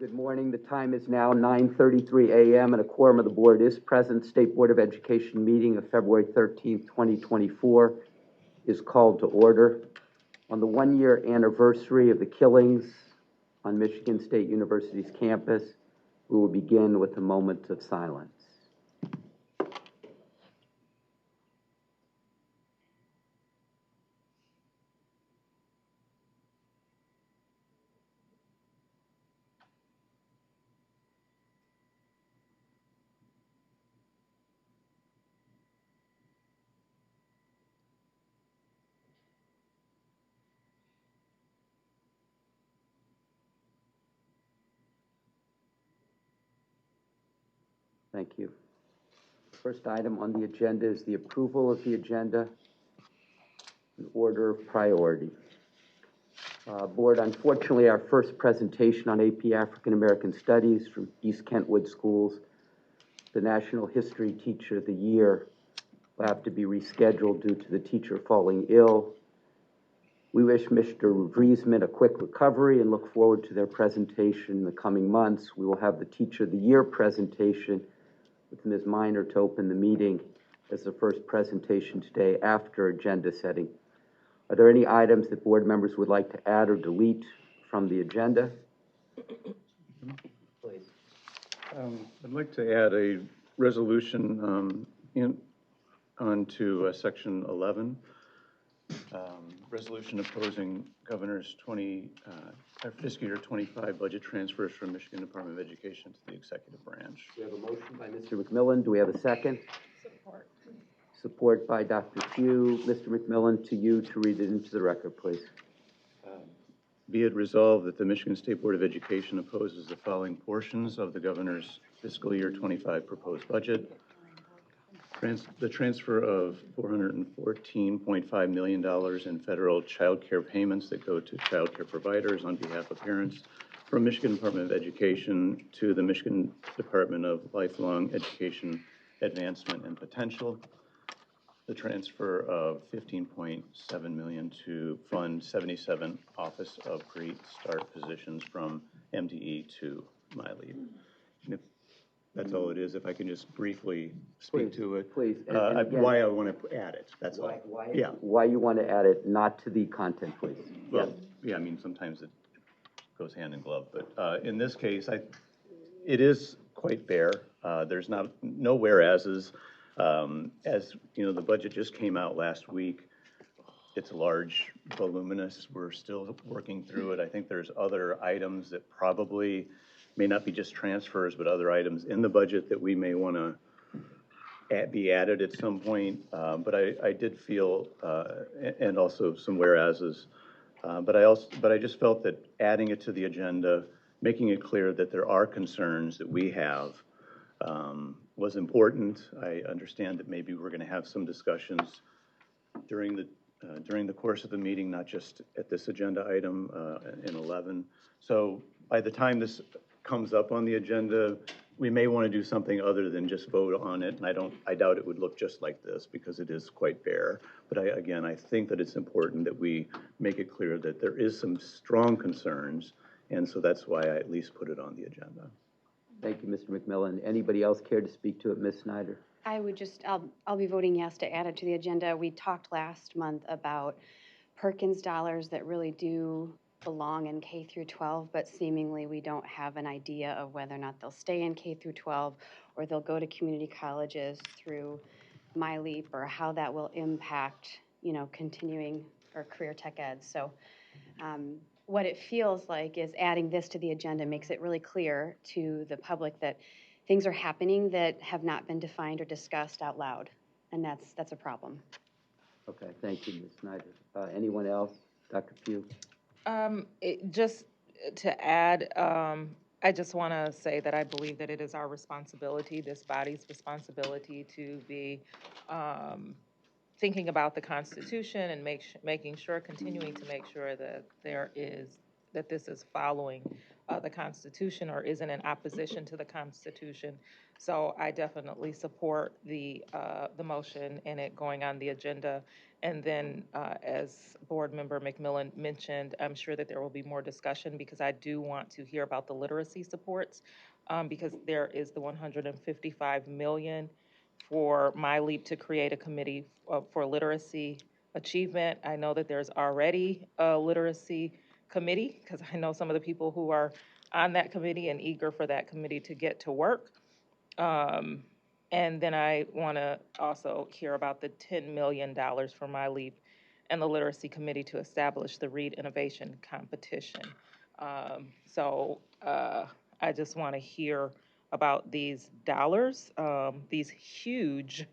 Good morning. The time is now 9:33 a.m. and a quorum of the board is present. State Board of Education meeting of February 13th, 2024 is called to order. On the one-year anniversary of the killings on Michigan State University's campus, we will begin with a moment of silence. Thank you. First item on the agenda is the approval of the agenda in order of priority. Board, unfortunately, our first presentation on AP African American Studies from East Kentwood Schools, the National History Teacher of the Year, will have to be rescheduled due to the teacher falling ill. We wish Mr. Vriesman a quick recovery and look forward to their presentation in the coming months. We will have the Teacher of the Year presentation with Ms. Miner to open the meeting as the first presentation today after agenda setting. Are there any items that board members would like to add or delete from the agenda? Please. I'd like to add a resolution onto section 11. Resolution opposing Governor's fiscal year 25 budget transfers from Michigan Department of Education to the executive branch. We have a motion by Mr. McMillan. Do we have a second? Support. Support by Dr. Pugh. Mr. McMillan, to you to read it into the record, please. Be it resolved that the Michigan State Board of Education opposes the following portions of the Governor's fiscal year 25 proposed budget. The transfer of $414.5 million in federal child care payments that go to child care providers on behalf of parents from Michigan Department of Education to the Michigan Department of Lifelong Education Advancement and Potential. The transfer of $15.7 million to fund 77 Office of Great Start positions from MDE to MyLead. That's all it is. If I can just briefly speak to it. Please. Again, why I want to add it, that's all. Why you want to add it, not to the content, please. Well, yeah, I mean, sometimes it goes hand in glove, but in this case, it is quite bare. There's no whereases. As you know, the budget just came out last week. It's large, voluminous. We're still working through it. I think there's other items that probably may not be just transfers, but other items in the budget that we may want to be added at some point. But I did feel, and also some whereases. But I just felt that adding it to the agenda, making it clear that there are concerns that we have, was important. I understand that maybe we're going to have some discussions during the course of the meeting, not just at this agenda item in 11. So by the time this comes up on the agenda, we may want to do something other than just vote on it. And I doubt it would look just like this because it is quite bare. But I think that it's important that we make it clear that there is some strong concerns. And so that's why I at least put it on the agenda. Thank you, Mr. McMillan. Anybody else care to speak to it? Ms. Snyder? I would I'll be voting yes to add it to the agenda. We talked last month about Perkins dollars that really do belong in K through 12, but seemingly we don't have an idea of whether or not they'll stay in K through 12 or they'll go to community colleges through MyLeap, or how that will impact, continuing or career tech ed. So what it feels like is adding this to the agenda makes it really clear to the public that things are happening that have not been defined or discussed out loud, and that's a problem. Okay, thank you, Ms. Snyder. Anyone else? Dr. Pugh? Just to add, I just want to say that I believe that it is our responsibility, this body's responsibility, to be thinking about the Constitution and continuing to make sure that there is that this is following the Constitution or isn't in opposition to the Constitution. So I definitely support the motion and it going on the agenda. And then, as Board Member McMillan mentioned, I'm sure that there will be more discussion because I do want to hear about the literacy supports because there is the $155 million for My Leap to create a committee for literacy achievement. I know that there's already a literacy committee because I know some of the people who are on that committee and eager for that committee to get to work. And then I want to also hear about the $10 million for My Leap and the Literacy Committee to establish the Read Innovation Competition. So I just want to hear about these dollars, these huge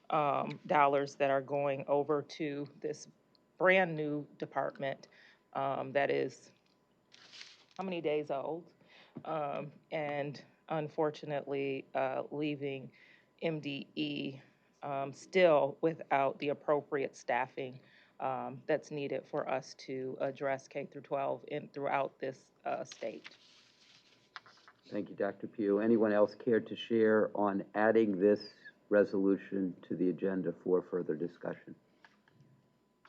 dollars that are going over to this brand new department that is how many days old? And unfortunately leaving MDE still without the appropriate staffing that's needed for us to address K through 12 throughout this state. Thank you, Dr. Pugh. Anyone else care to share on adding this resolution to the agenda for further discussion?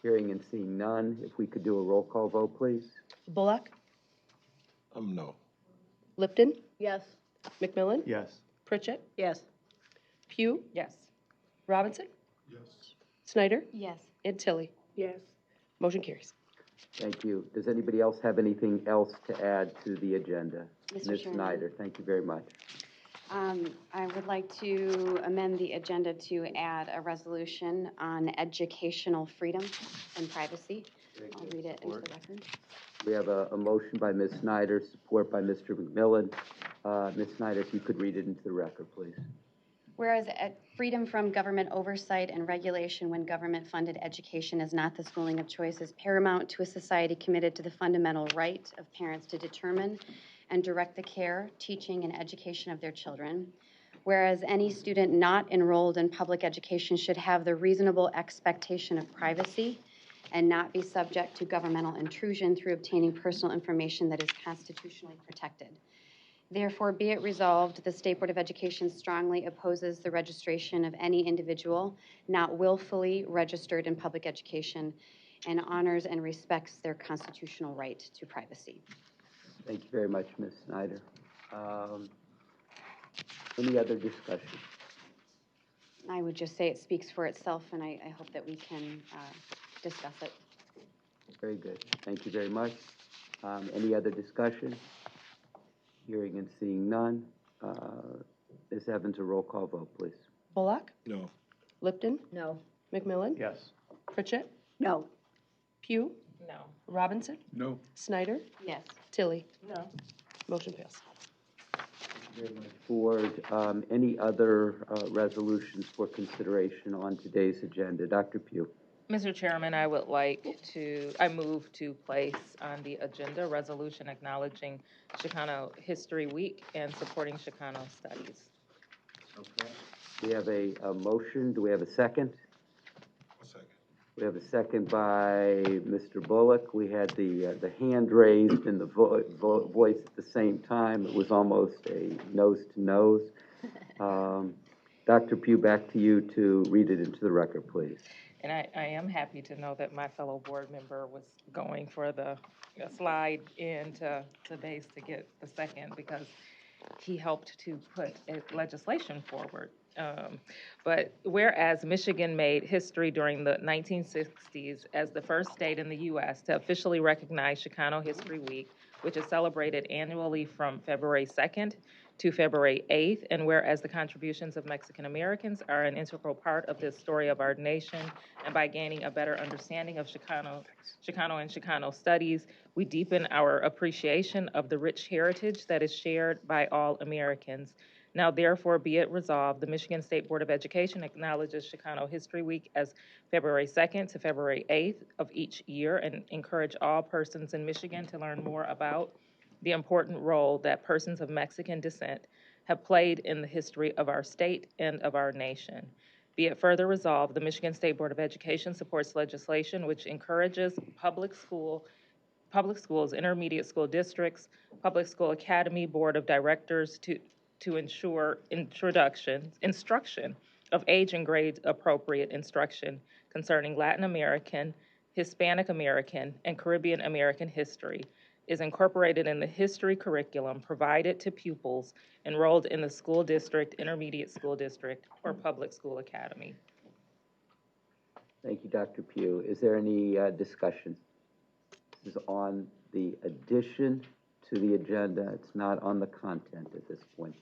Hearing and seeing none, if we could do a roll call vote, please. Bullock? No. Lipton? Yes. McMillan? Yes. Pritchett? Yes. Pugh? Yes. Robinson? Yes. Snyder? Yes. And Tilly. Yes. Motion carries. Thank you. Does anybody else have anything else to add to the agenda? Mr. Ms. Chairman. Snyder, thank you very much. I would like to amend the agenda to add a resolution on educational freedom and privacy. I'll read it into the record. We have a motion by Ms. Snyder, support by Mr. McMillan. Ms. Snyder, if you could read it into the record, please. Whereas freedom from government oversight and regulation when government-funded education is not the schooling of choice is paramount to a society committed to the fundamental right of parents to determine and direct the care, teaching, and education of their children. Whereas any student not enrolled in public education should have the reasonable expectation of privacy and not be subject to governmental intrusion through obtaining personal information that is constitutionally protected. Therefore, be it resolved, the State Board of Education strongly opposes the registration of any individual not willfully registered in public education and honors and respects their constitutional right to privacy. Thank you very much, Ms. Snyder. Any other discussion? I would just say it speaks for itself, and I hope that we can discuss it. Very good. Thank you very much. Any other discussion? Hearing and seeing none. Ms. Evans, a roll call vote, please. Bullock? No. Lipton? No. McMillan? Yes. Pritchett? No. Pugh? No. Robinson? No. Snyder? Yes. Tilly? No. Motion passed. Very much. Board, any other resolutions for consideration on today's agenda? Dr. Pugh. Mr. Chairman, I move to place on the agenda resolution acknowledging Chicano History Week and supporting Chicano studies. Okay. We have a motion. Do we have a second? A second. We have a second by Mr. Bullock. We had the hand raised and the voice at the same time. It was almost a nose-to-nose. Dr. Pugh, back to you to read it into the record, please. And I am happy to know that my fellow board member was going for the slide into base to get the second because he helped to put legislation forward. But whereas Michigan made history during the 1960s as the first state in the U.S. to officially recognize Chicano History Week, which is celebrated annually from February 2nd to February 8th, and whereas the contributions of Mexican Americans are an integral part of the story of our nation, and by gaining a better understanding of Chicano and Chicano studies, we deepen our appreciation of the rich heritage that is shared by all Americans. Now, therefore, be it resolved, the Michigan State Board of Education acknowledges Chicano History Week as February 2nd to February 8th of each year and encourage all persons in Michigan to learn more about the important role that persons of Mexican descent have played in the history of our state and of our nation. Be it further resolved, the Michigan State Board of Education supports legislation which encourages public school public schools, intermediate school districts, public school academy, board of directors to ensure instruction of age and grade appropriate instruction concerning Latin American, Hispanic American, and Caribbean American history is incorporated in the history curriculum provided to pupils enrolled in the school district, intermediate school district, or public school academy. Thank you, Dr. Pugh. Is there any discussion? This is on the addition to the agenda. It's not on the content at this point.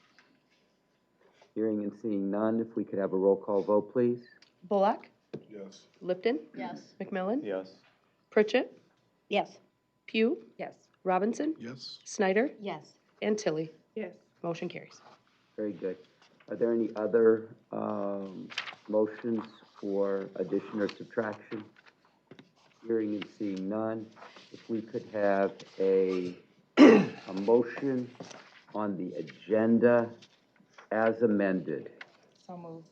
Hearing and seeing none, if we could have a roll call vote, please. Bullock, Yes. Lipton, Yes. McMillan, Yes. Pritchett, Yes. Pugh, Yes. Robinson, Yes. Snyder, Yes. and Tilly. Yes. Motion carries. Very good. Are there any other motions for addition or subtraction? Hearing and seeing none, if we could have a motion on the agenda as amended. So moved.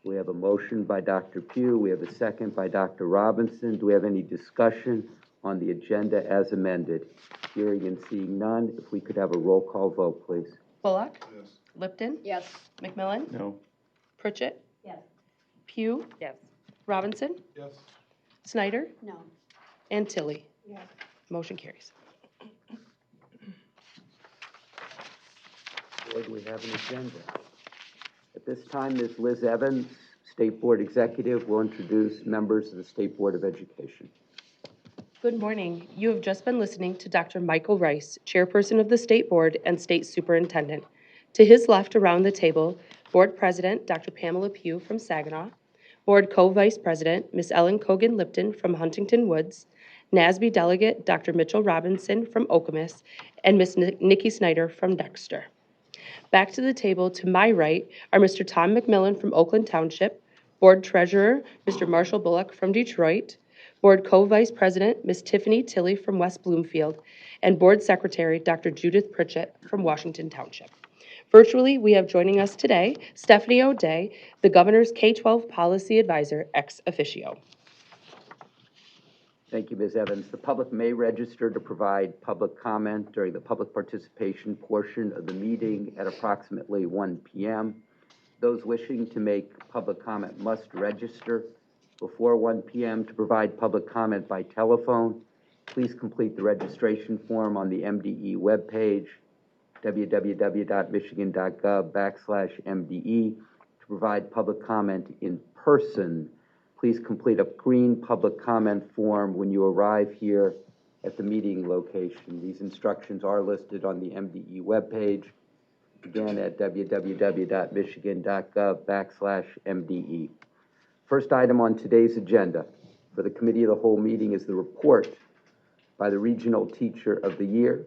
We have a motion by Dr. Pugh. We have a second by Dr. Robinson. Do we have any discussion on the agenda as amended? Hearing and seeing none, if we could have a roll call vote, please. Bullock, Yes. Lipton, Yes. McMillan, No. Pritchett, Yes. Pugh, Yes. Robinson, Yes. Snyder, No. and Tilly. Yes. Motion carries. Board, we have an agenda. At this time, Ms. Liz Evans, State Board Executive, will introduce members of the State Board of Education. Good morning. You have just been listening to Dr. Michael Rice, Chairperson of the State Board and State Superintendent. To his left around the table, Board President Dr. Pamela Pugh from Saginaw, Board Co-Vice President Ms. Ellen Cogan-Lipton from Huntington Woods, NASB Delegate Dr. Mitchell Robinson from Okemos, and Ms. Nikki Snyder from Dexter. Back to the table to my right are Mr. Tom McMillan from Oakland Township, Board Treasurer Mr. Marshall Bullock from Detroit, Board Co-Vice President Ms. Tiffany Tilley from West Bloomfield, and Board Secretary Dr. Judith Pritchett from Washington Township. Virtually, we have joining us today Stephanie O'Day, the Governor's K-12 Policy Advisor ex officio. Thank you, Ms. Evans. The public may register to provide public comment during the public participation portion of the meeting at approximately 1 p.m. Those wishing to make public comment must register before 1 p.m. to provide public comment by telephone. Please complete the registration form on the MDE webpage, www.michigan.gov/MDE. To provide public comment in person, please complete a green public comment form when you arrive here at the meeting location. These instructions are listed on the MDE webpage, again at www.michigan.gov/MDE. First item on today's agenda for the Committee of the Whole meeting is the report by the Regional Teacher of the Year.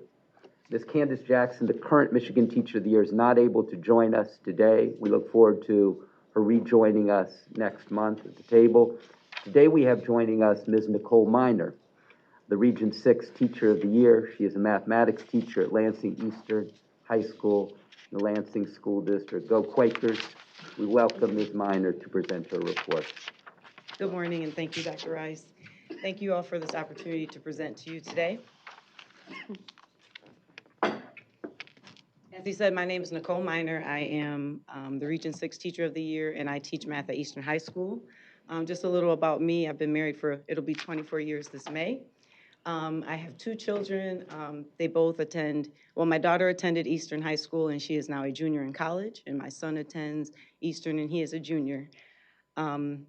Ms. Candace Jackson, the current Michigan Teacher of the Year, is not able to join us today. We look forward to her rejoining us next month at the table. Today we have joining us Ms. Nicole Miner, the Region 6 Teacher of the Year. She is a mathematics teacher at Lansing Eastern High School, the Lansing School District. Go Quakers! We welcome Ms. Miner to present her report. Good morning, and thank you, Dr. Rice. Thank you all for this opportunity to present to you today. As he said, my name is Nicole Miner. I am the Region 6 Teacher of the Year, and I teach math at Eastern High School. Just a little about me. I've been married for, it'll be 24 years this May. I have two children. They both attend, well, my daughter attended Eastern High School, and she is now a junior in college, and my son attends Eastern, and he is a junior. I'm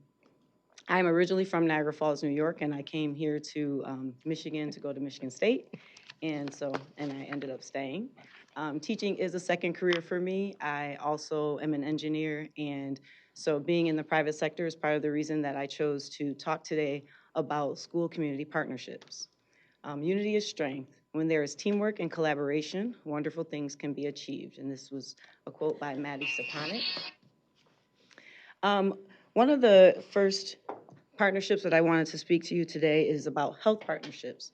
originally from Niagara Falls, New York, and I came here to Michigan to go to Michigan State, and I ended up staying. Teaching is a second career for me. I also am an engineer, and so being in the private sector is part of the reason that I chose to talk today about school-community partnerships. Unity is strength. When there is teamwork and collaboration, wonderful things can be achieved, and this was a quote by Maddie Saponic. One of the first partnerships that I wanted to speak to you today is about health partnerships.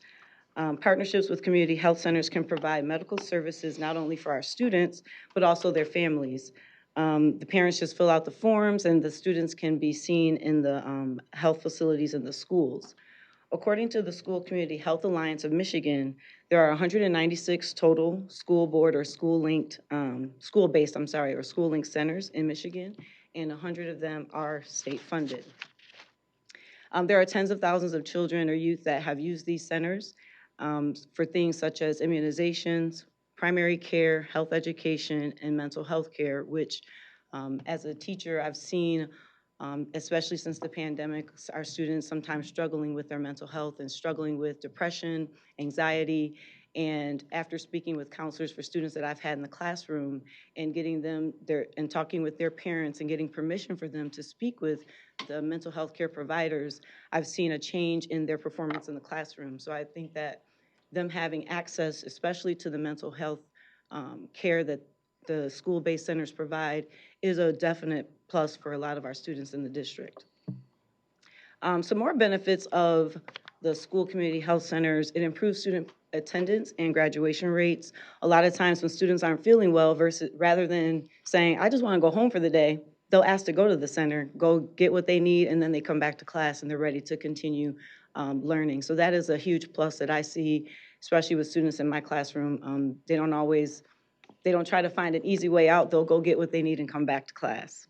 Partnerships with community health centers can provide medical services not only for our students, but also their families. The parents just fill out the forms, and the students can be seen in the health facilities in the schools. According to the School Community Health Alliance of Michigan, there are 196 total school board or school-linked, school-based, or school-linked centers in Michigan, and 100 of them are state-funded. There are tens of thousands of children or youth that have used these centers for things such as immunizations, primary care, health education, and mental health care, which as a teacher, I've seen, especially since the pandemic, our students sometimes struggling with their mental health and struggling with depression, anxiety, and after speaking with counselors for students that I've had in the classroom and getting them there and talking with their parents and getting permission for them to speak with the mental health care providers, I've seen a change in their performance in the classroom. So I think that them having access, especially to the mental health care that the school-based centers provide, is a definite plus for a lot of our students in the district. Some more benefits of the school community health centers: it improves student attendance and graduation rates. A lot of times when students aren't feeling well, rather than saying, I just want to go home for the day, they'll ask to go to the center, go get what they need, and then they come back to class and they're ready to continue learning. So that is a huge plus that I see, especially with students in my classroom. They don't try to find an easy way out. They'll go get what they need and come back to class.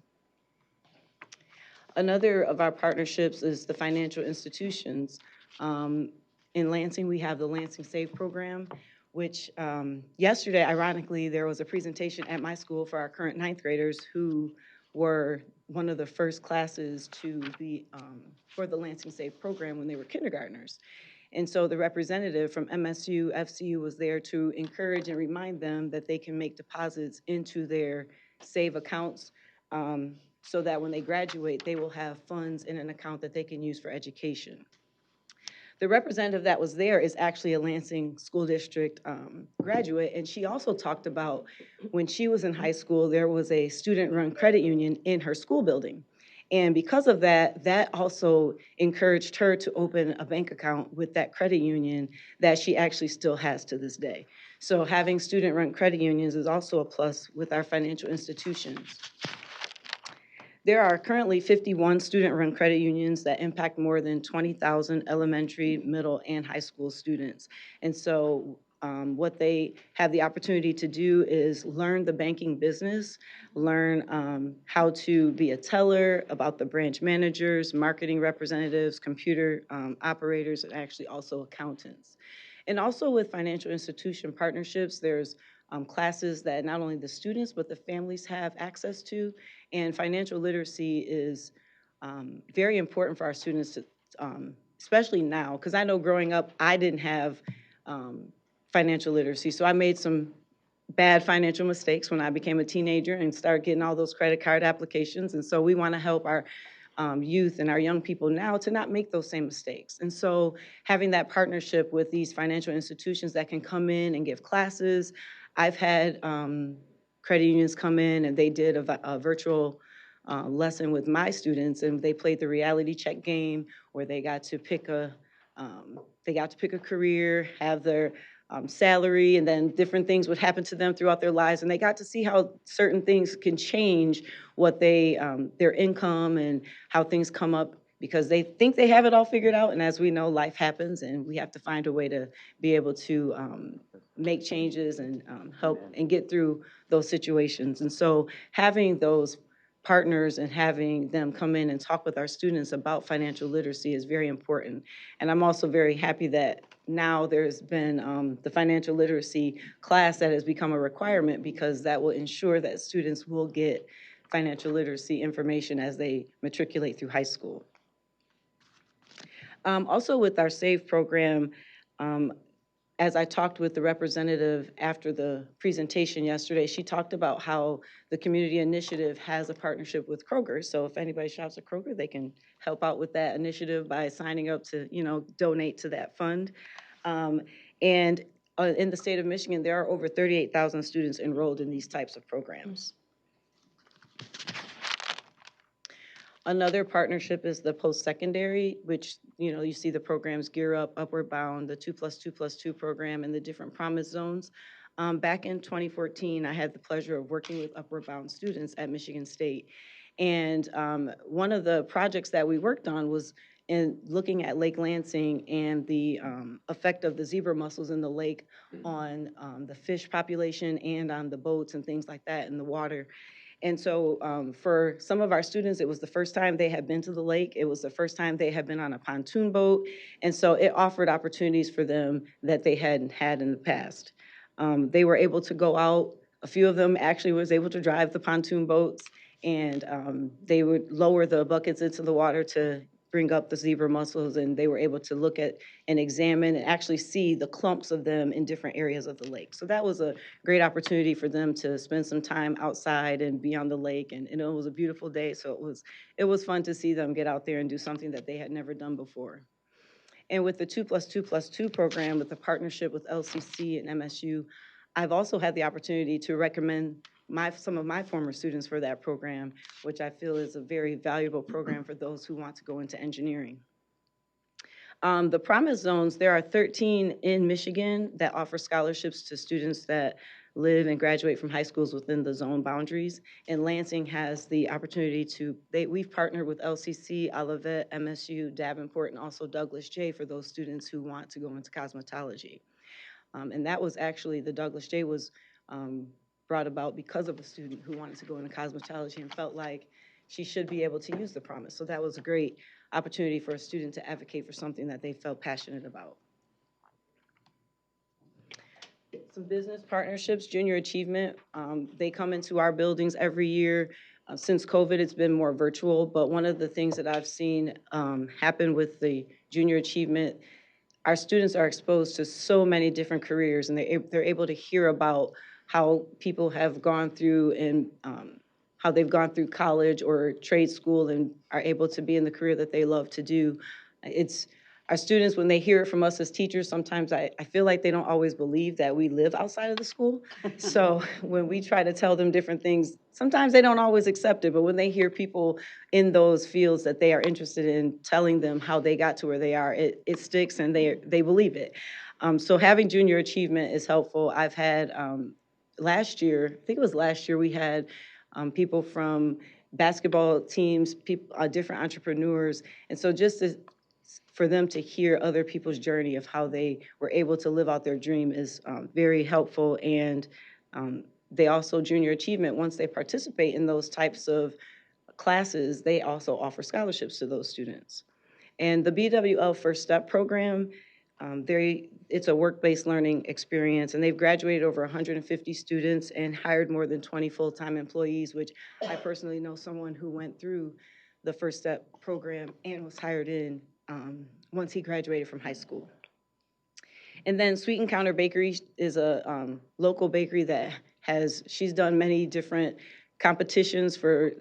Another of our partnerships is the financial institutions. In Lansing, we have the Lansing Save program, which yesterday, ironically, there was a presentation at my school for our current ninth graders who were one of the first classes to be for the Lansing Save program when they were kindergartners. And so the representative from MSU, FCU was there to encourage and remind them that they can make deposits into their SAVE accounts so that when they graduate, they will have funds in an account that they can use for education. The representative that was there is actually a Lansing School District graduate, and she also talked about when she was in high school, there was a student-run credit union in her school building. And because of that, that also encouraged her to open a bank account with that credit union that she actually still has to this day. So having student-run credit unions is also a plus with our financial institutions. There are currently 51 student-run credit unions that impact more than 20,000 elementary, middle, and high school students. And so what they have the opportunity to do is learn the banking business, learn how to be a teller, about the branch managers, marketing representatives, computer operators, and actually also accountants. And also with financial institution partnerships, there's classes that not only the students but the families have access to, and financial literacy is very important for our students, to, especially now, because I know growing up I didn't have financial literacy, so I made some bad financial mistakes when I became a teenager and started getting all those credit card applications, and so we want to help our youth and our young people now to not make those same mistakes. And so having that partnership with these financial institutions that can come in and give classes. I've had credit unions come in and they did a virtual lesson with my students, and they played the reality check game where they got to pick a career, have their salary, and then different things would happen to them throughout their lives, and they got to see how certain things can change what their income and how things come up, because they think they have it all figured out, and as we know, life happens, and we have to find a way to be able to make changes and help and get through those situations. And so having those partners and having them come in and talk with our students about financial literacy is very important. And I'm also very happy that now there's been the financial literacy class that has become a requirement, because that will ensure that students will get financial literacy information as they matriculate through high school. Also with our SAVE program, as I talked with the representative after the presentation yesterday, she talked about how the community initiative has a partnership with Kroger. So if anybody shops at Kroger, they can help out with that initiative by signing up to, donate to that fund. And in the state of Michigan, there are over 38,000 students enrolled in these types of programs. Another partnership is the post-secondary, which, you see the programs Gear Up, Upward Bound, the 2+2+2 program, and the different promise zones. Back in 2014, I had the pleasure of working with Upward Bound students at Michigan State. And one of the projects that we worked on was and looking at Lake Lansing and the effect of the zebra mussels in the lake on the fish population and on the boats and things like that in the water. And so for some of our students, it was the first time they had been to the lake. It was the first time they had been on a pontoon boat. And so it offered opportunities for them that they hadn't had in the past. They were able to go out. A few of them actually was able to drive the pontoon boats, and they would lower the buckets into the water to bring up the zebra mussels, and they were able to look at and examine and actually see the clumps of them in different areas of the lake. So that was a great opportunity for them to spend some time outside and be on the lake, and it was a beautiful day, so it was fun to see them get out there and do something that they had never done before. And with the 2+2+2 program, with the partnership with LCC and MSU, I've also had the opportunity to recommend some of my former students for that program, which I feel is a very valuable program for those who want to go into engineering. The Promise Zones, there are 13 in Michigan that offer scholarships to students that live and graduate from high schools within the zone boundaries. And Lansing has the opportunity we've partnered with LCC, Olivet, MSU, Davenport, and also Douglas J for those students who want to go into cosmetology. And that was actually, the Douglas J was brought about because of a student who wanted to go into cosmetology and felt like she should be able to use the Promise. So that was a great opportunity for a student to advocate for something that they felt passionate about. Some business partnerships, Junior Achievement, they come into our buildings every year. Since COVID, it's been more virtual, but one of the things that I've seen happen with the Junior Achievement, our students are exposed to so many different careers, and they're able to hear about how people have gone through and how they've gone through college or trade school and are able to be in the career that they love to do. It's our students, when they hear it from us as teachers, sometimes I feel like they don't always believe that we live outside of the school. So when we try to tell them different things, sometimes they don't always accept it, but when they hear people in those fields that they are interested in telling them how they got to where they are, it sticks and they believe it. So having Junior Achievement is helpful. I've had, last year, I think it was last year, we had people from basketball teams, different entrepreneurs, and so just for them to hear other people's journey of how they were able to live out their dream is very helpful. And they also, Junior Achievement, once they participate in those types of classes, they also offer scholarships to those students. And the BWL First Step program, it's a work-based learning experience, and they've graduated over 150 students and hired more than 20 full-time employees, which I personally know someone who went through the First Step program and was hired in once he graduated from high school. And then Sweet Encounter Bakery is a local bakery that she's done many different competitions for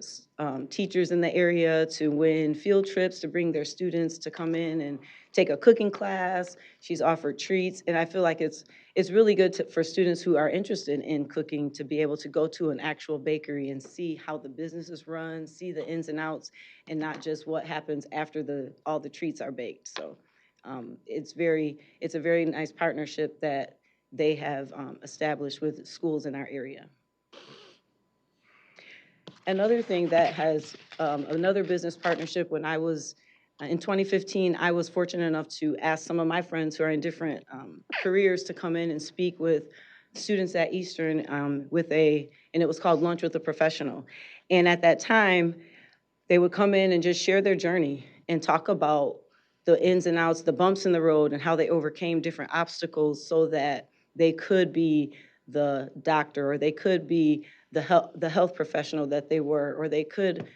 teachers in the area to win field trips, to bring their students to come in and take a cooking class. She's offered treats, and I feel like it's really good for students who are interested in cooking to be able to go to an actual bakery and see how the business is run, see the ins and outs, and not just what happens after all the treats are baked. So it's a very nice partnership that they have established with schools in our area. Another thing that has, another business partnership, when I was, in 2015, I was fortunate enough to ask some of my friends who are in different careers to come in and speak with students at Eastern and it was called Lunch with a Professional. And at that time, they would come in and just share their journey and talk about the ins and outs, the bumps in the road, and how they overcame different obstacles so that they could be the doctor, or they could be the health professional that they were, or they could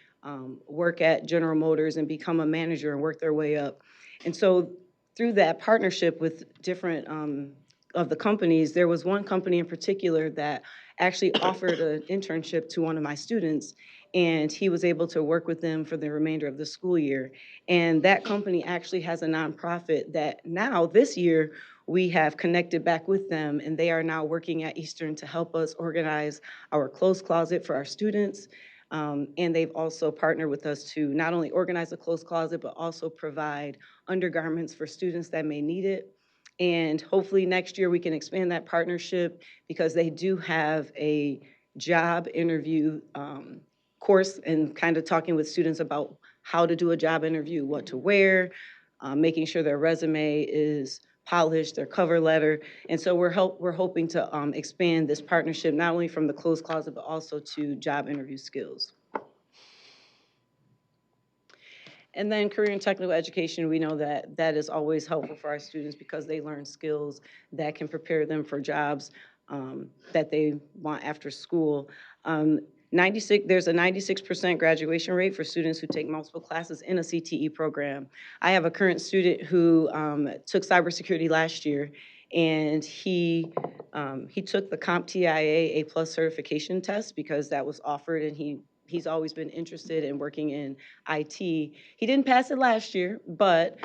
work at General Motors and become a manager and work their way up. And so through that partnership with different of the companies, there was one company in particular that actually offered an internship to one of my students, and he was able to work with them for the remainder of the school year. And that company actually has a nonprofit that now, this year, we have connected back with them, and they are now working at Eastern to help us organize our clothes closet for our students. And they've also partnered with us to not only organize a clothes closet, but also provide undergarments for students that may need it. And hopefully next year we can expand that partnership, because they do have a job interview course and kind of talking with students about how to do a job interview, what to wear, making sure their resume is polished, their cover letter. And so we're hoping to expand this partnership, not only from the closed closet, but also to job interview skills. And then career and technical education, we know that that is always helpful for our students because they learn skills that can prepare them for jobs that they want after school. 96, there's a 96% graduation rate for students who take multiple classes in a CTE program. I have a current student who took cybersecurity last year, and he took the CompTIA A+ certification test because that was offered, and he's always been interested in working in IT. He didn't pass it last year, but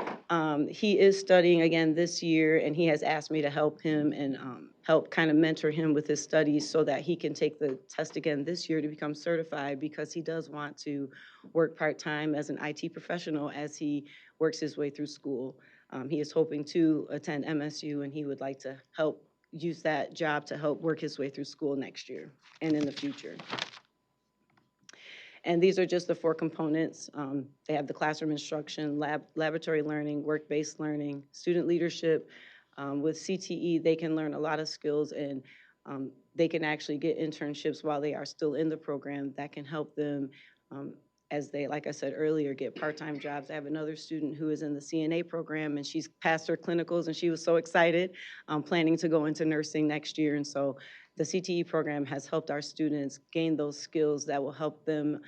he is studying again this year, and he has asked me to help him and help kind of mentor him with his studies so that he can take the test again this year to become certified, because he does want to work part-time as an IT professional as he works his way through school. He is hoping to attend MSU, and he would like to help use that job to help work his way through school next year and in the future. And these are just the 4 components. They have the classroom instruction, laboratory learning, work-based learning, student leadership. With CTE, they can learn a lot of skills, and they can actually get internships while they are still in the program that can help them as they, like I said earlier, get part-time jobs. I have another student who is in the CNA program, and she's passed her clinicals, and she was so excited, planning to go into nursing next year. And so the CTE program has helped our students gain those skills that will help them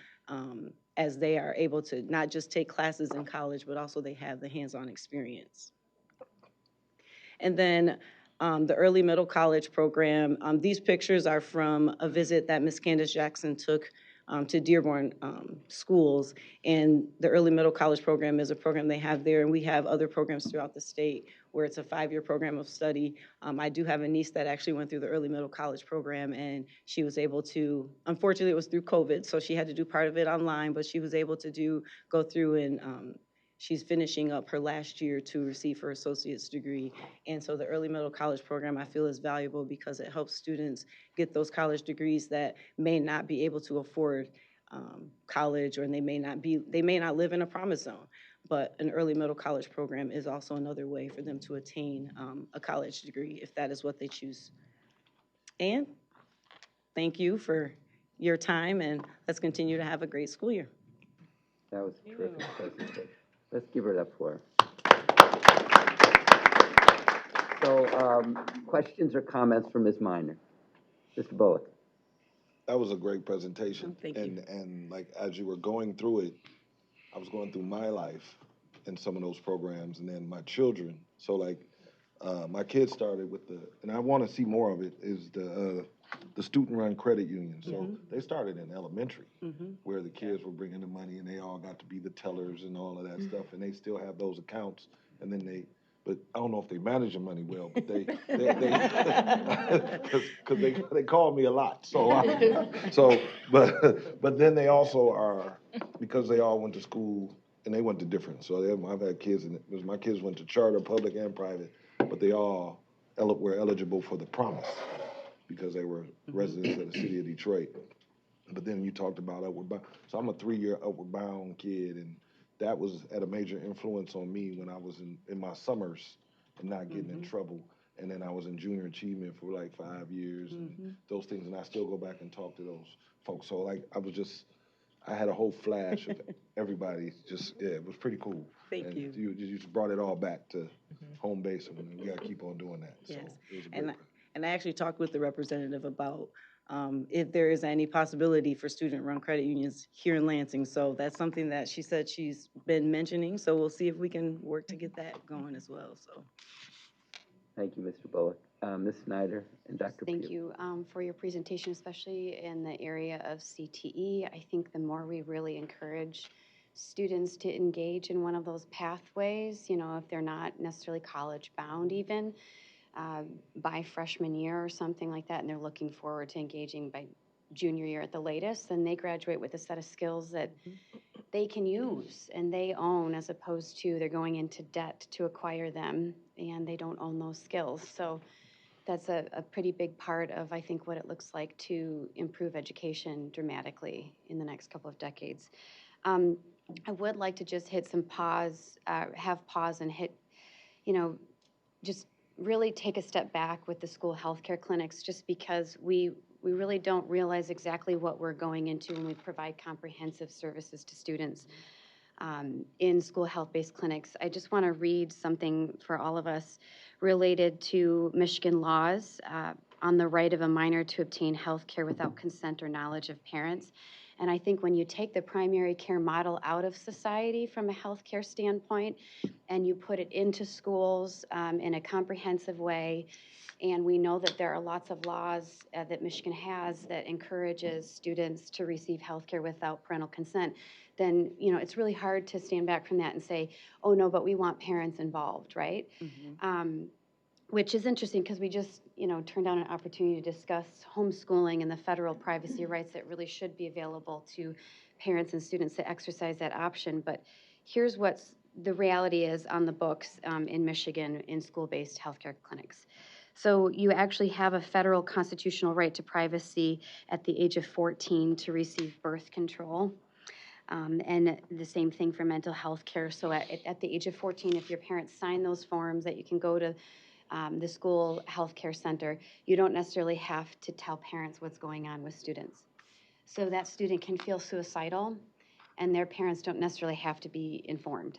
as they are able to not just take classes in college, but also they have the hands-on experience. And then the early middle college program, these pictures are from a visit that Ms. Candace Jackson took to Dearborn schools. And the early middle college program is a program they have there, and we have other programs throughout the state where it's a 5-year program of study. I do have a niece that actually went through the early middle college program, and she was able to, unfortunately it was through COVID, so she had to do part of it online, but she was able to go through, and she's finishing up her last year to receive her associate's degree. And so the early middle college program I feel is valuable because it helps students get those college degrees that may not be able to afford college, or they may not live in a promise zone. But an early middle college program is also another way for them to attain a college degree if that is what they choose. And thank you for your time, and let's continue to have a great school year. That was a terrific presentation. Let's give her that for her. So, questions or comments from Ms. Minor? Mr. Bullock? That was a great presentation. Thank you. And like, as you were going through it, I was going through my life in some of those programs, and then my children. So like, my kids started with and I want to see more of it, is the student-run credit union. So they started in elementary, where the kids were bringing the money, and they all got to be the tellers and all of that stuff, and they still have those accounts. And then but I don't know if they manage the money well, but because they call me a lot. But then they also are, because they all went to school, and they went to different. So I've had kids, because my kids went to charter, public, and private, but they all were eligible for the promise because they were residents of the city of Detroit. But then you talked about Upward Bound. So I'm a 3-year Upward Bound kid, and that was at a major influence on me when I was in my summers and not getting in trouble. And then I was in junior achievement for like 5 years and those things. And I still go back and talk to those folks. So like, I had a whole flash of everybody. It was pretty cool. Thank you. You just brought it all back to home base, and we got to keep on doing that. Yes. So it was a great And I actually talked with the representative about if there is any possibility for student-run credit unions here in Lansing. So that's something that she said she's been mentioning. So we'll see if we can work to get that going as well. So. Thank you, Mr. Bullock. Ms. Snyder and Dr. Pugh. Thank you for your presentation, especially in the area of CTE. I think the more we really encourage students to engage in one of those pathways, if they're not necessarily college bound even, by freshman year or something like that, and they're looking forward to engaging by junior year at the latest, then they graduate with a set of skills that they can use and they own, as opposed to they're going into debt to acquire them and they don't own those skills. So that's a pretty big part of, I think, what it looks like to improve education dramatically in the next couple of decades. I would like to just hit some pause, have pause and hit, just really take a step back with the school healthcare clinics, just because we really don't realize exactly what we're going into when we provide comprehensive services to students in school health-based clinics. I just want to read something for all of us related to Michigan laws on the right of a minor to obtain health care without consent or knowledge of parents. And I think when you take the primary care model out of society from a healthcare standpoint and you put it into schools in a comprehensive way, and we know that there are lots of laws that Michigan has that encourages students to receive health care without parental consent, then, it's really hard to stand back from that and say, oh, no, but we want parents involved, right? Which is interesting because we just, turned down an opportunity to discuss homeschooling and the federal privacy rights that really should be available to parents and students to exercise that option. But here's what's the reality is on the books in Michigan in school-based healthcare clinics. So you actually have a federal constitutional right to privacy at the age of 14 to receive birth control. And the same thing for mental health care. So at the age of 14, if your parents sign those forms that you can go to the school health care center, you don't necessarily have to tell parents what's going on with students. So that student can feel suicidal, and their parents don't necessarily have to be informed.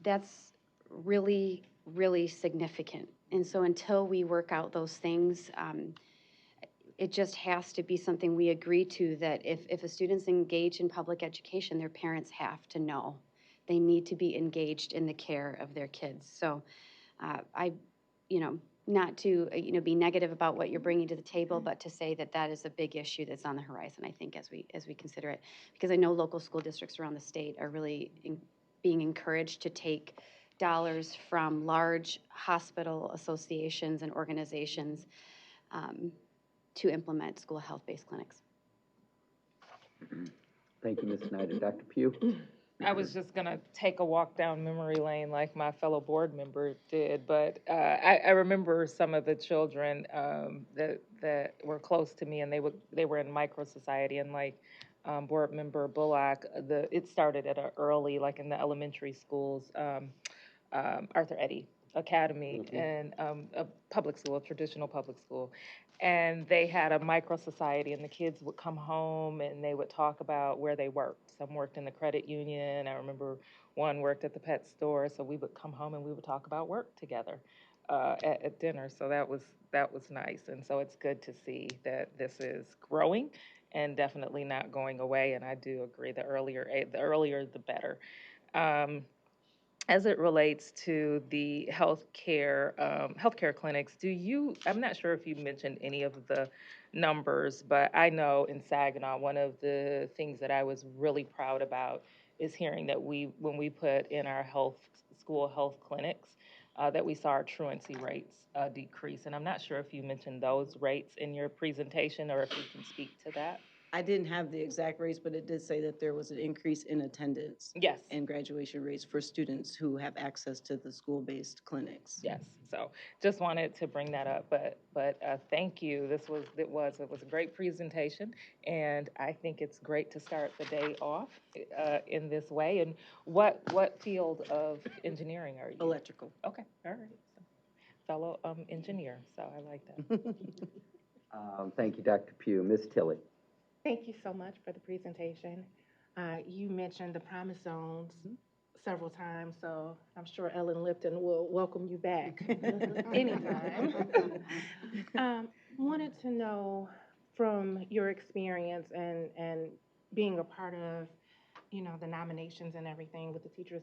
That's really, really significant. And so until we work out those things, it just has to be something we agree to, that if a student's engaged in public education, their parents have to know. They need to be engaged in the care of their kids. So not to, be negative about what you're bringing to the table, but to say that that is a big issue that's on the horizon, I think, as we consider it. Because I know local school districts around the state are really being encouraged to take dollars from large hospital associations and organizations to implement school health-based clinics. Thank you, Ms. Snyder. Dr. Pugh? I was just going to take a walk down memory lane like my fellow board member did, but I remember some of the children that were close to me, and they were in micro society, and like board member Bullock, it started at an early, like in the elementary schools, Arthur Eddy Academy, and a public school, a traditional public school. And they had a micro society, and the kids would come home and they would talk about where they worked. Some worked in the credit union. I remember one worked at the pet store. So we would come home and we would talk about work together at dinner. So that was nice. And so it's good to see that this is growing and definitely not going away. And I do agree, the earlier the better. As it relates to the healthcare clinics, I'm not sure if you mentioned any of the numbers, but I know in Saginaw, one of the things that I was really proud about is hearing that when we put in our school health clinics, that we saw our truancy rates decrease. And I'm not sure if you mentioned those rates in your presentation or if you can speak to that. I didn't have the exact rates, but it did say that there was an increase in attendance. Yes. And graduation rates for students who have access to the school-based clinics. Yes. So just wanted to bring that up, but thank you. It was a great presentation, and I think it's great to start the day off in this way. And what field of engineering are you? Electrical. Okay. All right. So, fellow engineer. So I like that. Thank you, Dr. Pugh. Ms. Tilley? Thank you so much for the presentation. You mentioned the promise zones several times, so I'm sure Ellen Lipton will welcome you back anytime. Wanted to know from your experience and being a part of, the nominations and everything with the Teacher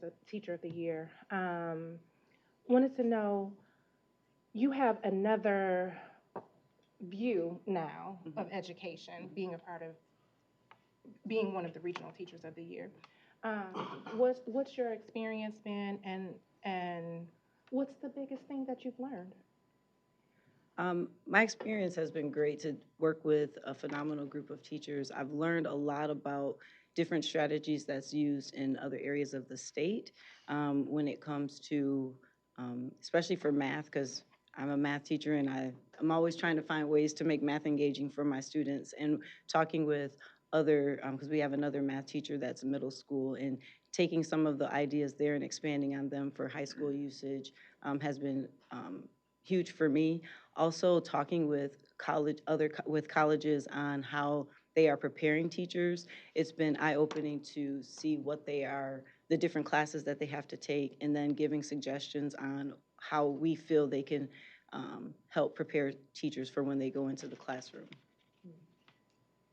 of the Year. Wanted to know, you have another view now of education, being one of the regional teachers of the year. What's your experience been, and what's the biggest thing that you've learned? My experience has been great to work with a phenomenal group of teachers. I've learned a lot about different strategies that's used in other areas of the state when it comes to, especially for math, because I'm a math teacher, and I'm always trying to find ways to make math engaging for my students. And talking with other, because we have another math teacher that's middle school, and taking some of the ideas there and expanding on them for high school usage has been huge for me. Also, talking with colleges on how they are preparing teachers, it's been eye-opening to see what they are, the different classes that they have to take, and then giving suggestions on how we feel they can help prepare teachers for when they go into the classroom.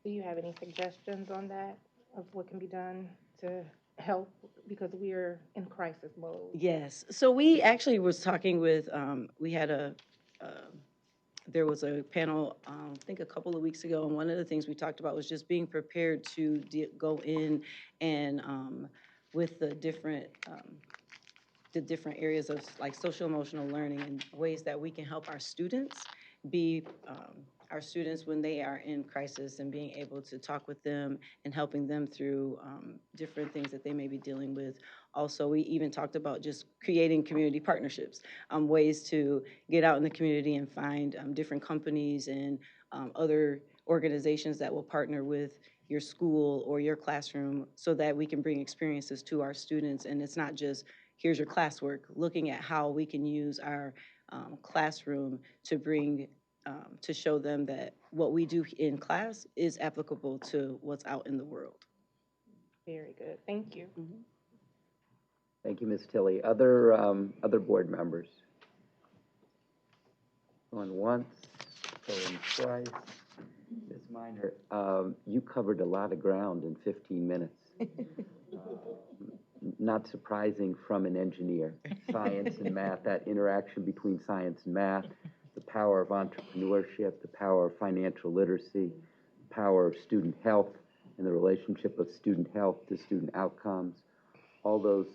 Do you have any suggestions on that, of what can be done to help? Because we're in crisis mode. Yes, so we actually was talking with, we had there was a panel, I think a couple of weeks ago, and one of the things we talked about was just being prepared to go in and with the different areas of like social emotional learning and ways that we can help our students be our students when they are in crisis, and being able to talk with them and helping them through different things that they may be dealing with. Also, we even talked about just creating community partnerships, ways to get out in the community and find different companies and other organizations that will partner with your school or your classroom, so that we can bring experiences to our students. And it's not just, here's your classwork, looking at how we can use our classroom to bring, to show them that what we do in class is applicable to what's out in the world. Very good. Thank you. Mm-hmm. Thank you, Ms. Tilley. Other board members? Going once, going twice. Ms. Minor, you covered a lot of ground in 15 minutes. Not surprising from an engineer. Science and math, that interaction between science and math, the power of entrepreneurship, the power of financial literacy, the power of student health, and the relationship of student health to student outcomes, all those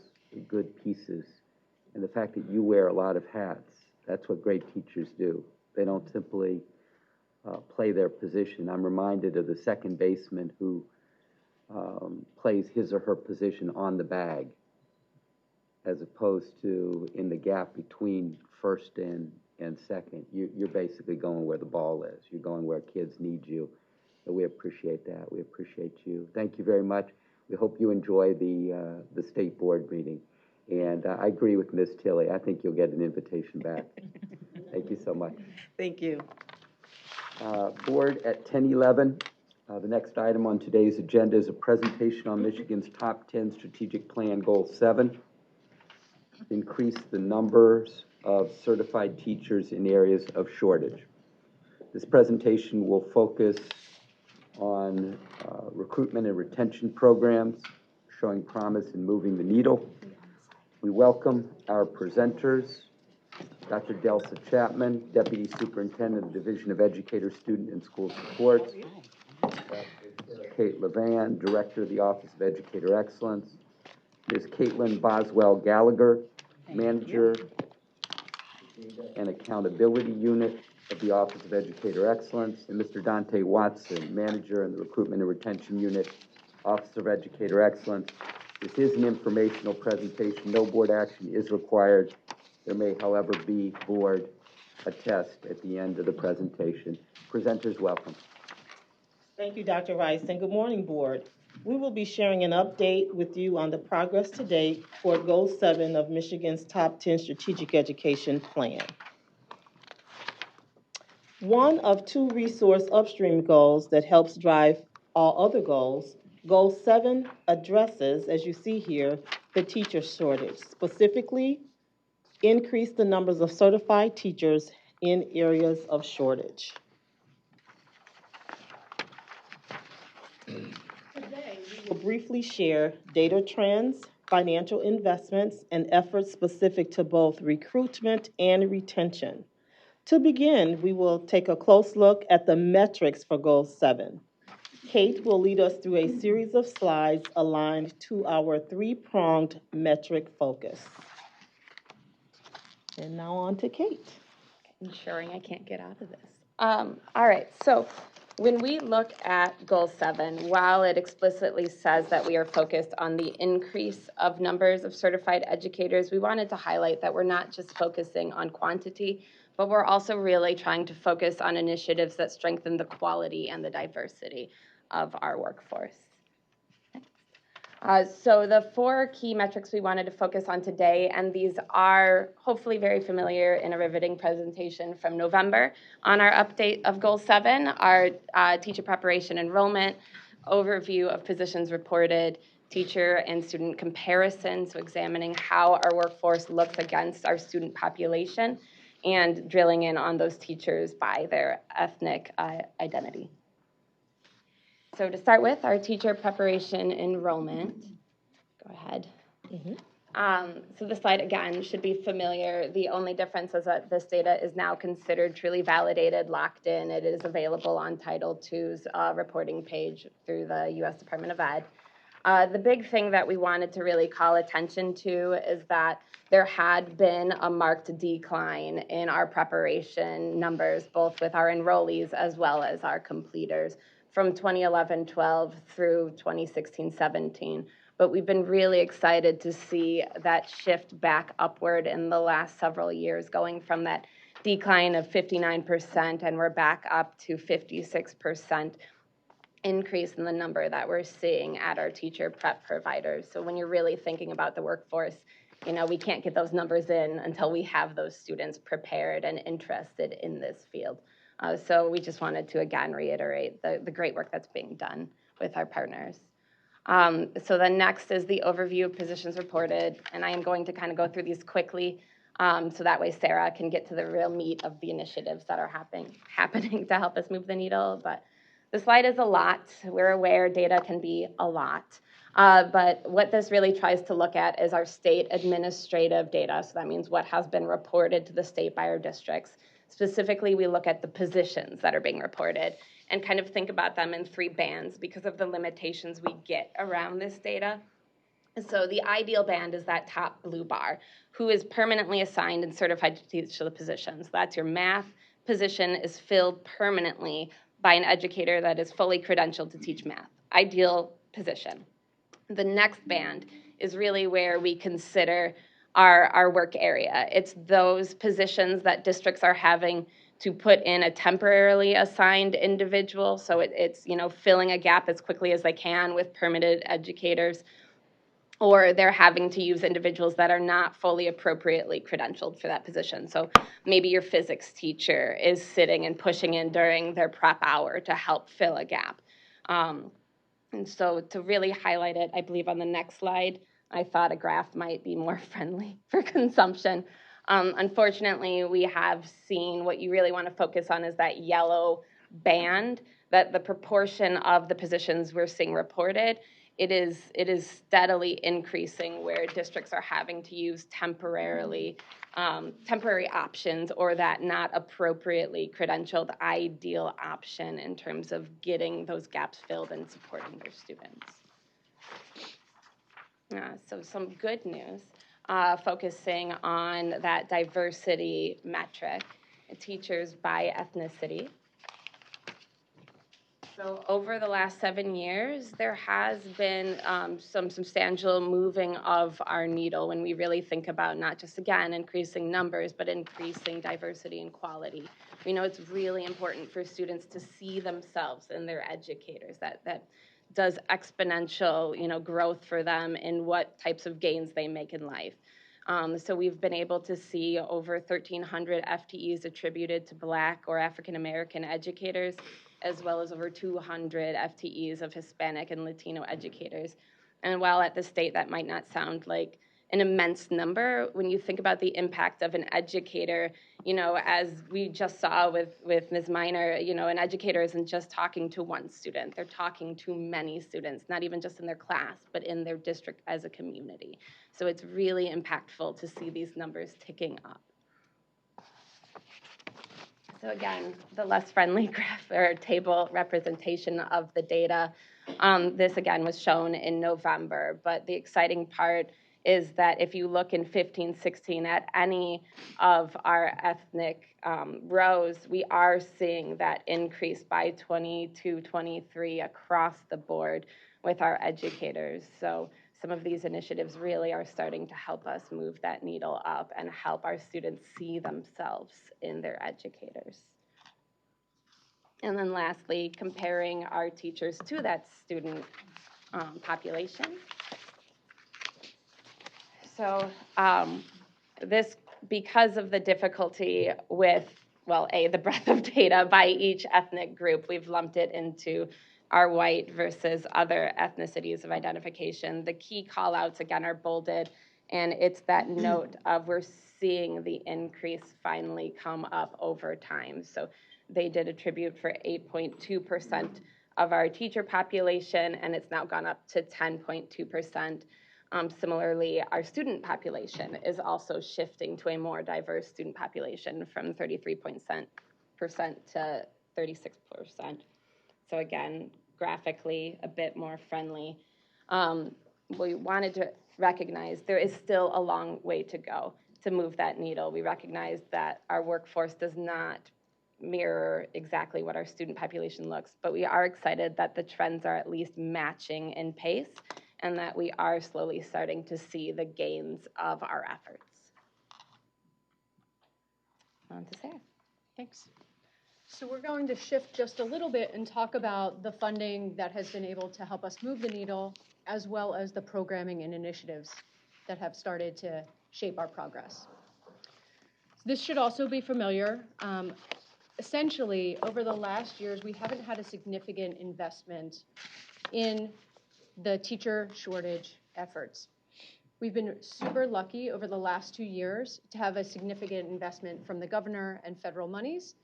good pieces. And the fact that you wear a lot of hats, that's what great teachers do. They don't simply play their position. I'm reminded of the second baseman who plays his or her position on the bag, as opposed to in the gap between first and second. You're basically going where the ball is. You're going where kids need you. So we appreciate that. We appreciate you. Thank you very much. We hope you enjoy the state board meeting. And I agree with Ms. Tilley. I think you'll get an invitation back. Thank you so much. Thank you. Board at 10:11. The next item on today's agenda is a presentation on Michigan's top 10 strategic plan, Goal 7. Increase the numbers of certified teachers in areas of shortage. This presentation will focus on recruitment and retention programs, showing promise in moving the needle. We welcome our presenters, Dr. Delsa Chapman, Deputy Superintendent of the Division of Educator, Student, and School Supports, Dr. Kate Levan, Director of the Office of Educator Excellence, Ms. Caitlin Boswell Gallagher, Manager and Accountability Unit of the Office of Educator Excellence, and Mr. Dante Watson, Manager in the Recruitment and Retention Unit, Office of Educator Excellence. This is an informational presentation. No board action is required. There may, however, be board attest at the end of the presentation. Presenters, welcome. Thank you, Dr. Rice, and good morning, board. We will be sharing an update with you on the progress to date toward Goal 7 of Michigan's Top 10 Strategic Education Plan. One of 2 resource upstream goals that helps drive all other goals, Goal 7 addresses, as you see here, the teacher shortage. Specifically, increase the numbers of certified teachers in areas of shortage. Today, we will briefly share data trends, financial investments, and efforts specific to both recruitment and retention. To begin, we will take a close look at the metrics for Goal 7. Kate will lead us through a series of slides aligned to our 3-pronged metric focus. And now on to Kate. Ensuring I can't get out of this. All right, so when we look at Goal 7, while it explicitly says that we are focused on the increase of numbers of certified educators, we wanted to highlight that we're not just focusing on quantity, but we're also really trying to focus on initiatives that strengthen the quality and the diversity. of our workforce. So the 4 key metrics we wanted to focus on today, and these are hopefully very familiar in a riveting presentation from November on our update of Goal 7, our teacher preparation enrollment, overview of positions reported, teacher and student comparison, so examining how our workforce looks against our student population, and drilling in on those teachers by their ethnic identity. So to start with, our teacher preparation enrollment. Go ahead. So the slide, again, should be familiar. The only difference is that this data is now considered truly validated, locked in. It is available on Title II's reporting page through the U.S. Department of Ed. The big thing that we wanted to really call attention to is that there had been a marked decline in our preparation numbers, both with our enrollees as well as our completers, from 2011-12 through 2016-17. But we've been really excited to see that shift back upward in the last several years, going from that decline of 59%, and we're back up to 56% increase in the number that we're seeing at our teacher prep providers. So when you're really thinking about the workforce, you know, we can't get those numbers in until we have those students prepared and interested in this field. So we just wanted to, again, reiterate the great work that's being done with our partners. So then next is the overview of positions reported, and I am going to kind of go through these quickly, so that way Sarah can get to the real meat of the initiatives that are happening to help us move the needle. But the slide is a lot. We're aware data can be a lot. But what this really tries to look at is our state administrative data. So that means what has been reported to the state by our districts. Specifically, we look at the positions that are being reported and kind of think about them in 3 bands because of the limitations we get around this data. So the ideal band is that top blue bar, who is permanently assigned and certified to teach the positions. That's your math position is filled permanently by an educator that is fully credentialed to teach math. Ideal position. The next band is really where we consider our work area. It's those positions that districts are having to put in a temporarily assigned individual. So it's you know, filling a gap as quickly as they can with permitted educators, or they're having to use individuals that are not fully appropriately credentialed for that position. So maybe your physics teacher is sitting and pushing in during their prep hour to help fill a gap. And so to really highlight it, I believe on the next slide, I thought a graph might be more friendly for consumption. Unfortunately, we have seen what you really want to focus on is that yellow band, that the proportion of the positions we're seeing reported, it is steadily increasing where districts are having to use temporary options, or that not appropriately credentialed ideal option in terms of getting those gaps filled and supporting their students. So some good news, focusing on that diversity metric, teachers by ethnicity. So over the last 7 years, there has been some substantial moving of our needle when we really think about not just, again, increasing numbers, but increasing diversity and quality. We know it's really important for students to see themselves in their educators, that does exponential, you know, growth for them in what types of gains they make in life. So we've been able to see over 1,300 FTEs attributed to Black or African American educators, as well as over 200 FTEs of Hispanic and Latino educators. And while at the state that might not sound like an immense number, when you think about the impact of an educator, you know, as we just saw with Ms. Miner, you know, an educator isn't just talking to one student, they're talking to many students, not even just in their class, but in their district as a community. So it's really impactful to see these numbers ticking up. So again, the less friendly graph or table representation of the data. This again was shown in November, but the exciting part is that if you look in 15, 16 at any of our ethnic rows, we are seeing that increase by 22, 23 across the board with our educators. So some of these initiatives really are starting to help us move that needle up and help our students see themselves in their educators. And then lastly, comparing our teachers to that student population. So this, because of the difficulty with, well, the breadth of data by each ethnic group, we've lumped it into our white versus other ethnicities of identification. The key call-outs, again, are bolded, and it's that note of we're seeing the increase finally come up over time. So they did attribute for 8.2% of our teacher population, and it's now gone up to 10.2%. Similarly, our student population is also shifting to a more diverse student population from 33% to 36%. So again, graphically, a bit more friendly. We wanted to recognize there is still a long way to go to move that needle. We recognize that our workforce does not mirror exactly what our student population looks, but we are excited that the trends are at least matching in pace and that we are slowly starting to see the gains of our efforts. On to Sarah. Thanks. So we're going to shift just a little bit and talk about the funding that has been able to help us move the needle, as well as the programming and initiatives that have started to shape our progress. This should also be familiar. Essentially, over the last years, we haven't had a significant investment in the teacher shortage efforts. We've been super lucky over the last 2 years to have a significant investment from the governor and federal monies.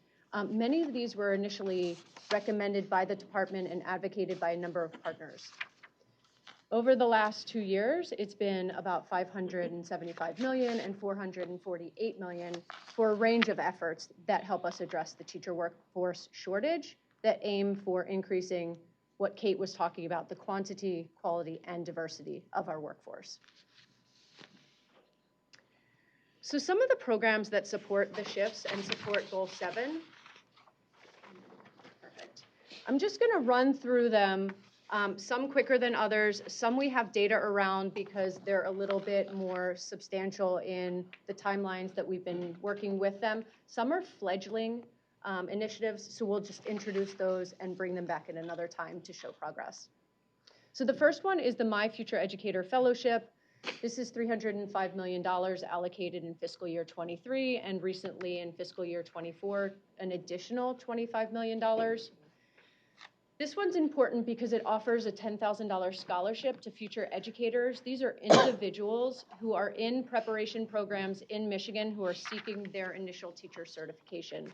Many of these were initially recommended by the department and advocated by a number of partners. Over the last 2 years, it's been about $575 million and $448 million for a range of efforts that help us address the teacher workforce shortage that aim for increasing what Kate was talking about, the quantity, quality, and diversity of our workforce. So some of the programs that support the shifts and support Goal 7, perfect. I'm just gonna run through them, some quicker than others. Some we have data around because they're a little bit more substantial in the timelines that we've been working with them. Some are fledgling initiatives, so we'll just introduce those and bring them back at another time to show progress. So the first one is the My Future Educator Fellowship. This is $305 million allocated in fiscal year 23, and recently in fiscal year 24, an additional $25 million. This one's important because it offers a $10,000 scholarship to future educators. These are individuals who are in preparation programs in Michigan who are seeking their initial teacher certification.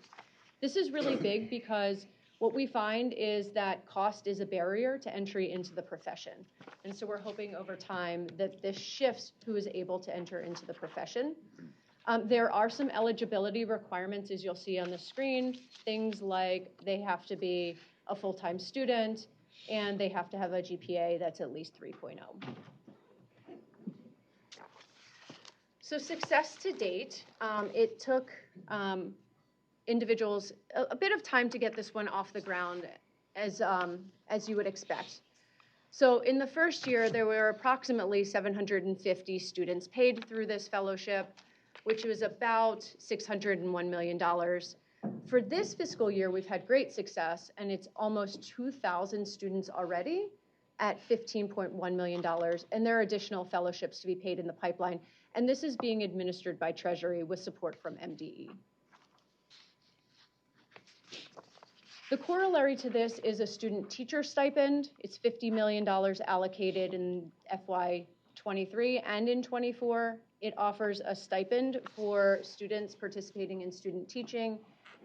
This is really big because what we find is that cost is a barrier to entry into the profession. And so we're hoping over time that this shifts who is able to enter into the profession. There are some eligibility requirements, as you'll see on the screen, things like they have to be a full-time student and they have to have a GPA that's at least 3.0. So success to date, it took individuals a bit of time to get this one off the ground, as you would expect. So in the first year, there were approximately 750 students paid through this fellowship, which was about $601 million. For this fiscal year, we've had great success, and it's almost 2,000 students already at $15.1 million, and there are additional fellowships to be paid in the pipeline, and this is being administered by Treasury with support from MDE. The corollary to this is a student teacher stipend. It's $50 million allocated in FY23 and in 24. It offers a stipend for students participating in student teaching.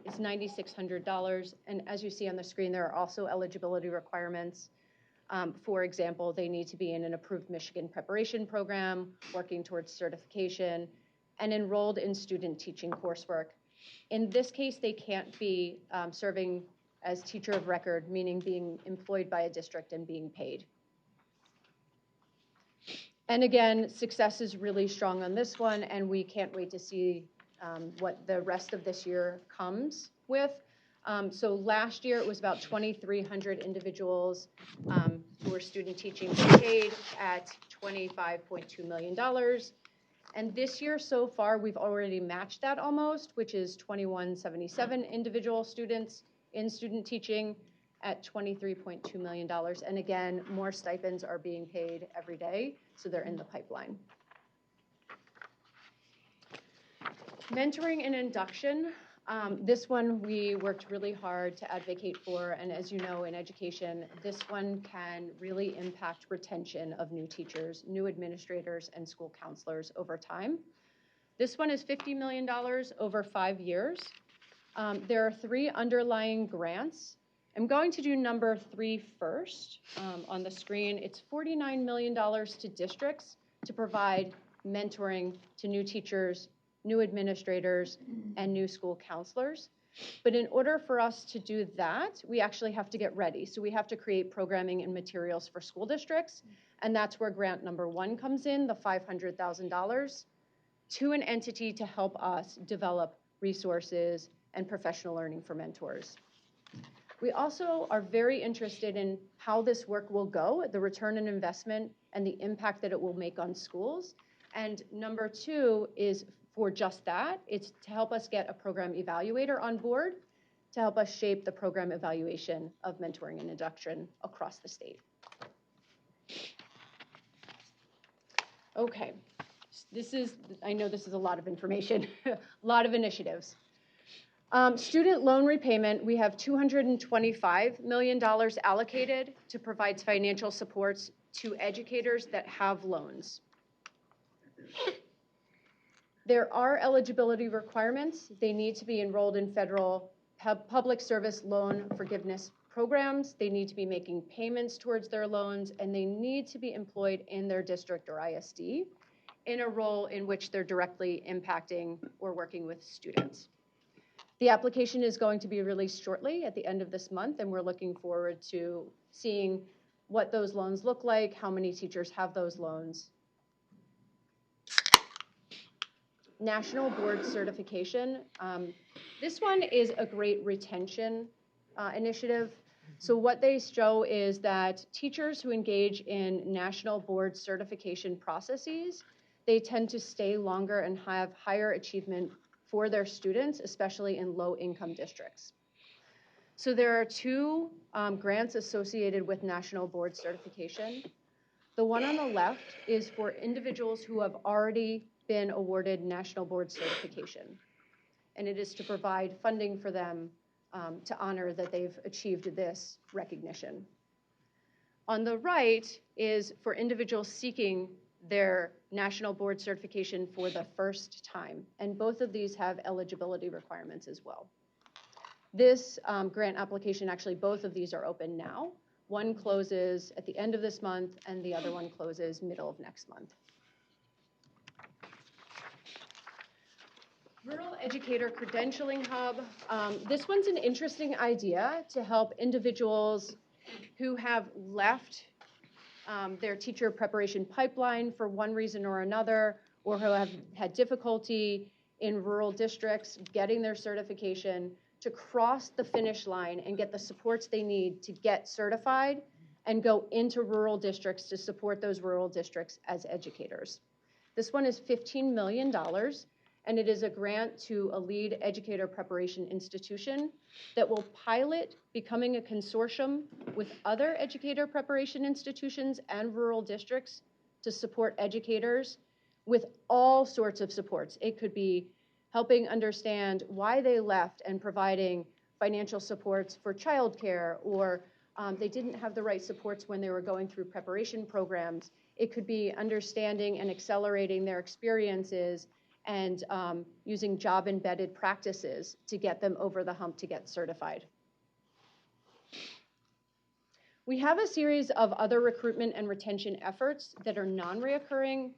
It's $9,600, and as you see on the screen, there are also eligibility requirements. For example, they need to be in an approved Michigan preparation program, working towards certification, and enrolled in student teaching coursework. In this case, they can't be serving as teacher of record, meaning being employed by a district and being paid. And again, success is really strong on this one, and we can't wait to see what the rest of this year comes with. So last year, it was about 2,300 individuals who were student teaching paid at $25.2 million. And this year, so far, we've already matched that almost, which is 2,177 individual students in-student teaching at $23.2 million. And again, more stipends are being paid every day, so they're in the pipeline. Mentoring and induction. This one we worked really hard to advocate for, and as you know, in education, this one can really impact retention of new teachers, new administrators, and school counselors over time. This one is $50 million over 5 years. There are 3 underlying grants. I'm going to do number 3 first on the screen. It's $49 million to districts to provide mentoring to new teachers, new administrators, and new school counselors. But in order for us to do that, we actually have to get ready. So we have to create programming and materials for school districts, and that's where grant number 1 comes in, the $500,000, to an entity to help us develop resources and professional learning for mentors. We also are very interested in how this work will go, the return on investment and the impact that it will make on schools. And number 2 is for just that. It's to help us get a program evaluator on board to help us shape the program evaluation of mentoring and induction across the state. Okay, I know this is a lot of information, a lot of initiatives. Student loan repayment, we have $225 million allocated to provide financial supports to educators that have loans. There are eligibility requirements. They need to be enrolled in federal public service loan forgiveness programs. They need to be making payments towards their loans, and they need to be employed in their district or ISD in a role in which they're directly impacting or working with students. The application is going to be released shortly at the end of this month, and we're looking forward to seeing what those loans look like, how many teachers have those loans. National Board Certification. This one is a great retention initiative. So what they show is that teachers who engage in national board certification processes, they tend to stay longer and have higher achievement for their students, especially in low-income districts. So there are 2 grants associated with national board certification. The one on the left is for individuals who have already been awarded national board certification, and it is to provide funding for them to honor that they've achieved this recognition. On the right is for individuals seeking their national board certification for the first time, and both of these have eligibility requirements as well. This grant application, actually both of these are open now. One closes at the end of this month, and the other one closes middle of next month. Rural Educator Credentialing Hub. This one's an interesting idea to help individuals who have left their teacher preparation pipeline for one reason or another, or who have had difficulty in rural districts getting their certification, to cross the finish line and get the supports they need to get certified and go into rural districts to support those rural districts as educators. This one is $15 million, and it is a grant to a lead educator preparation institution that will pilot becoming a consortium with other educator preparation institutions and rural districts to support educators with all sorts of supports. It could be helping understand why they left and providing financial supports for childcare, or they didn't have the right supports when they were going through preparation programs. It could be understanding and accelerating their experiences and using job-embedded practices to get them over the hump to get certified. We have a series of other recruitment and retention efforts that are non-reoccurring.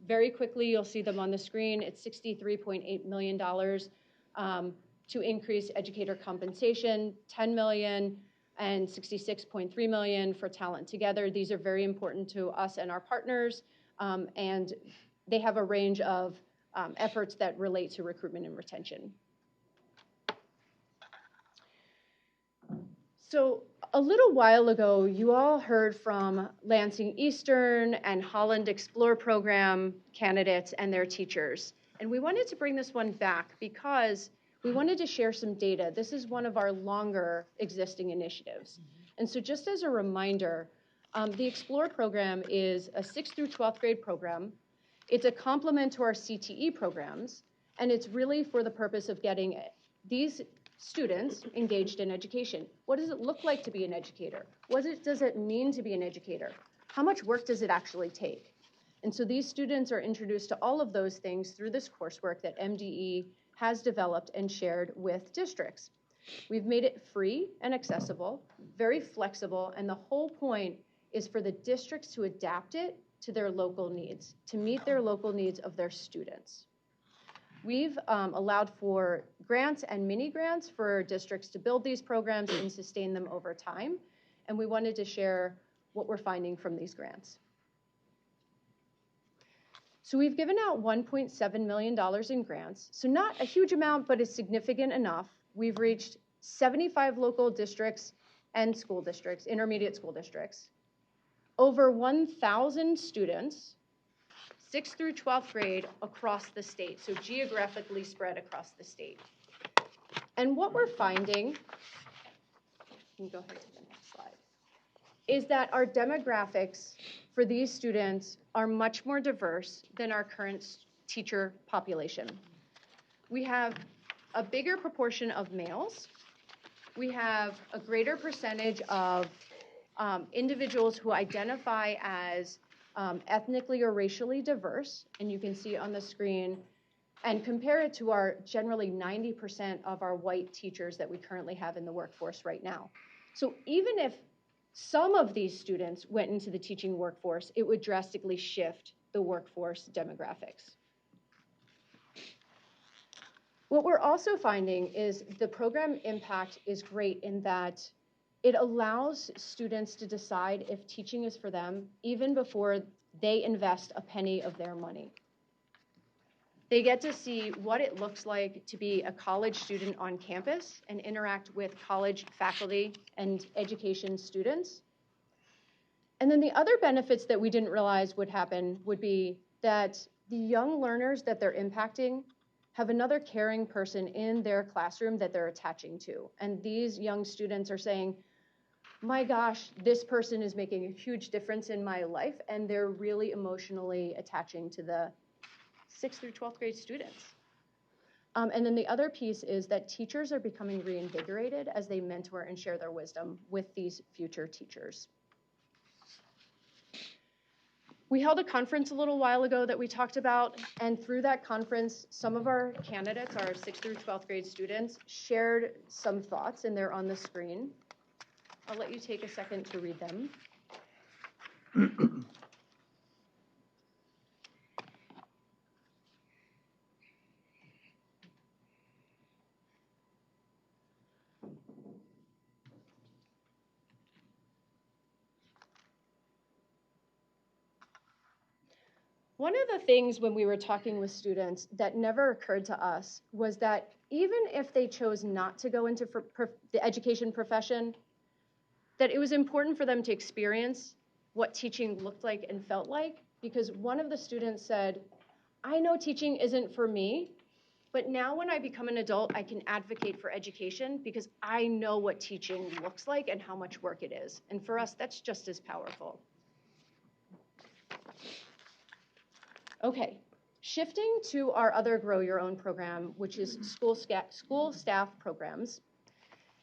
Very quickly, you'll see them on the screen. It's $63.8 million to increase educator compensation, $10 million, and $66.3 million for Talent Together. These are very important to us and our partners, and they have a range of efforts that relate to recruitment and retention. So a little while ago, you all heard from Lansing Eastern and Holland Explore program candidates and their teachers. And we wanted to bring this one back because we wanted to share some data. This is one of our longer existing initiatives. And so just as a reminder, the Explore program is a 6th through 12th grade program. It's a complement to our CTE programs, and it's really for the purpose of getting these students engaged in education. What does it look like to be an educator? What does it mean to be an educator? How much work does it actually take? And so these students are introduced to all of those things through this coursework that MDE has developed and shared with districts. We've made it free and accessible, very flexible, and the whole point is for the districts to adapt it to their local needs, to meet their local needs of their students. We've allowed for grants and mini grants for districts to build these programs and sustain them over time, and we wanted to share what we're finding from these grants. So we've given out $1.7 million in grants, so not a huge amount, but it's significant enough. We've reached 75 local districts and school districts, intermediate school districts, over 1,000 students, 6th through 12th grade across the state, so geographically spread across the state. And what we're finding, you can go ahead to the next slide, is that our demographics for these students are much more diverse than our current teacher population. We have a bigger proportion of males. We have a greater percentage of individuals who identify as ethnically or racially diverse, and you can see on the screen, and compare it to our generally 90% of our white teachers that we currently have in the workforce right now. So even if some of these students went into the teaching workforce, it would drastically shift the workforce demographics. What we're also finding is the program impact is great in that it allows students to decide if teaching is for them even before they invest a penny of their money. They get to see what it looks like to be a college student on campus and interact with college faculty and education students. And then the other benefits that we didn't realize would happen would be that the young learners that they're impacting have another caring person in their classroom that they're attaching to. And these young students are saying, my gosh, this person is making a huge difference in my life, and they're really emotionally attaching to the 6th through 12th grade students. And then the other piece is that teachers are becoming reinvigorated as they mentor and share their wisdom with these future teachers. We held a conference a little while ago that we talked about, and through that conference, some of our candidates, our 6th through 12th grade students, shared some thoughts, and they're on the screen. I'll let you take a second to read them. One of the things when we were talking with students that never occurred to us was that even if they chose not to go into the education profession, that it was important for them to experience what teaching looked like and felt like, because one of the students said, I know teaching isn't for me, but now when I become an adult, I can advocate for education because I know what teaching looks like and how much work it is. And for us, that's just as powerful. Okay, shifting to our other Grow Your Own program, which is school staff programs.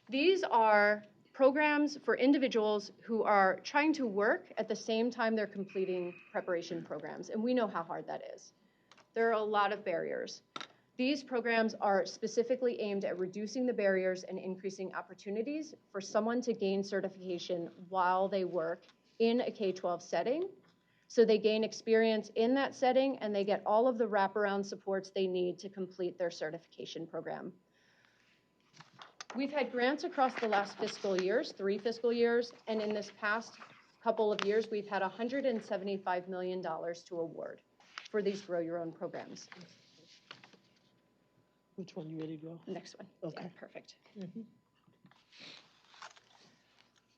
These are programs for individuals who are trying to work at the same time they're completing preparation programs, and we know how hard that is. There are a lot of barriers. These programs are specifically aimed at reducing the barriers and increasing opportunities for someone to gain certification while they work in a K-12 setting. So they gain experience in that setting and they get all of the wraparound supports they need to complete their certification program. We've had grants across the last fiscal years, 3 fiscal years, and in this past couple of years, we've had $175 million to award for these Grow Your Own programs. Which one, you ready to go? Next one. Okay. Yeah, perfect.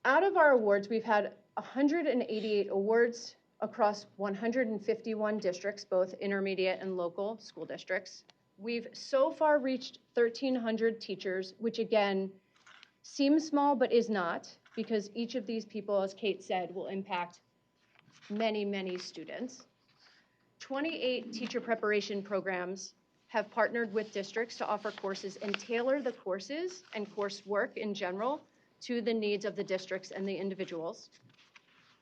Out of our awards, we've had 188 awards across 151 districts, both intermediate and local school districts. We've so far reached 1,300 teachers, which again, seems small but is not, because each of these people, as Kate said, will impact many, many students. 28 teacher preparation programs have partnered with districts to offer courses and tailor the courses and coursework in general to the needs of the districts and the individuals.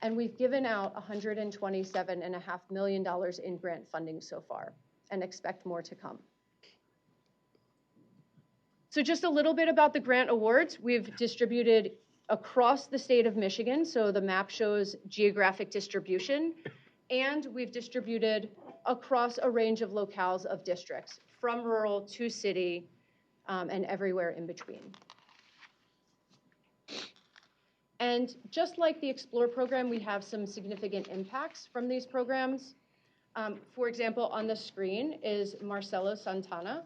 And we've given out $127.5 million in grant funding so far and expect more to come. So just a little bit about the grant awards. We've distributed across the state of Michigan, so the map shows geographic distribution, and we've distributed across a range of locales of districts, from rural to city, and everywhere in between. And just like the Explore program, we have some significant impacts from these programs. For example, on the screen is Marcelo Santana,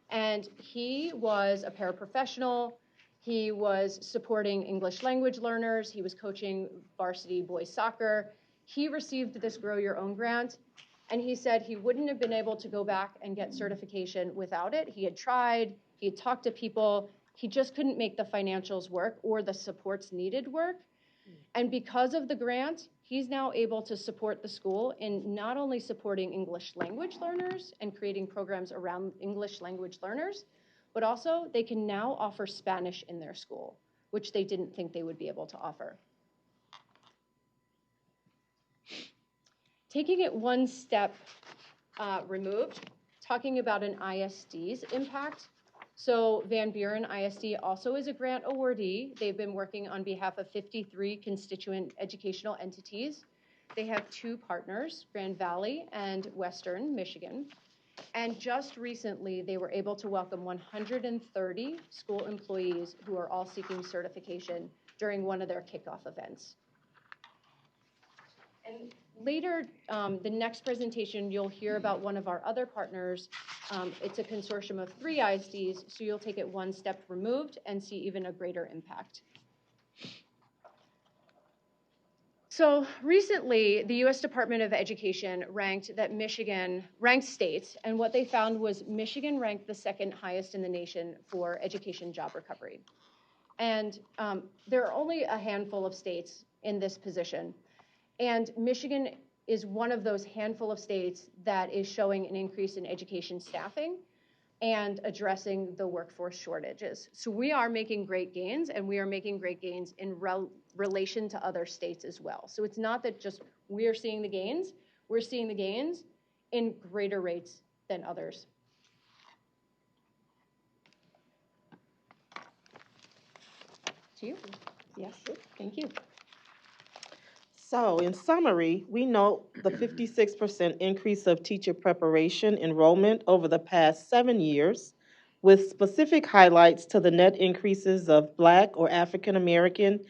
and he was a paraprofessional. He was supporting English language learners. He was coaching varsity boys soccer. He received this Grow Your Own grant, and he said he wouldn't have been able to go back and get certification without it. He had tried, he had talked to people, he just couldn't make the financials work or the supports needed work. And because of the grant, he's now able to support the school in not only supporting English language learners and creating programs around English language learners, but also they can now offer Spanish in their school, which they didn't think they would be able to offer. Taking it one step removed, talking about an ISD's impact. So Van Buren ISD also is a grant awardee. They've been working on behalf of 53 constituent educational entities. They have 2 partners, Grand Valley and Western Michigan. And just recently, they were able to welcome 130 school employees who are all seeking certification during one of their kickoff events. And later, the next presentation, you'll hear about one of our other partners. It's a consortium of 3 ISDs, so you'll take it one step removed and see even a greater impact. So recently, the U.S. Department of Education ranked states, and what they found was Michigan ranked the 2nd highest in the nation for education job recovery. And there are only a handful of states in this position. And Michigan is one of those handful of states that is showing an increase in education staffing and addressing the workforce shortages. So we are making great gains, and we are making great gains in relation to other states as well. So it's not that just we're seeing the gains, we're seeing the gains in greater rates than others. To you. Yes, thank you. So in summary, we note the 56% increase of teacher preparation enrollment over the past 7 years, with specific highlights to the net increases of Black or African American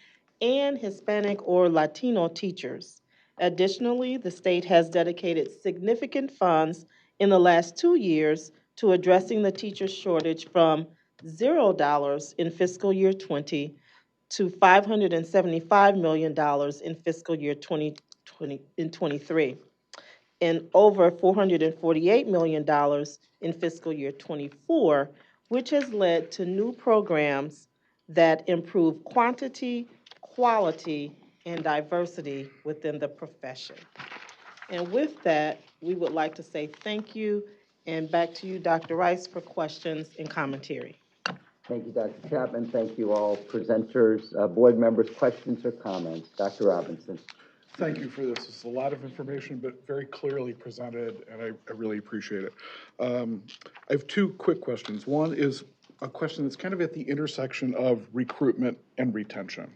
and Hispanic or Latino teachers. Additionally, the state has dedicated significant funds in the last 2 years to addressing the teacher shortage from $0 in fiscal year 20 to $575 million in fiscal year 2023, and over $448 million in fiscal year 24, which has led to new programs that improve quantity, quality, and diversity within the profession. And with that, we would like to say thank you, and back to you, Dr. Rice, for questions and commentary. Thank you, Dr. Chapman. Thank you all presenters, board members, questions or comments. Dr. Robinson. Thank you for this. It's a lot of information, but very clearly presented, and I really appreciate it. I have 2 quick questions. One is a question that's kind of at the intersection of recruitment and retention.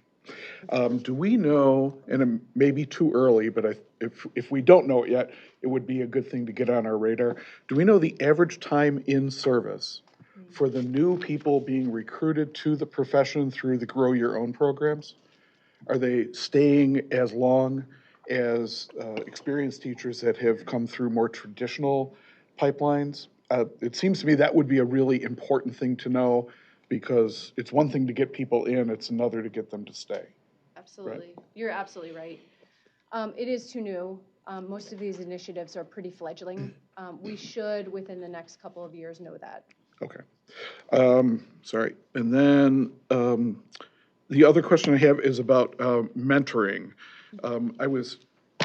Do we know, and it may be too early, but if we don't know it yet, it would be a good thing to get on our radar. Do we know the average time in service for the new people being recruited to the profession through the Grow Your Own programs? Are they staying as long as experienced teachers that have come through more traditional pipelines? It seems to me that would be a really important thing to know, because it's one thing to get people in, it's another to get them to stay. Absolutely. Right? You're absolutely right. It is too new. Most of these initiatives are pretty fledgling. We should, within the next couple of years, know that. Okay. Sorry. And then the other question I have is about mentoring. I was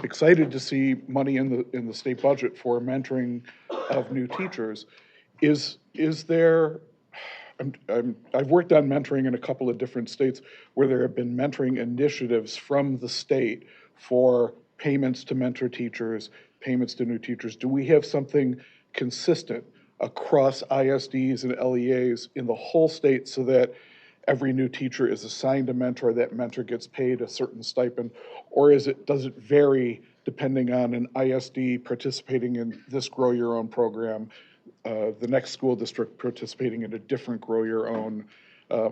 excited to see money in the state budget for mentoring of new teachers. Is there, I've worked on mentoring in a couple of different states where there have been mentoring initiatives from the state for payments to mentor teachers, payments to new teachers. Do we have something consistent across ISDs and LEAs in the whole state so that every new teacher is assigned a mentor, that mentor gets paid a certain stipend? Or does it vary depending on an ISD participating in this Grow Your Own program, the next school district participating in a different Grow Your Own?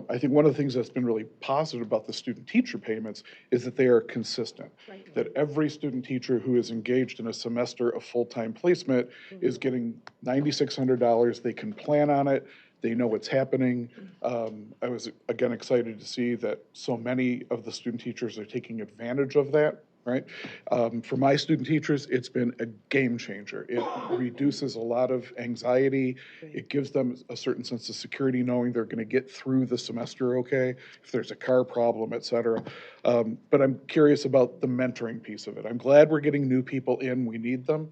I think one of the things that's been really positive about the student teacher payments is that they are consistent. Right. That every student teacher who is engaged in a semester of full-time placement is getting $9,600. They can plan on it. They know what's happening. I was, again, excited to see that so many of the student teachers are taking advantage of that, right? For my student teachers, it's been a game changer. It reduces a lot of anxiety. It gives them a certain sense of security knowing they're going to get through the semester okay, if there's a car problem, et cetera. But I'm curious about the mentoring piece of it. I'm glad we're getting new people in. We need them.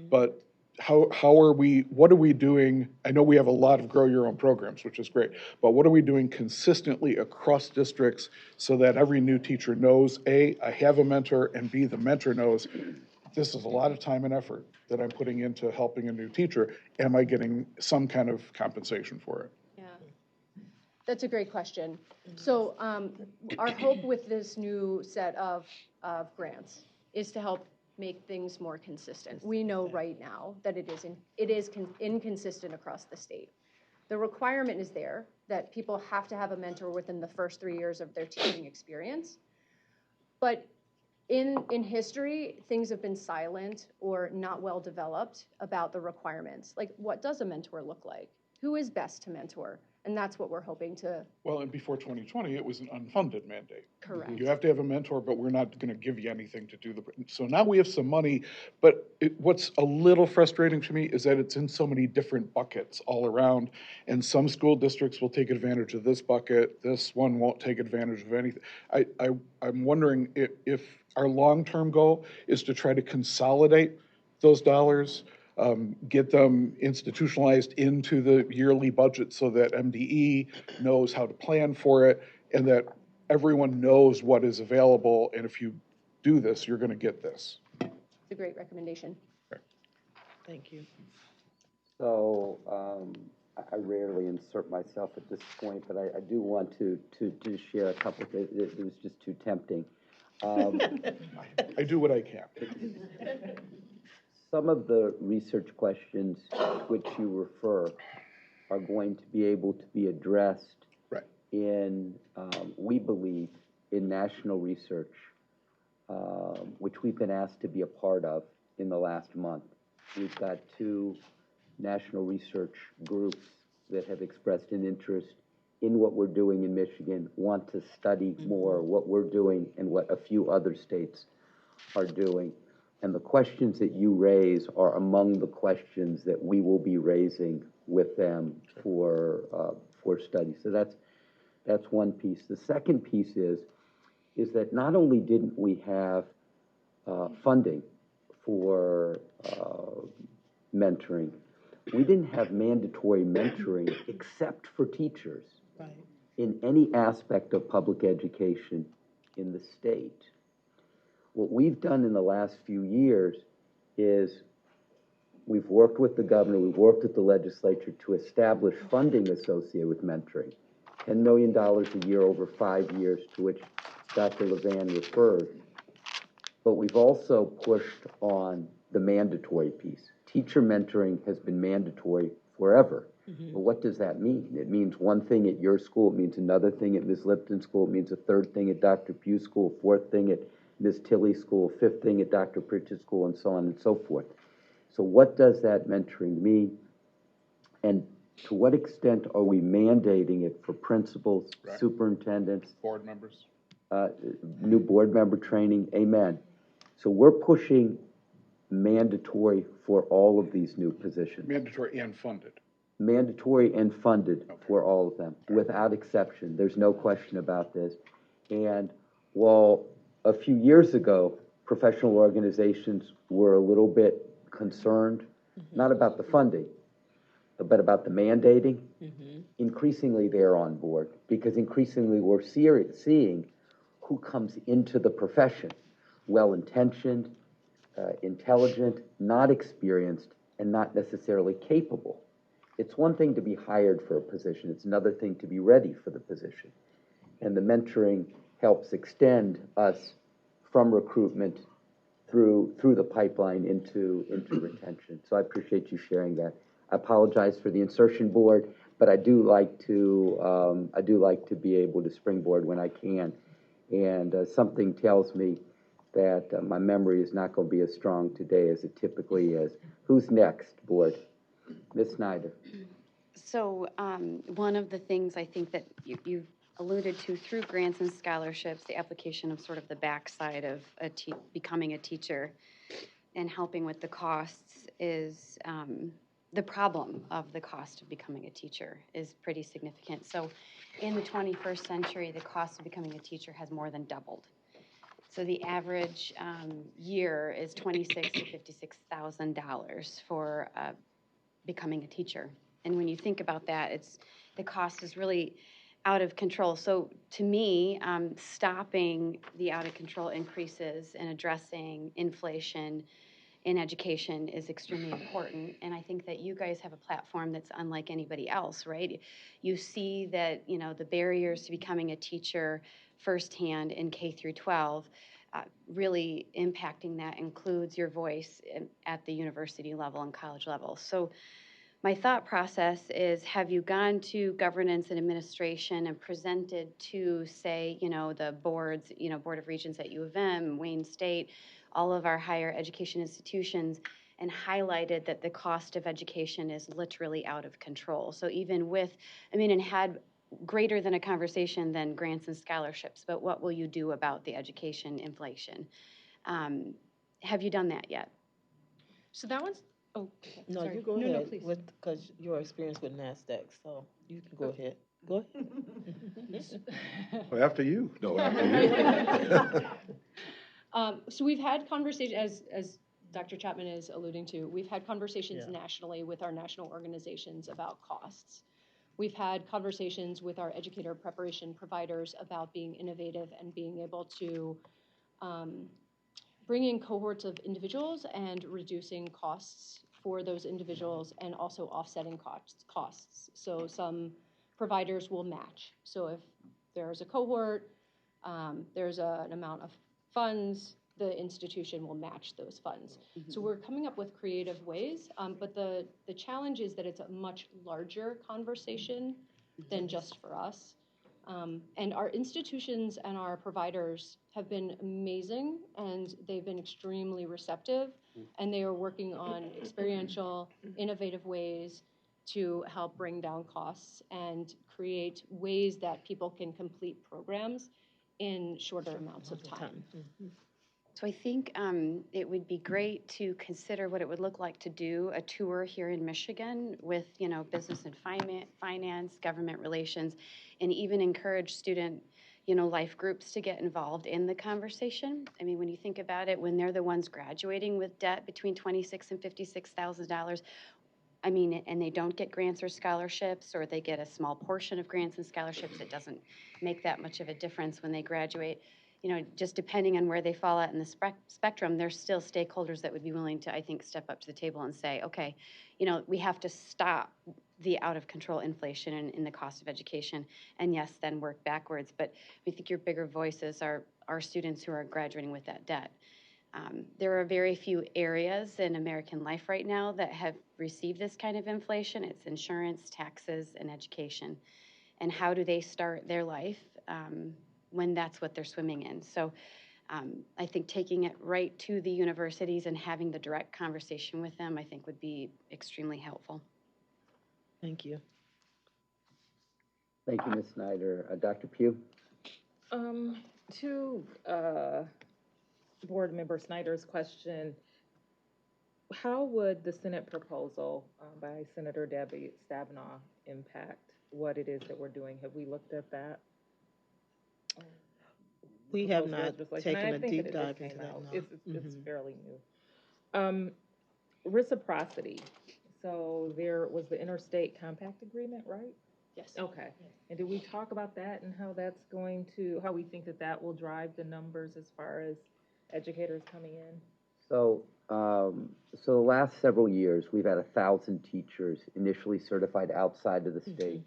But what are we doing? I know we have a lot of Grow Your Own programs, which is great, but what are we doing consistently across districts so that every new teacher knows, A, I have a mentor, and B, the mentor knows this is a lot of time and effort that I'm putting into helping a new teacher. Am I getting some kind of compensation for it? Yeah, that's a great question. So our hope with this new set of grants is to help make things more consistent. We know right now that it is inconsistent across the state. The requirement is there that people have to have a mentor within the first 3 years of their teaching experience. But in history, things have been silent or not well developed about the requirements. Like, what does a mentor look like? Who is best to mentor? And that's what we're hoping to. Well, and before 2020, it was an unfunded mandate. Correct. You have to have a mentor, but we're not going to give you anything to do so now we have some money, but what's a little frustrating to me is that it's in so many different buckets all around, and some school districts will take advantage of this bucket, this one won't take advantage of anything. I'm wondering if our long-term goal is to try to consolidate those dollars, get them institutionalized into the yearly budget so that MDE knows how to plan for it and that everyone knows what is available. And if you do this, you're going to get this. It's a great recommendation. Okay. Thank you. So I rarely insert myself at this point, but I do want to share a couple of things. It was just too tempting. I do what I can. Some of the research questions which you refer are going to be able to be addressed in, we believe, in national research, which we've been asked to be a part of in the last month. We've got 2 national research groups that have expressed an interest in what we're doing in Michigan, want to study more what we're doing and what a few other states are doing. And the questions that you raise are among the questions that we will be raising with them for study. So that's one piece. The second piece is that not only didn't we have funding for mentoring, we didn't have mandatory mentoring except for teachers in any aspect of public education in the state. What we've done in the last few years is we've worked with the governor, we've worked with the legislature to establish funding associated with mentoring. $10 million a year over 5 years, to which Dr. Levan referred. But we've also pushed on the mandatory piece. Teacher mentoring has been mandatory forever. But what does that mean? It means one thing at your school, it means another thing at Ms. Lipton's school, it means a third thing at Dr. Pugh's school, fourth thing at Ms. Tilley's school, fifth thing at Dr. Pritchard's school, and so on and so forth. So what does that mentoring mean? And to what extent are we mandating it for principals, superintendents, board members, new board member training? Amen. So we're pushing mandatory for all of these new positions. Mandatory and funded. Mandatory and funded for all of them, without exception. There's no question about this. And while a few years ago, professional organizations were a little bit concerned, not about the funding, but about the mandating, increasingly they're on board, because increasingly we're seeing who comes into the profession, well-intentioned, intelligent, not experienced, and not necessarily capable. It's one thing to be hired for a position, it's another thing to be ready for the position. And the mentoring helps extend us from recruitment through the pipeline into retention. So I appreciate you sharing that. I apologize for the insertion board, but I do like to be able to springboard when I can. And something tells me that my memory is not going to be as strong today as it typically is. Who's next, board? Ms. Snyder. So one of the things I think that you've alluded to through grants and scholarships, the application of sort of the backside of becoming a teacher and helping with the costs is the problem of the cost of becoming a teacher is pretty significant. So in the 21st century, the cost of becoming a teacher has more than doubled. So the average year is $26,000 to $56,000 for becoming a teacher. And when you think about that, the cost is really out of control. So to me, stopping the out of control increases and addressing inflation in education is extremely important. And I think that you guys have a platform that's unlike anybody else, right? You see that, the barriers to becoming a teacher firsthand in K through 12, really impacting that includes your voice at the university level and college level. So my thought process is, have you gone to governance and administration and presented to, say, the boards, Board of Regents at U of M, Wayne State, all of our higher education institutions, and highlighted that the cost of education is literally out of control? So even with, and had greater than a conversation than grants and scholarships, but what will you do about the education inflation? Have you done that yet? So that one's, No, sorry. you go No, ahead. please. Because your experience with NASDAQ, so you can go ahead. Go ahead. Well, after you. No, after you. So we've had conversations, as Dr. Chapman is alluding to, we've had conversations nationally with our national organizations about costs. We've had conversations with our educator preparation providers about being innovative and being able to bring in cohorts of individuals and reducing costs for those individuals and also offsetting costs. So some providers will match. So if there's a cohort, there's an amount of funds, the institution will match those funds. Mm-hmm. So we're coming up with creative ways, but the challenge is that it's a much larger conversation than just for us. And our institutions and our providers have been amazing, and they've been extremely receptive, and they are working on experiential, innovative ways to help bring down costs and create ways that people can complete programs in shorter amounts of time. So I think it would be great to consider what it would look like to do a tour here in Michigan with, business and finance, government relations, and even encourage student, life groups to get involved in the conversation. When you think about it, when they're the ones graduating with debt between $26,000 and $56,000, and they don't get grants or scholarships, or they get a small portion of grants and scholarships, it doesn't make that much of a difference when they graduate. Just depending on where they fall at in the spectrum, there's still stakeholders that would be willing to, I think, step up to the table and say, okay, we have to stop the out-of-control inflation in the cost of education, and yes, then work backwards. But we think your bigger voices are students who are graduating with that debt. There are very few areas in American life right now that have received this kind of inflation. It's insurance, taxes, and education. And how do they start their life when that's what they're swimming in? So I think taking it right to the universities and having the direct conversation with them, I think, would be extremely helpful. Thank you. Thank you, Ms. Snyder. Dr. Pugh? To Board Member Snyder's question, how would the Senate proposal by Senator Debbie Stabenow impact what it is that we're doing? Have we looked at that? We have Proposed not legislation? taken And I a think deep that it just dive into came that, out. no. It's fairly new. Reciprocity. So there was the interstate compact agreement, right? Yes. Okay. And did we talk about that and how that's going to, how we think that that will drive the numbers as far as educators coming in? So, so the last several years, we've had 1,000 teachers initially certified outside of the state,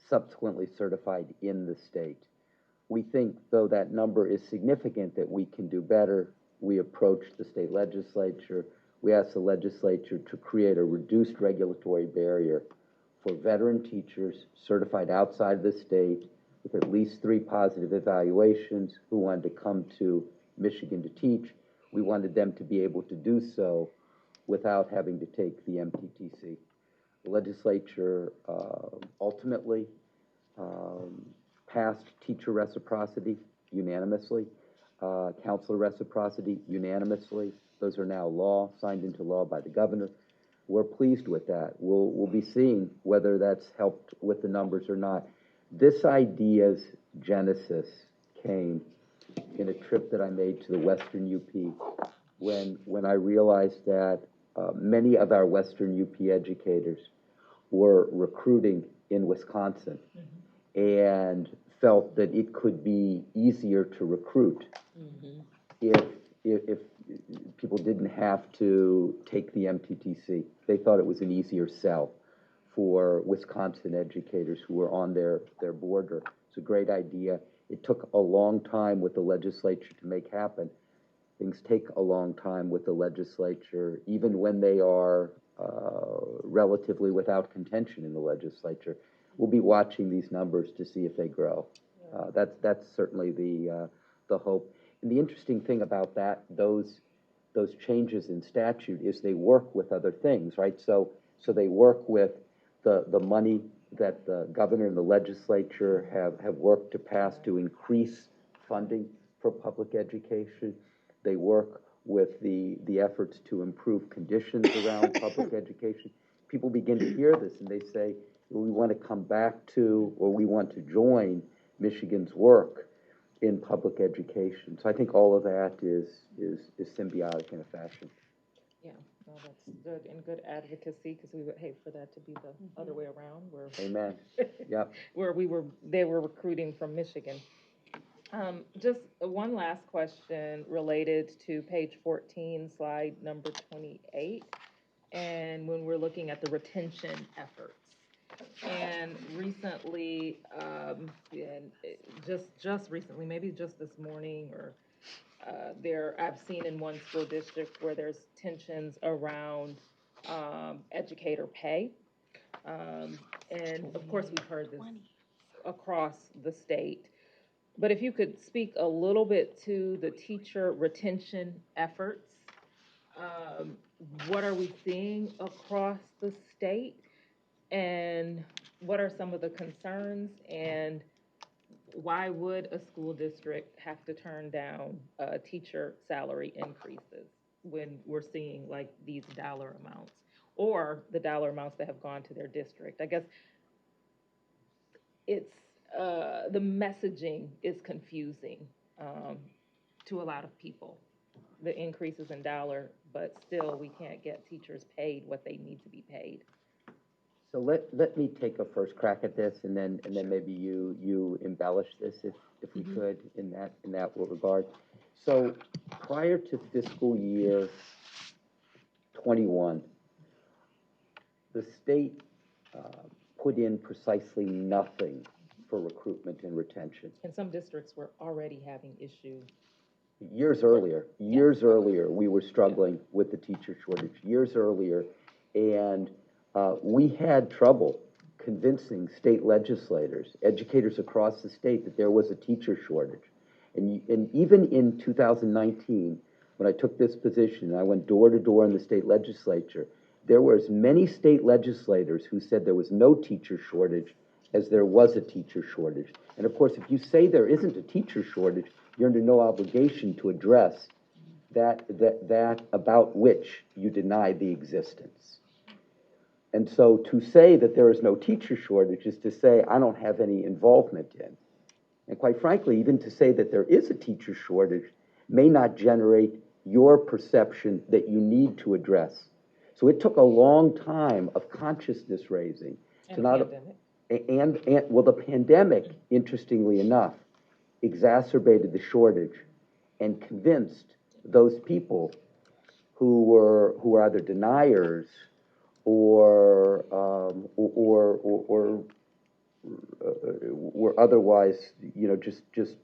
subsequently certified in the state. We think, though that number is significant, that we can do better. We approached the state legislature. We asked the legislature to create a reduced regulatory barrier for veteran teachers certified outside of the state with at least 3 positive evaluations who wanted to come to Michigan to teach. We wanted them to be able to do so without having to take the MTTC. The legislature ultimately passed teacher reciprocity unanimously, counselor reciprocity unanimously. Those are now law, signed into law by the governor. We're pleased with that. We'll be seeing whether that's helped with the numbers or not. This idea's genesis came in a trip that I made to the Western UP when I realized that many of our Western UP educators were recruiting in Wisconsin and felt that it could be easier to recruit if people didn't have to take the MTTC. They thought it was an easier sell for Wisconsin educators who were on their border. It's a great idea. It took a long time with the legislature to make happen. Things take a long time with the legislature, even when they are relatively without contention in the legislature. We'll be watching these numbers to see if they grow. That's certainly the hope. And the interesting thing about those changes in statute is they work with other things, right? So they work with the money that the governor and the legislature have worked to pass to increase funding for public education. They work with the efforts to improve conditions around public education. People begin to hear this and they say, we want to come back to, or we want to join Michigan's work in public education. So I think all of that is symbiotic in a fashion. Yeah, well, that's good and good advocacy because we would hate for that to be the other way around. Where Amen. Yep. where they were recruiting from Michigan. Just one last question related to page 14, slide number 28, and when we're looking at the retention efforts. And recently, just recently, maybe just this morning, or I've seen in one school district where there's tensions around educator pay, and of course we've heard this across the state. But if you could speak a little bit to the teacher retention efforts, what are we seeing across the state? And what are some of the concerns, and why would a school district have to turn down teacher salary increases when we're seeing like these dollar amounts or the dollar amounts that have gone to their district? I guess it's the messaging is confusing to a lot of people. The increases in dollar, but still we can't get teachers paid what they need to be paid. So let me take a first crack at this, and then maybe you embellish this if we could in that regard. So prior to fiscal year 21, the state put in precisely nothing for recruitment and retention. And some districts were already having issues. Years earlier, we were struggling with the teacher shortage. Years earlier, and we had trouble convincing state legislators, educators across the state, that there was a teacher shortage. And even in 2019, when I took this position, I went door to door in the state legislature, there were as many state legislators who said there was no teacher shortage as there was a teacher shortage. And of course, if you say there isn't a teacher shortage, you're under no obligation to address that about which you deny the existence. And so to say that there is no teacher shortage is to say I don't have any involvement in. And quite frankly, even to say that there is a teacher shortage may not generate your perception that you need to address. So it took a long time of consciousness raising to And not, pandemic. and well, the pandemic, interestingly enough, exacerbated the shortage and convinced those people who were either deniers or were otherwise, just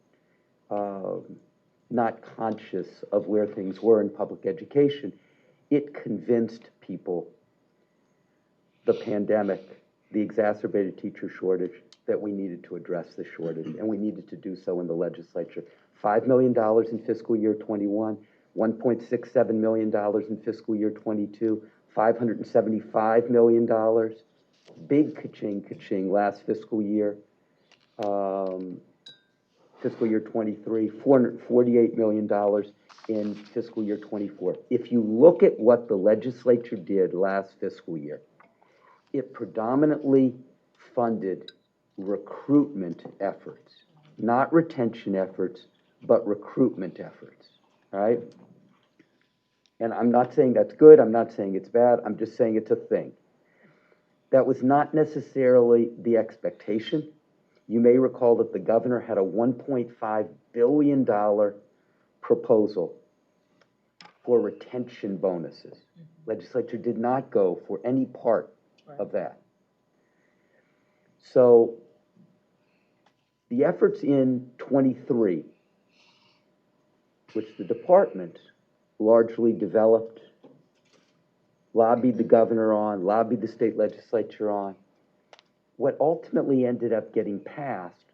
not conscious of where things were in public education. It convinced people, the pandemic, the exacerbated teacher shortage, that we needed to address the shortage, and we needed to do so in the legislature. $5 million in fiscal year 21, $1.67 million in fiscal year 22, $575 million. Big ka-ching last fiscal year. Fiscal year 23, $448 million in fiscal year 24. If you look at what the legislature did last fiscal year, it predominantly funded recruitment efforts, not retention efforts, but recruitment efforts, right? And I'm not saying that's good, I'm not saying it's bad, I'm just saying it's a thing. That was not necessarily the expectation. You may recall that the governor had a $1.5 billion proposal for retention bonuses. Legislature did not go for any part of that. So the efforts in 23, which the department largely developed, lobbied the governor on, lobbied the state legislature on, what ultimately ended up getting passed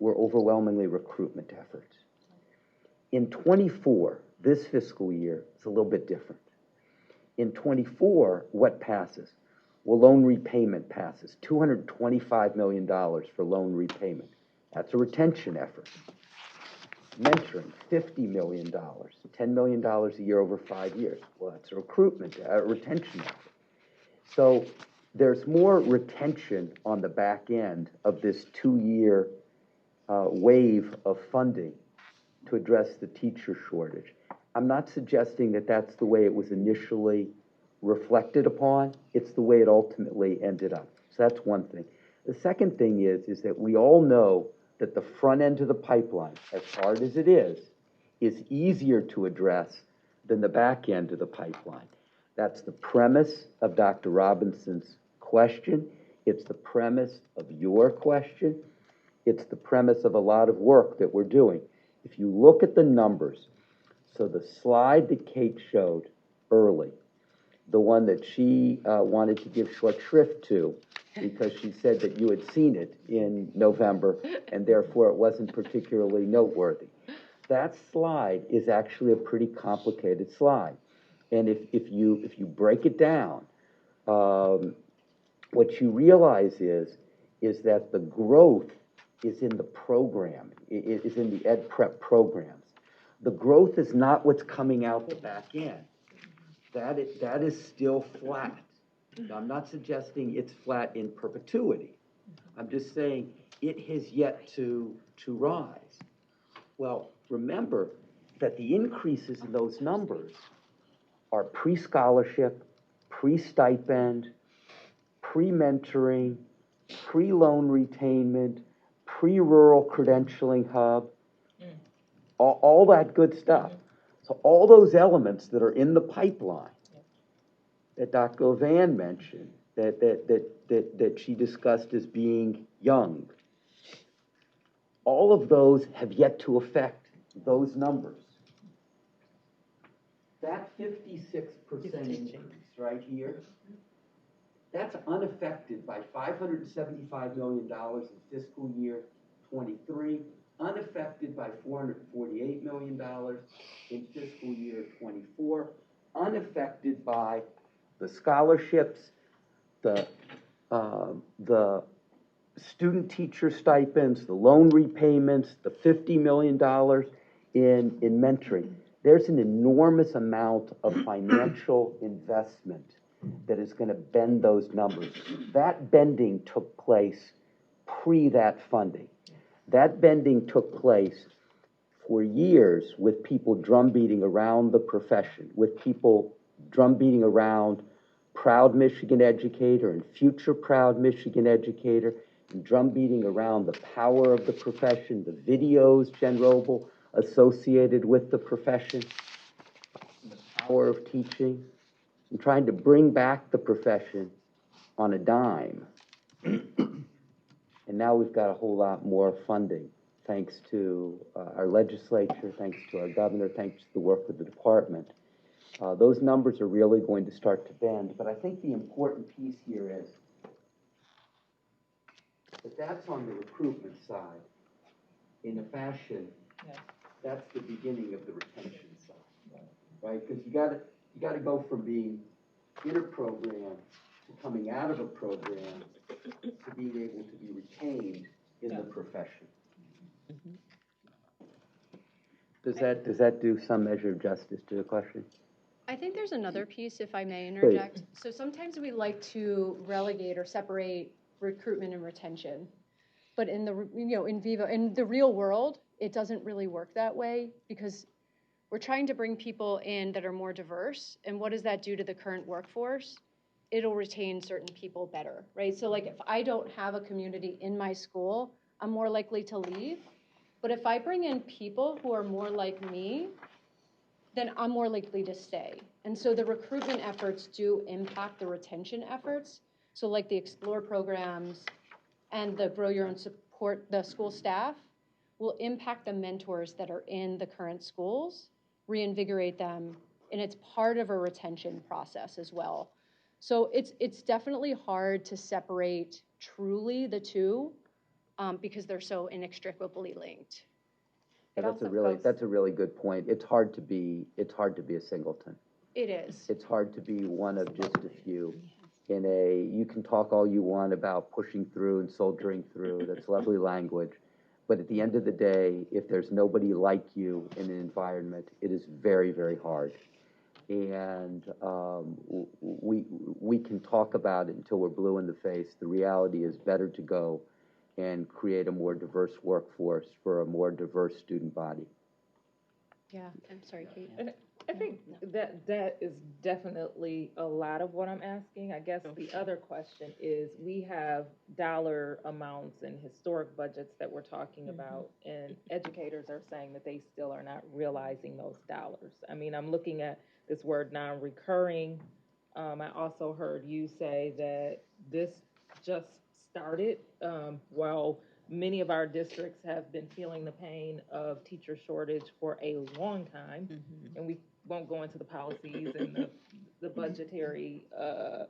were overwhelmingly recruitment efforts. In 24, this fiscal year, it's a little bit different. In 24, what passes? Well, loan repayment passes, $225 million for loan repayment. That's a retention effort. Mentoring, $50 million, $10 million a year over 5 years. Well, that's a retention effort. So there's more retention on the back end of this 2-year wave of funding to address the teacher shortage. I'm not suggesting that that's the way it was initially reflected upon. It's the way it ultimately ended up. So that's one thing. The second thing is that we all know that the front end of the pipeline, as hard as it is easier to address than the back end of the pipeline. That's the premise of Dr. Robinson's question. It's the premise of your question. It's the premise of a lot of work that we're doing. If you look at the numbers, so the slide that Kate showed early, the one that she wanted to give short shrift to because she said that you had seen it in November and therefore it wasn't particularly noteworthy. That slide is actually a pretty complicated slide. And if you break it down, what you realize is that the growth is in the program, it is in the ed prep programs. The growth is not what's coming out the back end. That is still flat. Now, I'm not suggesting it's flat in perpetuity. I'm just saying it has yet to rise. Well, remember that the increases in those numbers are pre-scholarship, pre-stipend, pre-mentoring, pre-loan retainment, pre-rural credentialing hub, all that good stuff. So all those elements that are in the pipeline that Dr. Levan mentioned, that she discussed as being young, all of those have yet to affect those numbers. That 56% increase right here, that's unaffected by $575 million in fiscal year 23, unaffected by $448 million in fiscal year 24, unaffected by the scholarships, the student teacher stipends, the loan repayments, the $50 million in mentoring. there's an enormous amount of financial investment that is going to bend those numbers. That bending took place pre that funding. That bending took place for years with people drumbeating around the profession, with people drumbeating around proud Michigan educator and future proud Michigan educator, and drumbeating around the power of the profession, the videos, Jen Roble, associated with the profession, the power of teaching, and trying to bring back the profession on a dime. And now we've got a whole lot more funding, thanks to our legislature, thanks to our governor, thanks to the work of the department. Those numbers are really going to start to bend, but I think the important piece here is that that's on the recruitment side. In a fashion, that's the beginning of the retention side, right? Because you got to go from being in a program to coming out of a program to being able to be retained in the profession. Does that do some measure of justice to the question? I think there's another piece, if I may interject. So sometimes we like to relegate or separate recruitment and retention, but in the in the real world, it doesn't really work that way, because we're trying to bring people in that are more diverse. And what does that do to the current workforce? It'll retain certain people better, right? So like if I don't have a community in my school, I'm more likely to leave. But if I bring in people who are more like me, then I'm more likely to stay. And so the recruitment efforts do impact the retention efforts. So like the Explore programs and the Grow Your Own Support, the school staff, will impact the mentors that are in the current schools, reinvigorate them, and it's part of a retention process as well. So it's definitely hard to separate truly the two, because they're so inextricably linked. Yeah, that's a really good point. It's hard to be a singleton. It is. It's hard to be one of just a few. You can talk all you want about pushing through and soldiering through. That's lovely language. But at the end of the day, if there's nobody like you in an environment, it is very, very hard. And we can talk about it until we're blue in the face. The reality is better to go and create a more diverse workforce for a more diverse student body. Yeah, I'm sorry, Kate. And I think that is definitely a lot of what I'm asking. I guess the other question is, we have dollar amounts and historic budgets that we're talking about, and educators are saying that they still are not realizing those dollars. I mean, I'm looking at this word non-recurring. I also heard you say that this just started while many of our districts have been feeling the pain of teacher shortage for a long time, and we won't go into the policies and the budgetary or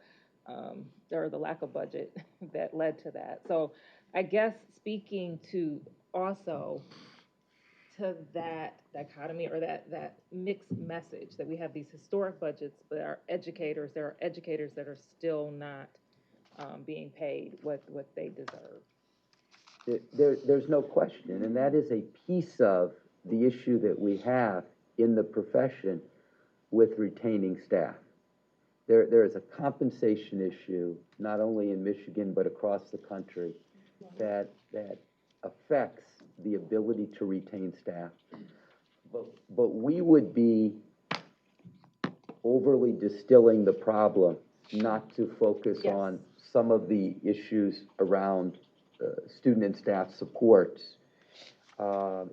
the lack of budget that led to that. So I guess speaking to also to that dichotomy or that mixed message that we have these historic budgets, but there are educators that are still not being paid what they deserve. There's no question, and that is a piece of the issue that we have in the profession with retaining staff. There is a compensation issue, not only in Michigan, but across the country, that affects the ability to retain staff. But we would be overly distilling the problem not to focus on some of the issues around student and staff supports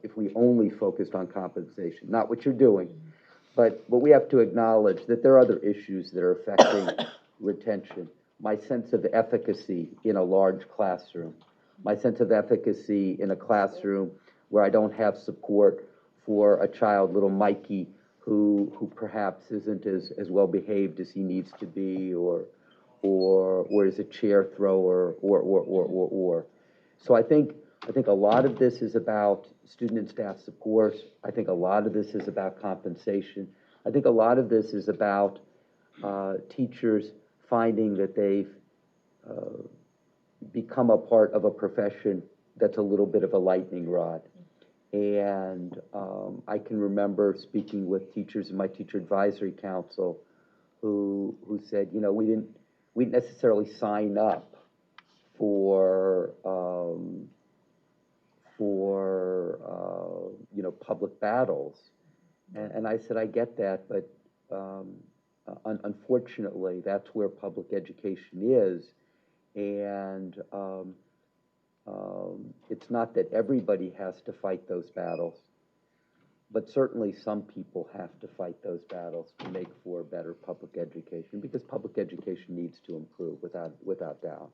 if we only focused on compensation. Not what you're doing, but we have to acknowledge that there are other issues that are affecting retention. My sense of efficacy in a large classroom, my sense of efficacy in a classroom where I don't have support for a child, little Mikey, who perhaps isn't as well behaved as he needs to be, or is a chair thrower, or. So I think a lot of this is about student and staff support. I think a lot of this is about compensation. I think a lot of this is about teachers finding that they've become a part of a profession that's a little bit of a lightning rod. And I can remember speaking with teachers in my teacher advisory council who said, you know, we didn't necessarily sign up for you know, public battles. And I said, I get that, but unfortunately, that's where public education is. And it's not that everybody has to fight those battles, but certainly some people have to fight those battles to make for better public education, because public education needs to improve without doubt.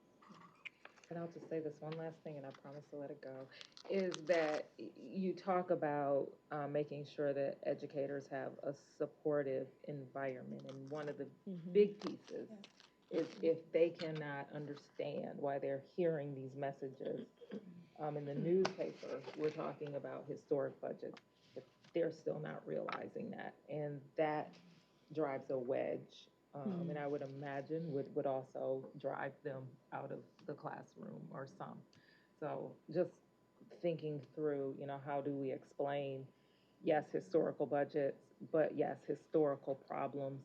And I'll just say this one last thing, and I promise to let it go, is that you talk about making sure that educators have a supportive environment. And one of the big pieces is if they cannot understand why they're hearing these messages in the newspaper, we're talking about historic budgets, but they're still not realizing that. And that drives a wedge. And I would imagine would also drive them out of the classroom, or some. So just thinking through, you know, how do we explain, yes, historical budgets, but yes, historical problems.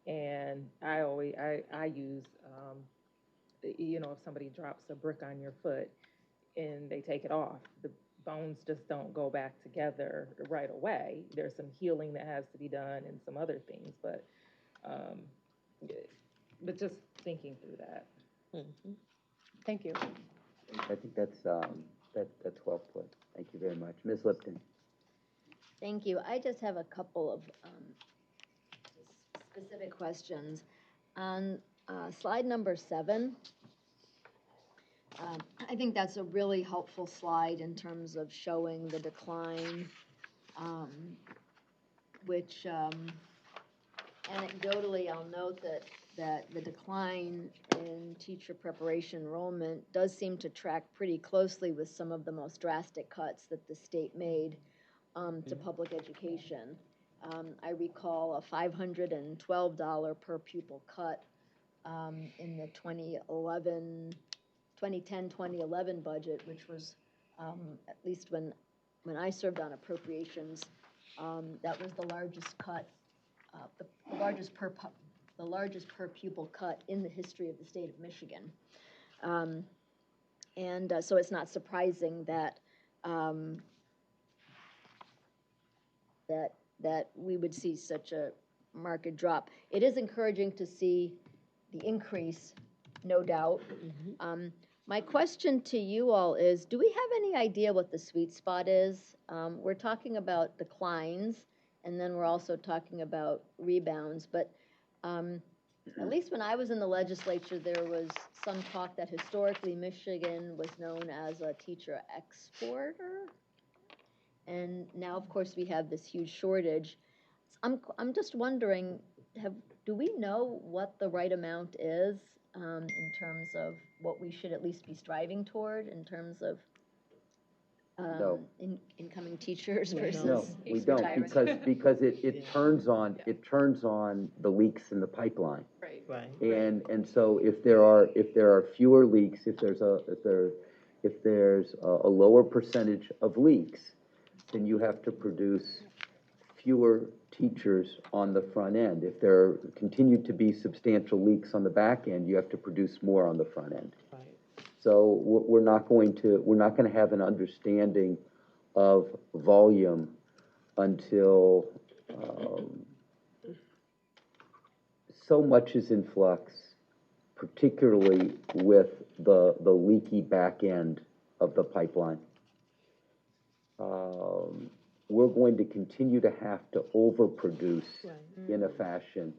And I use, you know, if somebody drops a brick on your foot and they take it off, the bones just don't go back together right away. There's some healing that has to be done and some other things, but just thinking through that. Thank you. I think that's well put. Thank you very much. Ms. Lipton. Thank you. I just have a couple of specific questions. On slide number 7, I think that's a really helpful slide in terms of showing the decline, which anecdotally I'll note that the decline in teacher preparation enrollment does seem to track pretty closely with some of the most drastic cuts that the state made to public education. I recall a $512 per pupil cut in the 2010-2011 budget, which was, at least when I served on appropriations, that was the largest cut, the largest per pupil cut in the history of the state of Michigan. So it's not surprising that that we would see such a marked drop. It is encouraging to see the increase, no doubt. My question to you all is, do we have any idea what the sweet spot is? We're talking about declines, and then we're also talking about rebounds, but at least when I was in the legislature, there was some talk that historically Michigan was known as a teacher exporter. And now, of course, we have this huge shortage. I'm just wondering, do we know what the right amount is in terms of what we should at least be striving toward in terms of No. incoming teachers versus No, we don't, because it turns on the leaks in the pipeline. Right. And so if there are fewer leaks, if there's a lower percentage of leaks, then you have to produce fewer teachers on the front end. If there continue to be substantial leaks on the back end, you have to produce more on the front end. Right. So we're not going to have an understanding of volume until so much is in flux, particularly with the leaky back end of the pipeline. We're going to continue to have to overproduce in a fashion,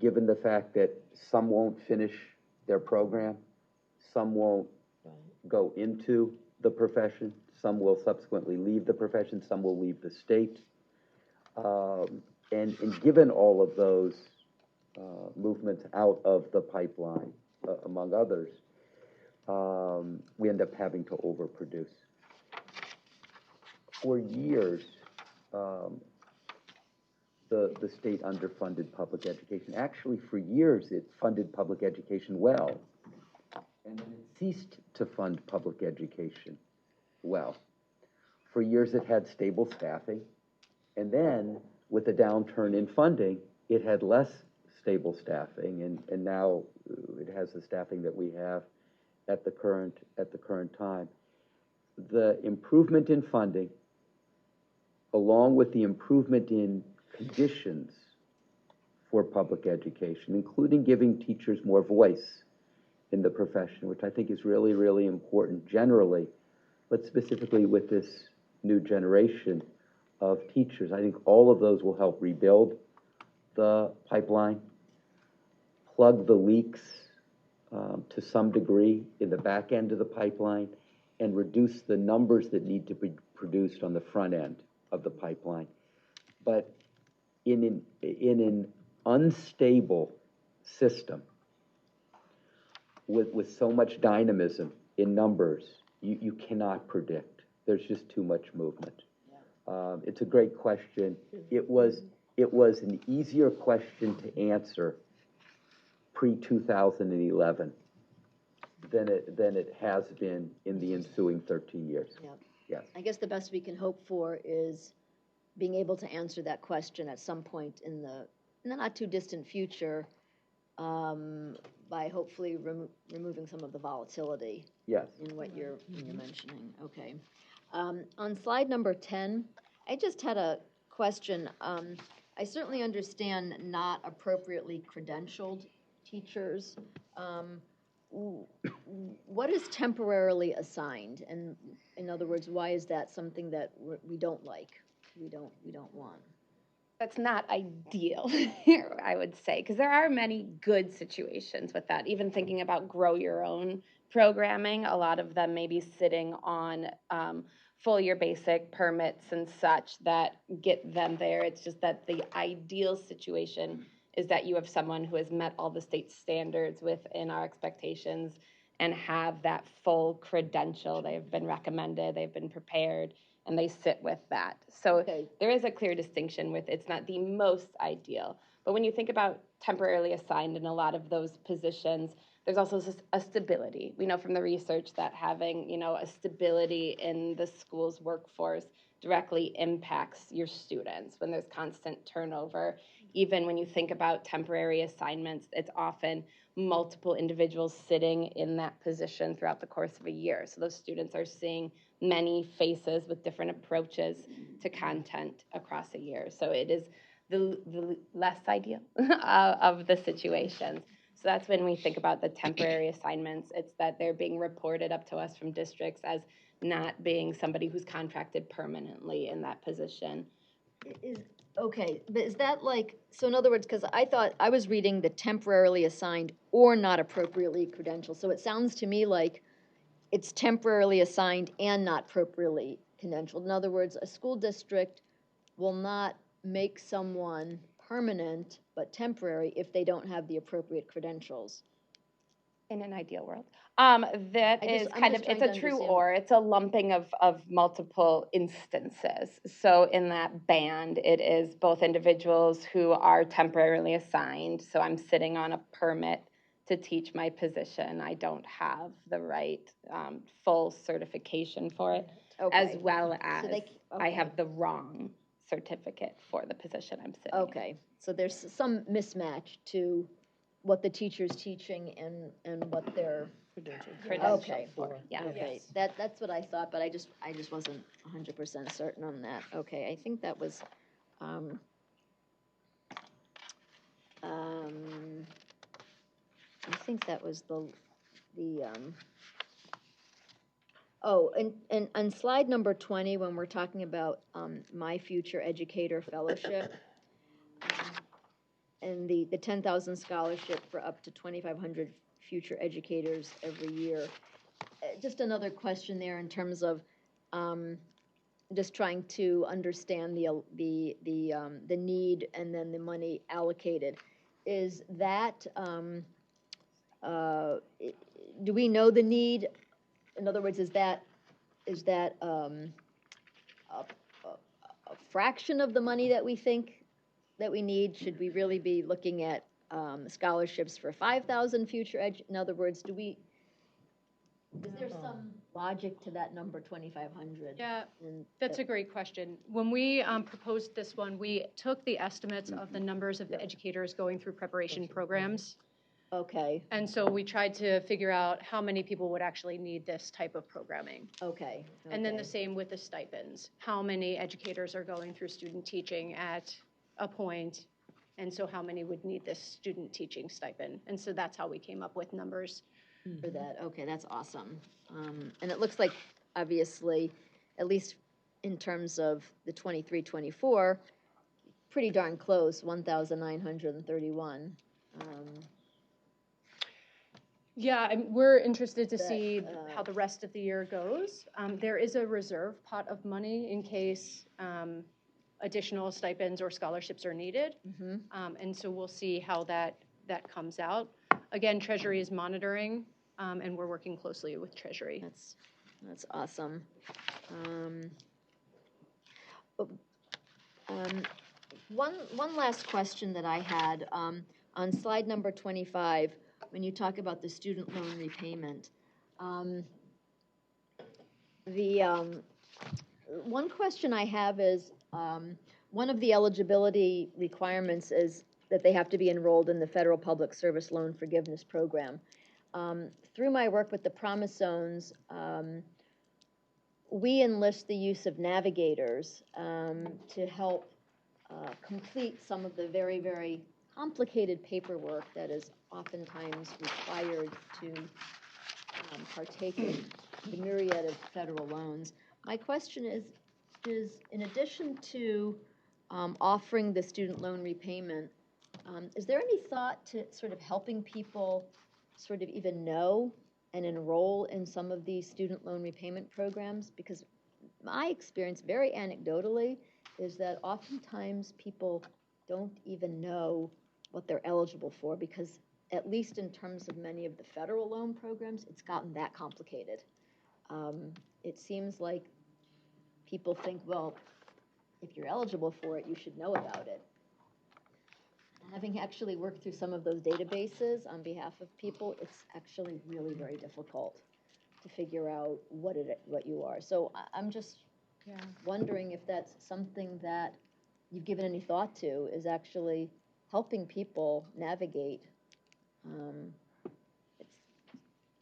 given the fact that some won't finish their program, some won't go into the profession, some will subsequently leave the profession, some will leave the state. And given all of those movements out of the pipeline, among others, we end up having to overproduce. For years, the state underfunded public education. Actually, for years, it funded public education well, and then it ceased to fund public education well. For years, it had stable staffing. And then, with the downturn in funding, it had less stable staffing, and now it has the staffing that we have at the current time. The improvement in funding, along with the improvement in conditions for public education, including giving teachers more voice in the profession, which I think is really, really important generally, but specifically with this new generation of teachers. I think all of those will help rebuild the pipeline, plug the leaks to some degree in the back end of the pipeline, and reduce the numbers that need to be produced on the front end of the pipeline. But in an unstable system with so much dynamism in numbers, you cannot predict. There's just too much movement. It's a great question. It was an easier question to answer pre-2011 than it has been in the ensuing 13 years. Yeah. Yes. I guess the best we can hope for is being able to answer that question at some point in the not too distant future, by hopefully removing some of the volatility. Yes. In what you're mentioning. Okay. On slide number 10, I just had a question. I certainly understand not appropriately credentialed teachers. What is temporarily assigned? And in other words, why is that something that we don't like? We don't want? That's not ideal, I would say, because there are many good situations with that. Even thinking about grow your own programming, a lot of them may be sitting on full year basic permits and such that get them there. It's just that the ideal situation is that you have someone who has met all the state standards within our expectations and have that full credential. They've been recommended, they've been prepared, and they sit with that. So there is a clear distinction with it's not the most ideal. But when you think about temporarily assigned in a lot of those positions, there's also a stability. We know from the research that having, a stability in the school's workforce directly impacts your students when there's constant turnover. Even when you think about temporary assignments, it's often multiple individuals sitting in that position throughout the course of a year. So those students are seeing many faces with different approaches to content across a year. So it is the less ideal of the situations. So that's when we think about the temporary assignments. It's that they're being reported up to us from districts as not being somebody who's contracted permanently in that position. Okay, but is that so in other words, because I thought I was reading the temporarily assigned or not appropriately credentialed. So it sounds to me like it's temporarily assigned and not appropriately credentialed. In other words, a school district will not make someone permanent but temporary if they don't have the appropriate credentials. In an ideal world. It's a true or, it's a lumping of multiple instances. So in that band, it is both individuals who are temporarily assigned. So I'm sitting on a permit to teach my position. I don't have the right full certification for it, as well as I have the wrong certificate for the position I'm sitting in. Okay, so there's some mismatch to what the teacher's teaching and what they're credentialed for. Yeah. Okay. Yes. That's what I thought, but I just wasn't 100% certain on that. Okay, I think that was and on slide number 20, when we're talking about My Future Educator Fellowship, and the 10,000 scholarship for up to 2,500 future educators every year. Just another question there in terms of just trying to understand the need and then the money allocated. Is that do we know the need? In other words, is that a fraction of the money that we think that we need? Should we really be looking at scholarships for 5,000 future in other words, is there some logic to that number 2,500? Yeah, that's a great question. When we proposed this one, we took the estimates of the numbers of the educators going through preparation programs. Okay, And so we tried to figure out how many people would actually need this type of programming. okay. And then the okay. same with the stipends. How many educators are going through student teaching at a point, and so how many would need this student teaching stipend? And so that's how we came up with numbers. For that, okay, that's awesome. And it looks like, obviously, at least in terms of the 23, 24, pretty darn close, 1,931. Yeah, we're interested to That, see how the rest of the year goes. There is a reserve pot of money in case additional stipends or scholarships are needed. And so we'll see how that comes out. Again, Treasury is monitoring, and we're working closely with Treasury. That's awesome. One last question that I had, on slide number 25, when you talk about the student loan repayment, one question I have is, one of the eligibility requirements is that they have to be enrolled in the Federal Public Service Loan Forgiveness Program. Through my work with the Promise Zones, we enlist the use of navigators to help complete some of the very, very complicated paperwork that is oftentimes required to partake in the myriad of federal loans. My question is in addition to offering the student loan repayment, is there any thought to sort of helping people sort of even know and enroll in some of these student loan repayment programs? Because my experience, very anecdotally, is that oftentimes people don't even know what they're eligible for, because at least in terms of many of the federal loan programs, it's gotten that complicated. It seems like people think, well, if you're eligible for it, you should know about it. Having actually worked through some of those databases on behalf of people, it's actually really very difficult to figure out what you are. So I'm just wondering if that's something that you've given any thought to, is actually helping people navigate.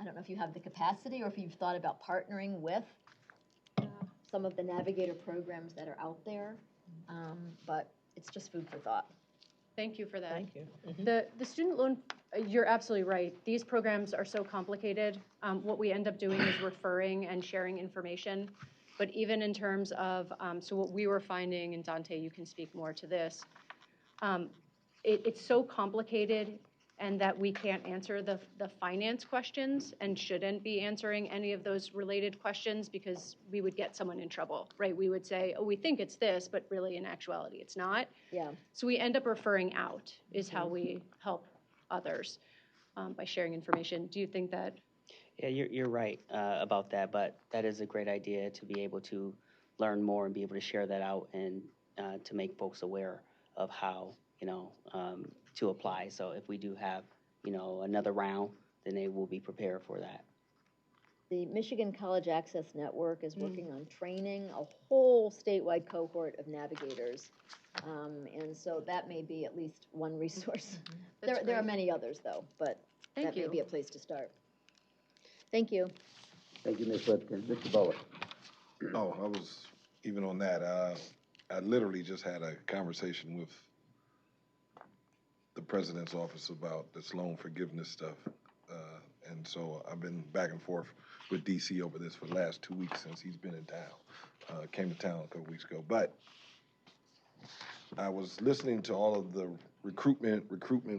I don't know if you have the capacity or if you've thought about partnering with some of the navigator programs that are out there, but it's just food for thought. Thank you for that. Thank you. The student loan, you're absolutely right. These programs are so complicated. What we end up doing is referring and sharing information. But even in terms of, so what we were finding, and Dante, you can speak more to this, it's so complicated, and that we can't answer the finance questions and shouldn't be answering any of those related questions, because we would get someone in trouble, right? We would say, oh, we think it's this, but really in actuality it's not. Yeah. So we end up referring out is how we help others, by sharing information. Do you think that? Yeah, you're right about that, but that is a great idea to be able to learn more and be able to share that out, and to make folks aware of how, to apply. So if we do have, another round, then they will be prepared for that. The Michigan College Access Network is working on training a whole statewide cohort of navigators. And so that may be at least one resource. There are many others, though, but that may be a place to start. Thank you. Thank you, Ms. Lipton. Mr. Bowen. Oh, I was even on that. I literally just had a conversation with the president's office about this loan forgiveness stuff. And so I've been back and forth with DC over this for the last 2 weeks since he's been in town. Came to town a couple weeks ago. But I was listening to all of the recruitment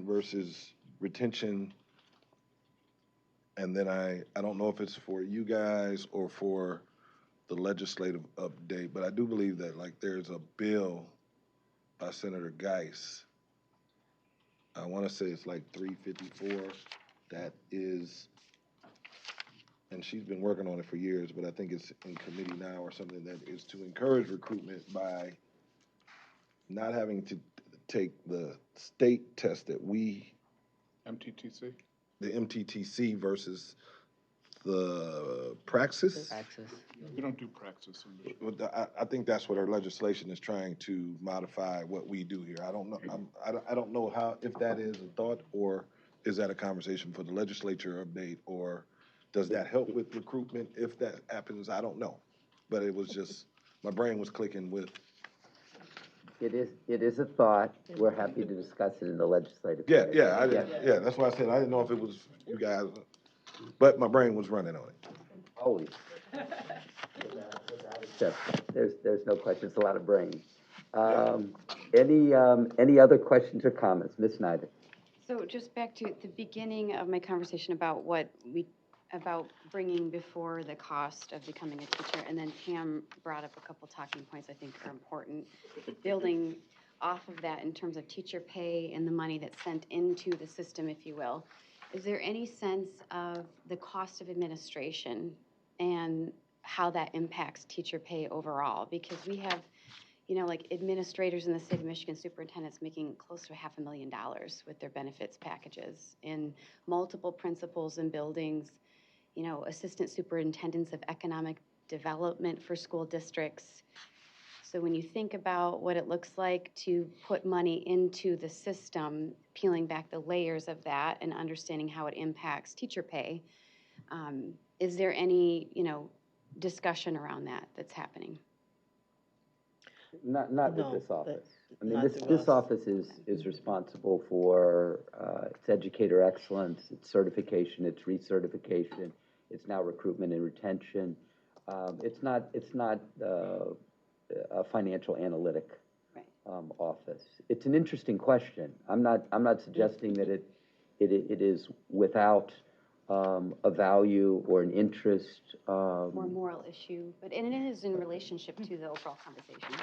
versus retention. And then I don't know if it's for you guys or for the legislative update, but I do believe that, like, there's a bill by Senator Geis. I want to say it's like 354 that is, and she's been working on it for years, but I think it's in committee now or something, that is to encourage recruitment by not having to take the state test that we, MTTC? the MTTC versus the praxis. Praxis. We don't do praxis in Michigan. I think that's what our legislation is trying to modify what we do here. I don't know, I don't know how, if that is a thought, or is that a conversation for the legislature update, or does that help with recruitment if that happens? I don't know. But it was just, my brain was clicking with. It is a thought. We're happy to discuss it in the legislative. Yeah, committee. yeah, that's why I said, I didn't know if it was you guys, but my brain was running on it. Always. So, there's no question, it's a lot of brain. Any other questions or comments? Ms. Snyder? So just back to the beginning of my conversation about bringing before the cost of becoming a teacher, and then Pam brought up a couple talking points I think are important. Building off of that in terms of teacher pay and the money that's sent into the system, if you will, is there any sense of the cost of administration and how that impacts teacher pay overall? Because we have, like administrators in the state of Michigan, superintendents making close to $500,000 with their benefits packages, in multiple principals and buildings, assistant superintendents of economic development for school districts. So when you think about what it looks like to put money into the system, peeling back the layers of that and understanding how it impacts teacher pay, is there any, discussion around that that's happening? Not with this office. I mean, not this through us. office is responsible for its educator excellence, its certification, its recertification, its now recruitment and retention. It's not a financial analytic office. It's an interesting question. I'm not suggesting that it is without a value or an interest. Or moral issue, and it is in relationship to the overall conversation,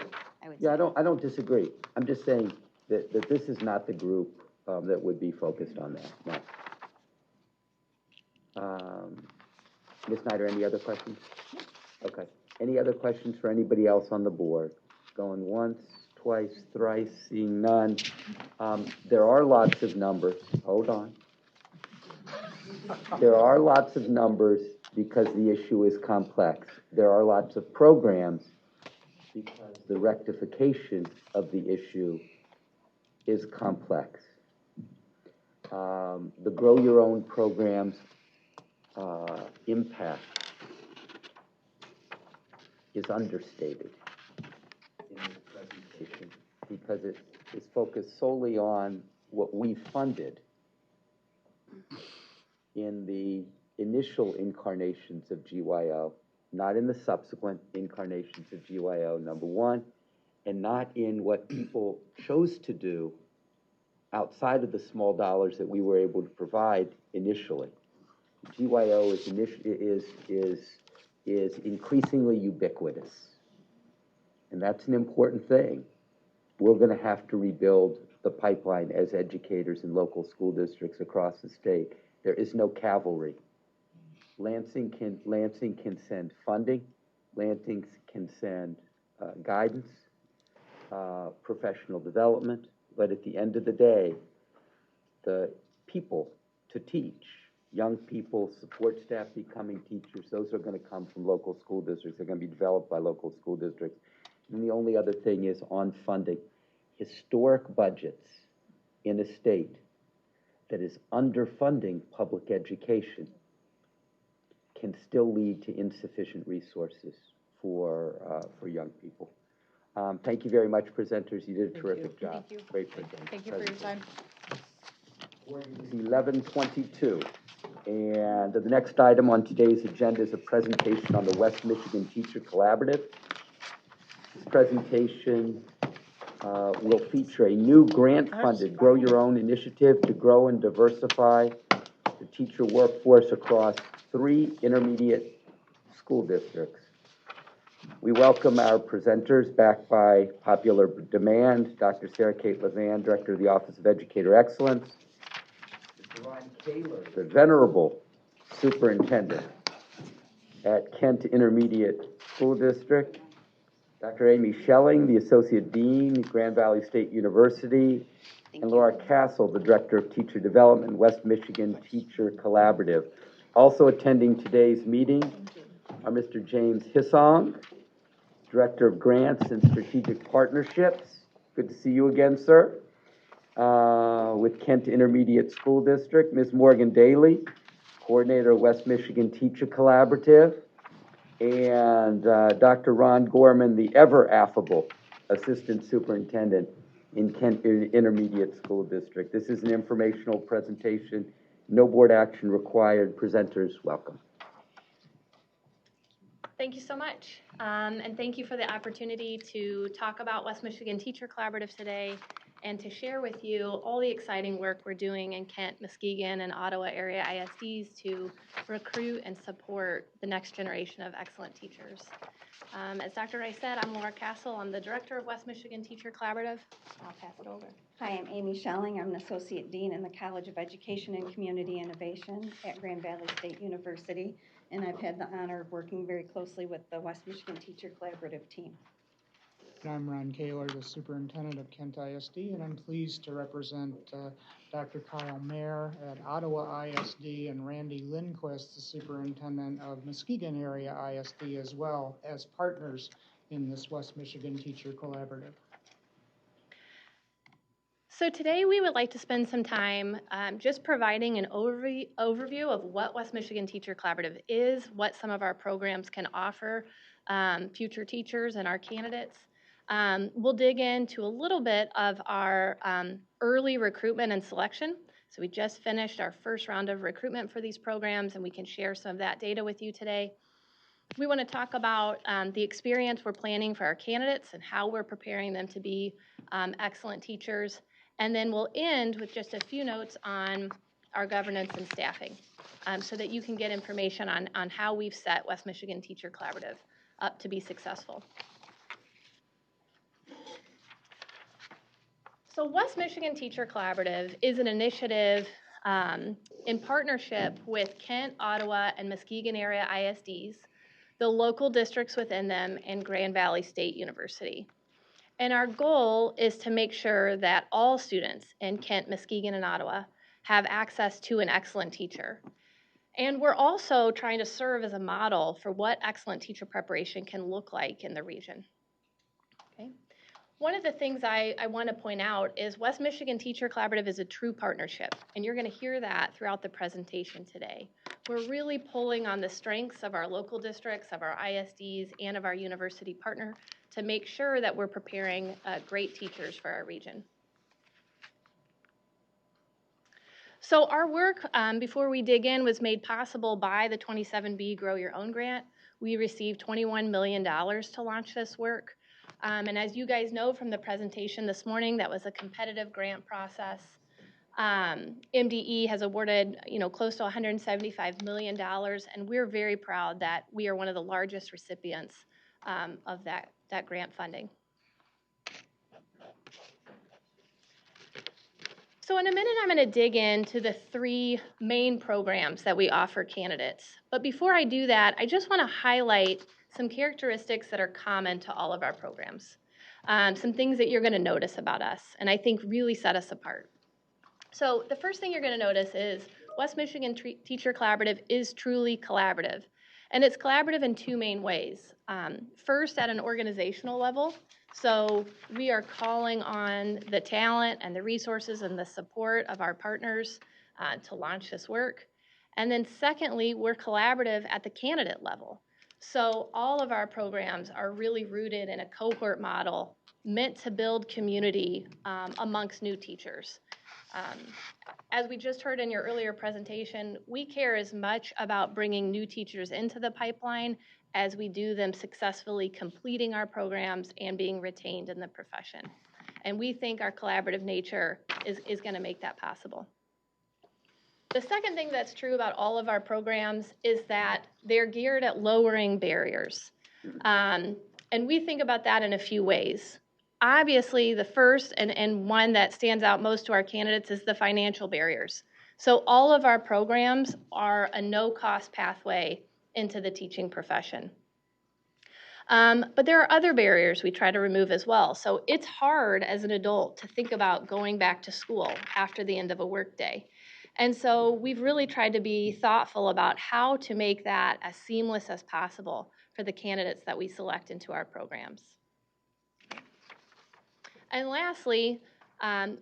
I would say. Yeah, I don't disagree. I'm just saying that this is not the group that would be focused on that, no. Ms. Snyder, any other questions? Okay. Any other questions for anybody else on the board? Going once, twice, thrice, seeing none. There are lots of numbers. Hold on. There are lots of numbers because the issue is complex. There are lots of programs because the rectification of the issue is complex. The Grow Your Own program's impact is understated in this presentation because it is focused solely on what we funded in the initial incarnations of GYO, not in the subsequent incarnations of GYO, number one, and not in what people chose to do outside of the small dollars that we were able to provide initially. GYO is increasingly ubiquitous, and that's an important thing. We're going to have to rebuild the pipeline as educators in local school districts across the state. There is no cavalry. Lansing can send funding. Lansing can send guidance, professional development. But at the end of the day, the people to teach, young people, support staff becoming teachers, those are going to come from local school districts. They're going to be developed by local school districts. And the only other thing is on funding. Historic budgets in a state that is underfunding public education can still lead to insufficient resources for young people. Thank you very much, presenters. You did a terrific job. Thank you. Great presentation. Thank you for your time. It's 11:22, and the next item on today's agenda is a presentation on the West Michigan Teacher Collaborative. This presentation will feature a new grant-funded Grow Your Own initiative to grow and diversify the teacher workforce across 3 intermediate school districts. We welcome our presenters, backed by popular demand, Dr. Sarah Kate Levan, Director of the Office of Educator Excellence, Mr. Ron Kaler, the venerable Superintendent at Kent Intermediate School District, Dr. Amy Schelling, the Associate Dean, Grand Valley State University, and Laura Castle, the Director of Teacher Development, West Michigan Teacher Collaborative. Also attending today's meeting are Mr. James Hissong, Director of Grants and Strategic Partnerships. Good to see you again, sir. With Kent Intermediate School District, Ms. Morgan Daly, Coordinator of West Michigan Teacher Collaborative, and Dr. Ron Gorman, the ever affable Assistant Superintendent in Kent Intermediate School District. This is an informational presentation. No board action required. Presenters, welcome. Thank you so much. And thank you for the opportunity to talk about West Michigan Teacher Collaborative today and to share with you all the exciting work we're doing in Kent, Muskegon, and Ottawa area ISDs to recruit and support the next generation of excellent teachers. As Dr. Rice said, I'm Laura Castle. I'm the Director of West Michigan Teacher Collaborative. I'll pass it over. Hi, I'm Amy Schelling. I'm an Associate Dean in the College of Education and Community Innovation at Grand Valley State University, and I've had the honor of working very closely with the West Michigan Teacher Collaborative team. I'm Ron Kaler, the Superintendent of Kent ISD, and I'm pleased to represent Dr. Kyle Mayer at Ottawa ISD and Randy Lindquist, the Superintendent of Muskegon Area ISD, as well as partners in this West Michigan Teacher Collaborative. So today we would like to spend some time just providing an overview of what West Michigan Teacher Collaborative is, what some of our programs can offer future teachers and our candidates. We'll dig into a little bit of our early recruitment and selection. So we just finished our first round of recruitment for these programs, and we can share some of that data with you today. We want to talk about the experience we're planning for our candidates and how we're preparing them to be excellent teachers. And then we'll end with just a few notes on our governance and staffing so that you can get information on how we've set West Michigan Teacher Collaborative up to be successful. So West Michigan Teacher Collaborative is an initiative in partnership with Kent, Ottawa, and Muskegon area ISDs, the local districts within them, and Grand Valley State University. And our goal is to make sure that all students in Kent, Muskegon, and Ottawa have access to an excellent teacher. And we're also trying to serve as a model for what excellent teacher preparation can look like in the region. Okay. One of the things I want to point out is West Michigan Teacher Collaborative is a true partnership, and you're going to hear that throughout the presentation today. We're really pulling on the strengths of our local districts, of our ISDs, and of our university partner to make sure that we're preparing great teachers for our region. So our work, before we dig in, was made possible by the 27B Grow Your Own grant. We received $21 million to launch this work. And as you guys know from the presentation this morning, that was a competitive grant process. MDE has awarded, close to $175 million, and we're very proud that we are one of the largest recipients of that grant funding. So in a minute, I'm going to dig into the three main programs that we offer candidates. But before I do that, I just want to highlight some characteristics that are common to all of our programs. Some things that you're going to notice about us, and I think really set us apart. So the first thing you're going to notice is West Michigan Teacher Collaborative is truly collaborative. And it's collaborative in two main ways. First, at an organizational level. So we are calling on the talent and the resources and the support of our partners to launch this work. And then secondly, we're collaborative at the candidate level. So all of our programs are really rooted in a cohort model meant to build community amongst new teachers. As we just heard in your earlier presentation, we care as much about bringing new teachers into the pipeline as we do them successfully completing our programs and being retained in the profession. And we think our collaborative nature is going to make that possible. The second thing that's true about all of our programs is that they're geared at lowering barriers. And we think about that in a few ways. Obviously, the first and one that stands out most to our candidates is the financial barriers. So all of our programs are a no-cost pathway into the teaching profession. But there are other barriers we try to remove as well. So it's hard as an adult to think about going back to school after the end of a workday. And so we've really tried to be thoughtful about how to make that as seamless as possible for the candidates that we select into our programs. And lastly,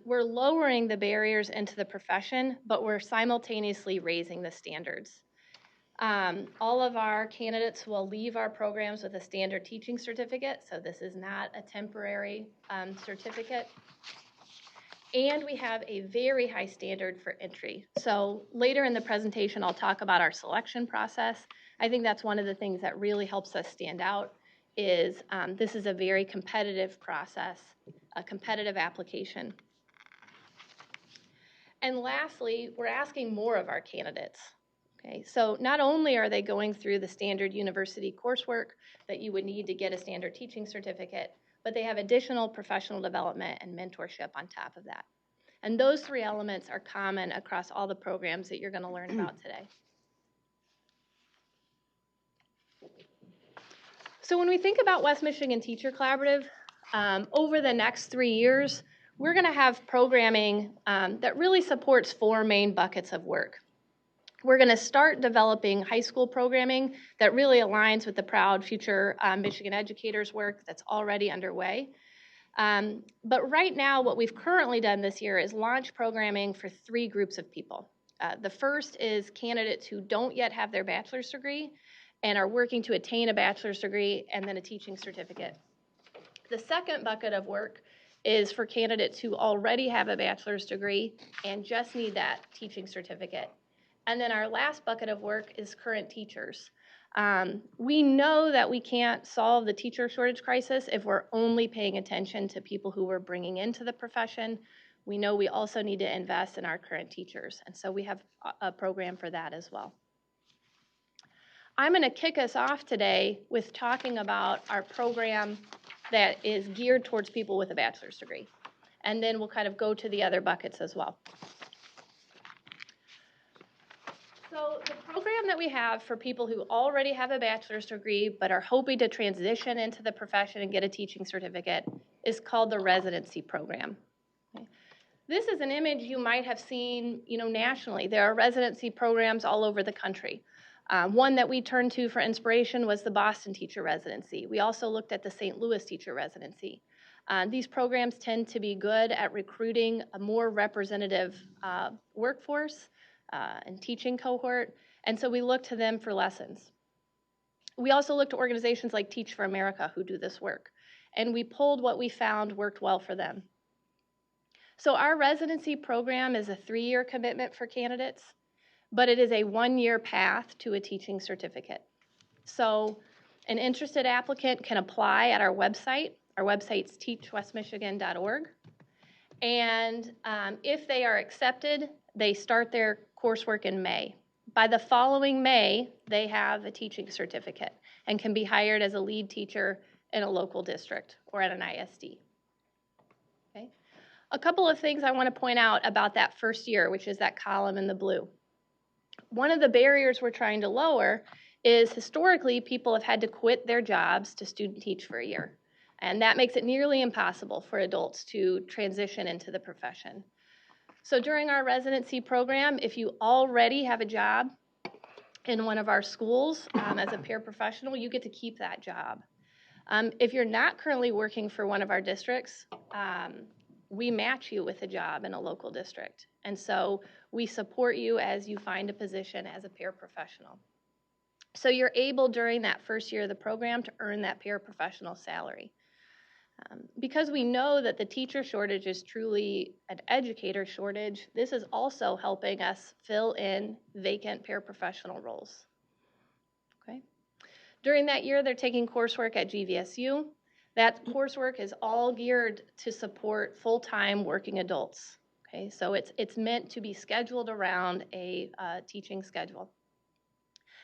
we're lowering the barriers into the profession, but we're simultaneously raising the standards. All of our candidates will leave our programs with a standard teaching certificate, so this is not a temporary certificate. And we have a very high standard for entry. So later in the presentation, I'll talk about our selection process. I think that's one of the things that really helps us stand out is this is a very competitive process, a competitive application. And lastly, we're asking more of our candidates. Okay, so not only are they going through the standard university coursework that you would need to get a standard teaching certificate, but they have additional professional development and mentorship on top of that. And those three elements are common across all the programs that you're going to learn about today. So when we think about West Michigan Teacher Collaborative, over the next 3 years, we're going to have programming that really supports 4 main buckets of work. We're going to start developing high school programming that really aligns with the Proud Future Michigan Educators work that's already underway. But right now, what we've currently done this year is launch programming for 3 groups of people. The first is candidates who don't yet have their bachelor's degree and are working to attain a bachelor's degree and then a teaching certificate. The second bucket of work is for candidates who already have a bachelor's degree and just need that teaching certificate. And then our last bucket of work is current teachers. We know that we can't solve the teacher shortage crisis if we're only paying attention to people who we're bringing into the profession. We know we also need to invest in our current teachers, and so we have a program for that as well. I'm going to kick us off today with talking about our program that is geared towards people with a bachelor's degree, and then we'll kind of go to the other buckets as well. So the program that we have for people who already have a bachelor's degree but are hoping to transition into the profession and get a teaching certificate is called the residency program. Okay. This is an image you might have seen, nationally. There are residency programs all over the country. One that we turned to for inspiration was the Boston Teacher Residency. We also looked at the St. Louis Teacher Residency. These programs tend to be good at recruiting a more representative workforce and teaching cohort, and so we look to them for lessons. We also look to organizations like Teach for America who do this work, and we pulled what we found worked well for them. So our residency program is a 3-year commitment for candidates, but it is a 1-year path to a teaching certificate. So an interested applicant can apply at our website. Our website's teachwestmichigan.org. And if they are accepted, they start their coursework in May. By the following May, they have a teaching certificate and can be hired as a lead teacher in a local district or at an ISD. Okay. A couple of things I want to point out about that first year, which is that column in the blue. One of the barriers we're trying to lower is historically people have had to quit their jobs to student teach for a year. And that makes it nearly impossible for adults to transition into the profession. So during our residency program, if you already have a job in one of our schools as a paraprofessional, you get to keep that job. If you're not currently working for one of our districts, we match you with a job in a local district. And so we support you as you find a position as a paraprofessional. So you're able during that first year of the program to earn that paraprofessional salary. Because we know that the teacher shortage is truly an educator shortage, this is also helping us fill in vacant paraprofessional roles. Okay. During that year, they're taking coursework at GVSU. That coursework is all geared to support full-time working adults. Okay, so it's meant to be scheduled around a teaching schedule.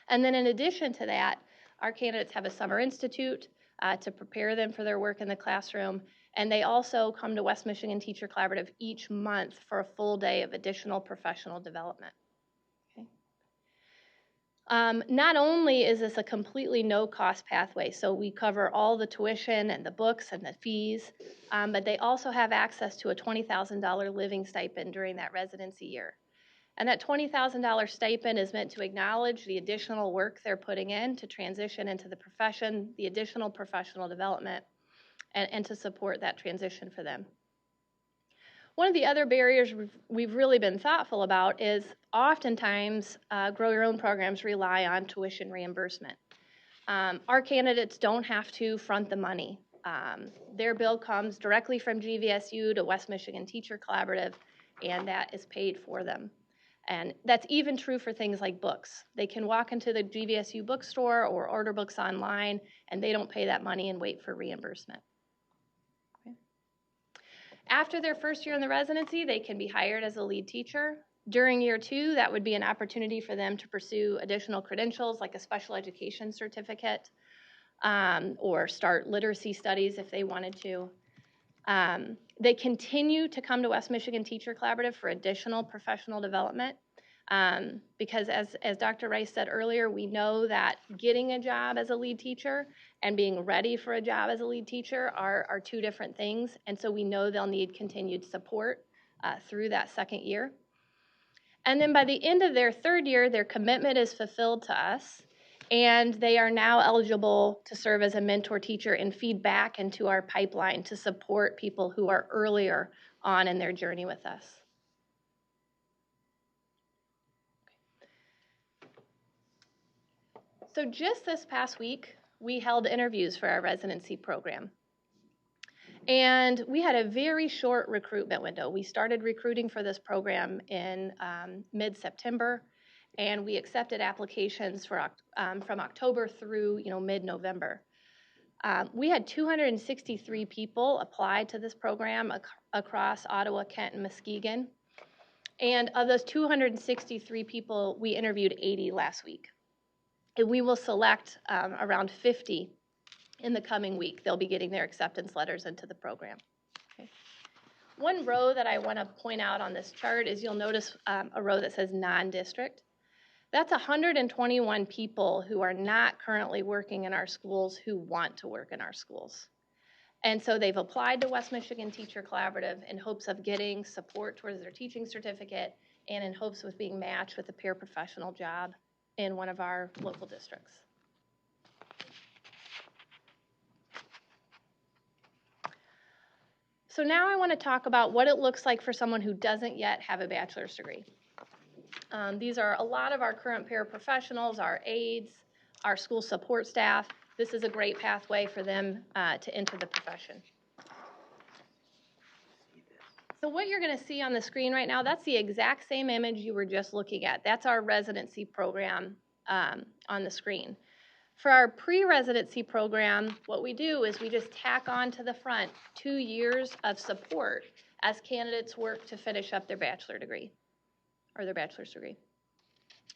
And then in addition to that, our candidates have a summer institute to prepare them for their work in the classroom, and they also come to West Michigan Teacher Collaborative each month for a full day of additional professional development. Okay. Not only is this a completely no-cost pathway, so we cover all the tuition and the books and the fees, but they also have access to a $20,000 living stipend during that residency year. And that $20,000 stipend is meant to acknowledge the additional work they're putting in to transition into the profession, the additional professional development, and to support that transition for them. One of the other barriers we've really been thoughtful about is oftentimes Grow Your Own programs rely on tuition reimbursement. Our candidates don't have to front the money. Their bill comes directly from GVSU to West Michigan Teacher Collaborative, and that is paid for them. And that's even true for things like books. They can walk into the GVSU bookstore or order books online, and they don't pay that money and wait for reimbursement. Okay. After their first year in the residency, they can be hired as a lead teacher. During year 2, that would be an opportunity for them to pursue additional credentials like a special education certificate or start literacy studies if they wanted to. They continue to come to West Michigan Teacher Collaborative for additional professional development because as Dr. Rice said earlier, we know that getting a job as a lead teacher and being ready for a job as a lead teacher are 2 different things, and so we know they'll need continued support through that second year. And then by the end of their 3rd year, their commitment is fulfilled to us, and they are now eligible to serve as a mentor teacher and feed back into our pipeline to support people who are earlier on in their journey with us. So just this past week, we held interviews for our residency program. And we had a very short recruitment window. We started recruiting for this program in mid-September, and we accepted applications for, from October through mid-November. We had 263 people apply to this program across Ottawa, Kent, and Muskegon. And of those 263 people, we interviewed 80 last week. And we will select around 50 in the coming week. They'll be getting their acceptance letters into the program. Okay. One row that I want to point out on this chart is you'll notice a row that says non-district. That's 121 people who are not currently working in our schools who want to work in our schools. And so they've applied to West Michigan Teacher Collaborative in hopes of getting support towards their teaching certificate and in hopes of being matched with a paraprofessional job in one of our local districts. So now I want to talk about what it looks like for someone who doesn't yet have a bachelor's degree. These are a lot of our current paraprofessionals, our aides, our school support staff. This is a great pathway for them to enter the profession. So what you're going to see on the screen right now, that's the exact same image you were just looking at. That's our residency program on the screen. For our pre-residency program, what we do is we just tack on to the front 2 years of support as candidates work to finish up their bachelor's degree.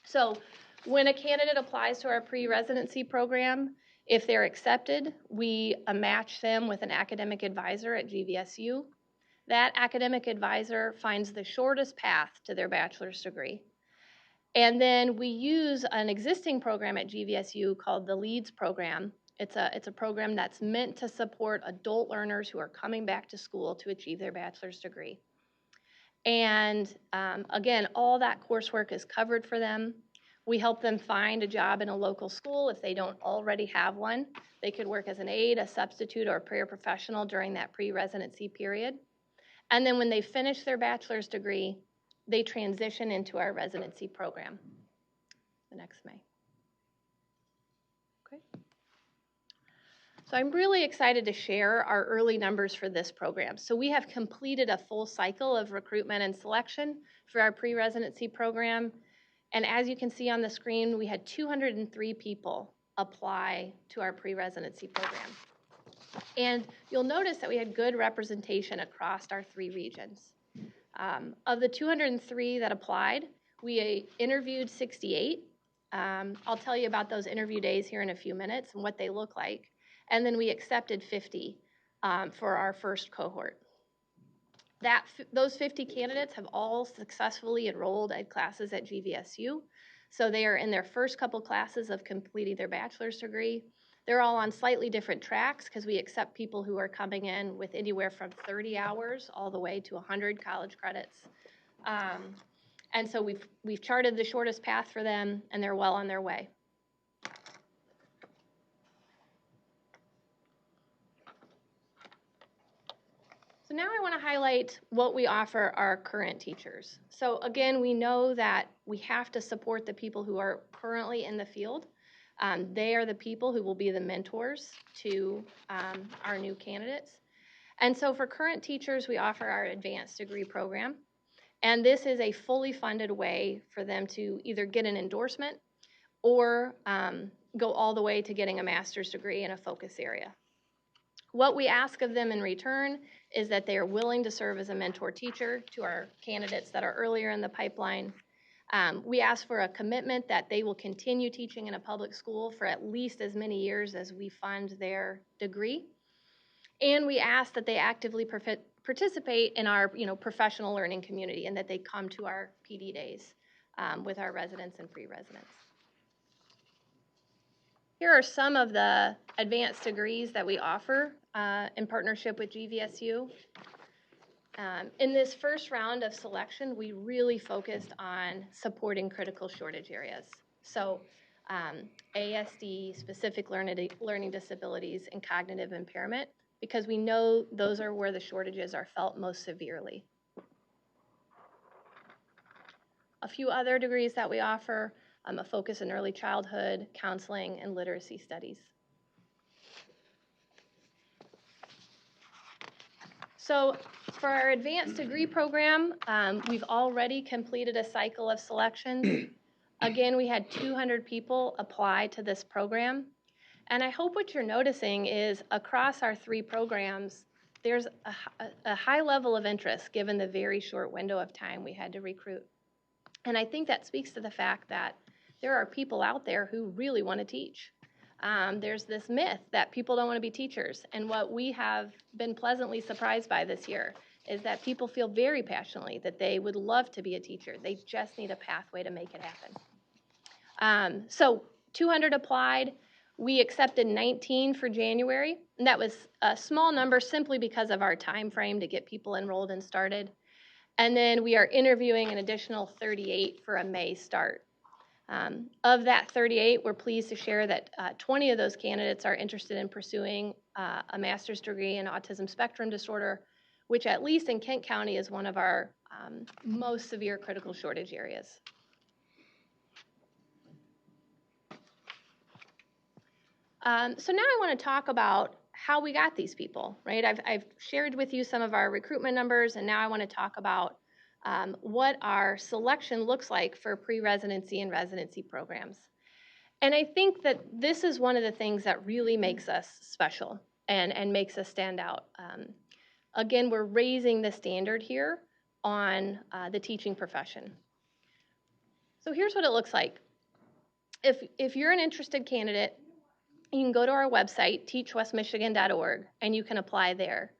So when a candidate applies to our pre-residency program, if they're accepted, we match them with an academic advisor at GVSU. That academic advisor finds the shortest path to their bachelor's degree. And then we use an existing program at GVSU called the LEADS program. It's a program that's meant to support adult learners who are coming back to school to achieve their bachelor's degree. And again, all that coursework is covered for them. We help them find a job in a local school if they don't already have one. They could work as an aide, a substitute, or a paraprofessional during that pre-residency period. And then when they finish their bachelor's degree, they transition into our residency program the next May. Okay. So I'm really excited to share our early numbers for this program. So we have completed a full cycle of recruitment and selection for our pre-residency program. And as you can see on the screen, we had 203 people apply to our pre-residency program. And you'll notice that we had good representation across our 3 regions. Of the 203 that applied, we interviewed 68. I'll tell you about those interview days here in a few minutes and what they look like. And then we accepted 50 for our first cohort. Those 50 candidates have all successfully enrolled at classes at GVSU. So they are in their first couple classes of completing their bachelor's degree. They're all on slightly different tracks because we accept people who are coming in with anywhere from 30 hours all the way to 100 college credits. And so we've charted the shortest path for them, and they're well on their way. So now I want to highlight what we offer our current teachers. So again, we know that we have to support the people who are currently in the field. They are the people who will be the mentors to our new candidates. And so for current teachers, we offer our advanced degree program. And this is a fully funded way for them to either get an endorsement or go all the way to getting a master's degree in a focus area. What we ask of them in return is that they are willing to serve as a mentor teacher to our candidates that are earlier in the pipeline. We ask for a commitment that they will continue teaching in a public school for at least as many years as we fund their degree. And we ask that they actively participate in our professional learning community and that they come to our PD days with our residents and pre-residents. Here are some of the advanced degrees that we offer in partnership with GVSU. In this first round of selection, we really focused on supporting critical shortage areas. So ASD, specific learning disabilities, and cognitive impairment, because we know those are where the shortages are felt most severely. A few other degrees that we offer, a focus in early childhood, counseling, and literacy studies. So for our advanced degree program, we've already completed a cycle of selections. Again, we had 200 people apply to this program. And I hope what you're noticing is across our 3 programs, there's a high level of interest given the very short window of time we had to recruit. And I think that speaks to the fact that there are people out there who really want to teach. There's this myth that people don't want to be teachers. And what we have been pleasantly surprised by this year is that people feel very passionately that they would love to be a teacher. They just need a pathway to make it happen. So 200 applied. We accepted 19 for January. And that was a small number simply because of our time frame to get people enrolled and started. And then we are interviewing an additional 38 for a May start. Of that 38, we're pleased to share that 20 of those candidates are interested in pursuing a master's degree in autism spectrum disorder, which at least in Kent County is one of our most severe critical shortage areas. So now I want to talk about how we got these people, right? I've shared with you some of our recruitment numbers, and now I want to talk about what our selection looks like for pre-residency and residency programs. And I think that this is one of the things that really makes us special and makes us stand out. Again, we're raising the standard here on the teaching profession. So here's what it looks like. If you're an interested candidate, you can go to our website, teachwestmichigan.org, and you can apply there.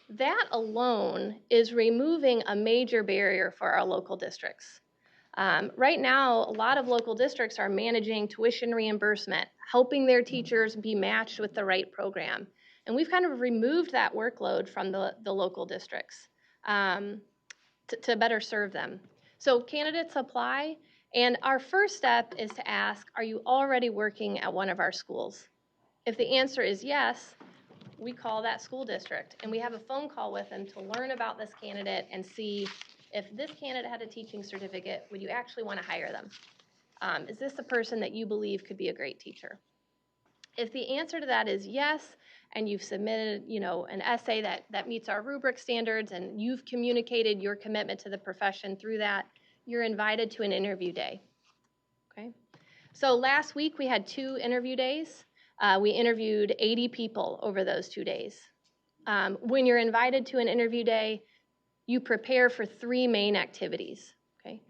That alone is removing a major barrier for our local districts. Right now, a lot of local districts are managing tuition reimbursement, helping their teachers be matched with the right program. And we've kind of removed that workload from the local districts to better serve them. So candidates apply, and our first step is to ask, are you already working at one of our schools? If the answer is yes, we call that school district, and we have a phone call with them to learn about this candidate and see if this candidate had a teaching certificate, would you actually want to hire them? Is this a person that you believe could be a great teacher? If the answer to that is yes, and you've submitted, an essay that meets our rubric standards, and you've communicated your commitment to the profession through that, you're invited to an interview day. Okay. So last week we had 2 interview days. We interviewed 80 people over those 2 days. When you're invited to an interview day, you prepare for 3 main activities. Okay?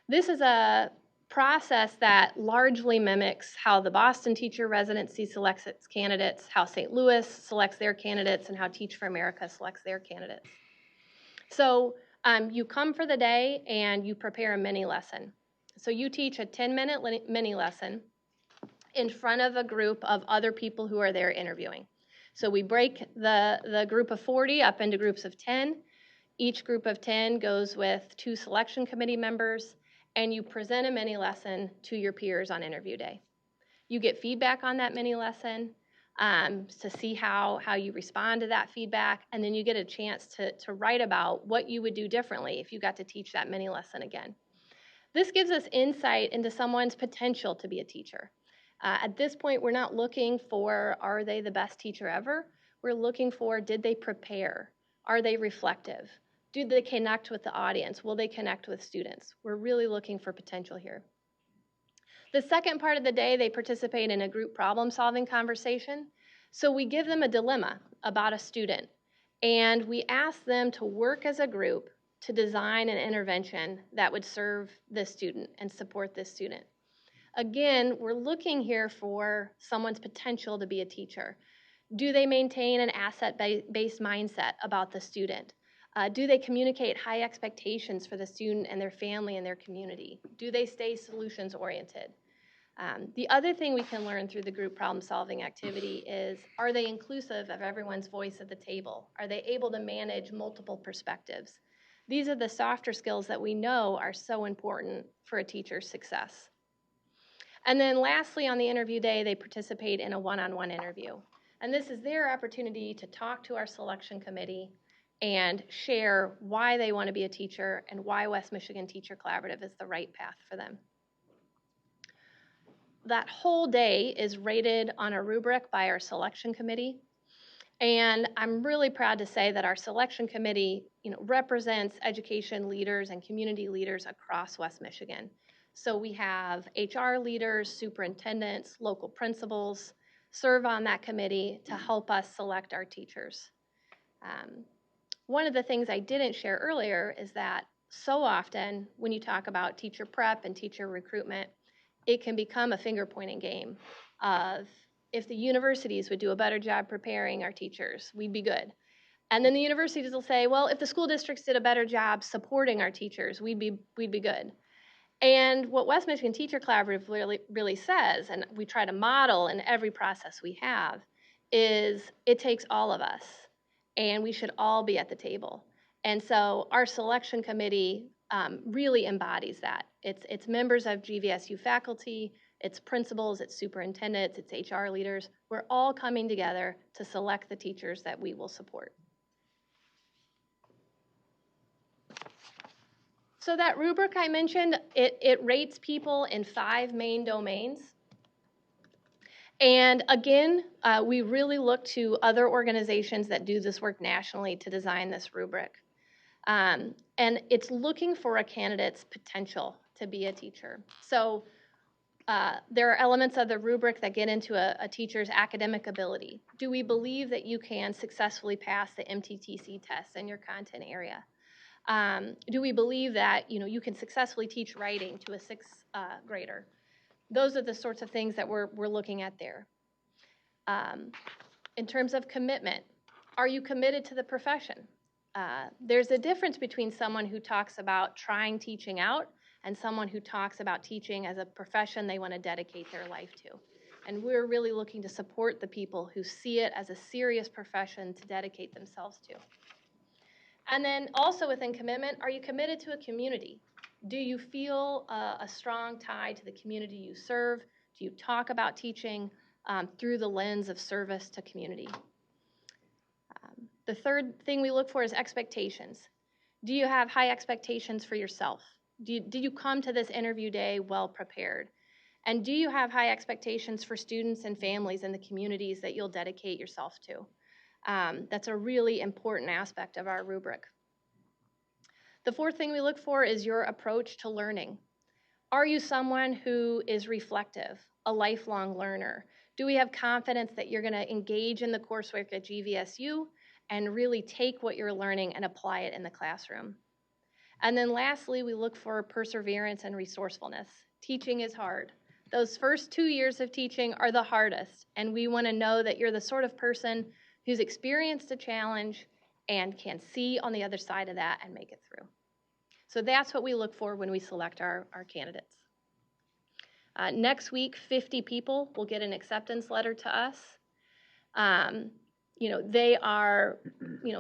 This is a process that largely mimics how the Boston Teacher Residency selects its candidates, how St. Louis selects their candidates, and how Teach for America selects their candidates. So you come for the day and you prepare a mini lesson. So you teach a 10-minute mini lesson in front of a group of other people who are there interviewing. So we break the group of 40 up into groups of 10. Each group of 10 goes with 2 selection committee members, and you present a mini lesson to your peers on interview day. You get feedback on that mini lesson to see how you respond to that feedback, and then you get a chance to write about what you would do differently if you got to teach that mini lesson again. This gives us insight into someone's potential to be a teacher. At this point, we're not looking for, are they the best teacher ever? We're looking for, did they prepare? Are they reflective? Do they connect with the audience? Will they connect with students? We're really looking for potential here. The second part of the day, they participate in a group problem-solving conversation. So we give them a dilemma about a student, and we ask them to work as a group to design an intervention that would serve this student and support this student. Again, we're looking here for someone's potential to be a teacher. Do they maintain an asset-based mindset about the student? Do they communicate high expectations for the student and their family and their community? Do they stay solutions-oriented? The other thing we can learn through the group problem-solving activity is, are they inclusive of everyone's voice at the table? Are they able to manage multiple perspectives? These are the softer skills that we know are so important for a teacher's success. And then lastly, on the interview day, they participate in a one-on-one interview. And this is their opportunity to talk to our selection committee and share why they want to be a teacher and why West Michigan Teacher Collaborative is the right path for them. That whole day is rated on a rubric by our selection committee. And I'm really proud to say that our selection committee, represents education leaders and community leaders across West Michigan. So we have HR leaders, superintendents, local principals serve on that committee to help us select our teachers. One of the things I didn't share earlier is that so often when you talk about teacher prep and teacher recruitment, it can become a finger-pointing game of, if the universities would do a better job preparing our teachers, we'd be good. And then the universities will say, well, if the school districts did a better job supporting our teachers, we'd be good. And what West Michigan Teacher Collaborative really says, and we try to model in every process we have, is it takes all of us, and we should all be at the table. And so our selection committee really embodies that. It's members of GVSU faculty, it's principals, it's superintendents, it's HR leaders. We're all coming together to select the teachers that we will support. So that rubric I mentioned, it rates people in 5 main domains. And again, we really look to other organizations that do this work nationally to design this rubric. And it's looking for a candidate's potential to be a teacher. So there are elements of the rubric that get into a teacher's academic ability. Do we believe that you can successfully pass the MTTC test in your content area? Do we believe that you can successfully teach writing to a 6th grader? Those are the sorts of things that we're looking at there. In terms of commitment, are you committed to the profession? There's a difference between someone who talks about trying teaching out and someone who talks about teaching as a profession they want to dedicate their life to. And we're really looking to support the people who see it as a serious profession to dedicate themselves to. And then also within commitment, are you committed to a community? Do you feel a strong tie to the community you serve? Do you talk about teaching through the lens of service to community? The third thing we look for is expectations. Do you have high expectations for yourself? Did you come to this interview day well prepared? And do you have high expectations for students and families in the communities that you'll dedicate yourself to? That's a really important aspect of our rubric. The fourth thing we look for is your approach to learning. Are you someone who is reflective, a lifelong learner? Do we have confidence that you're going to engage in the coursework at GVSU and really take what you're learning and apply it in the classroom? And then lastly, we look for perseverance and resourcefulness. Teaching is hard. Those first 2 years of teaching are the hardest, and we want to know that you're the sort of person who's experienced a challenge and can see on the other side of that and make it through. So that's what we look for when we select our candidates. Next week, 50 people will get an acceptance letter to us. they are,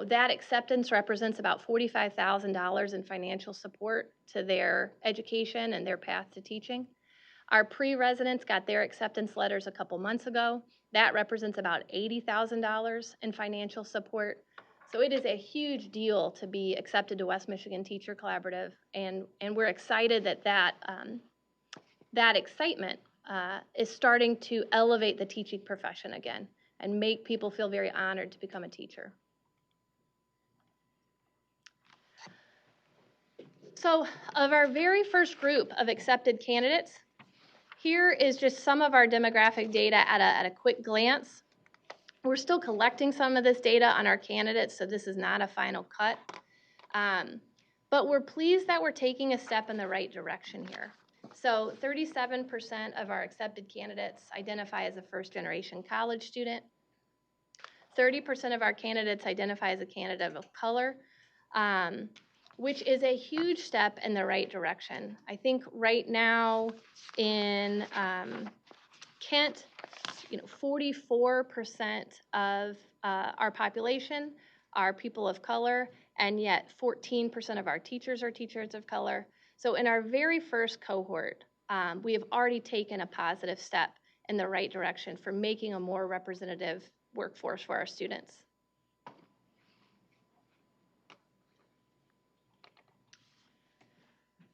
that acceptance represents about $45,000 in financial support to their education and their path to teaching. Our pre-residents got their acceptance letters a couple months ago. That represents about $80,000 in financial support. So it is a huge deal to be accepted to West Michigan Teacher Collaborative, and we're excited that excitement is starting to elevate the teaching profession again and make people feel very honored to become a teacher. So of our very first group of accepted candidates, here is just some of our demographic data at a quick glance. We're still collecting some of this data on our candidates, so this is not a final cut. But we're pleased that we're taking a step in the right direction here. So 37% of our accepted candidates identify as a first-generation college student. 30% of our candidates identify as a candidate of color, which is a huge step in the right direction. I think right now in Kent, 44% of our population are people of color, and yet 14% of our teachers are teachers of color. So in our very first cohort, we have already taken a positive step in the right direction for making a more representative workforce for our students.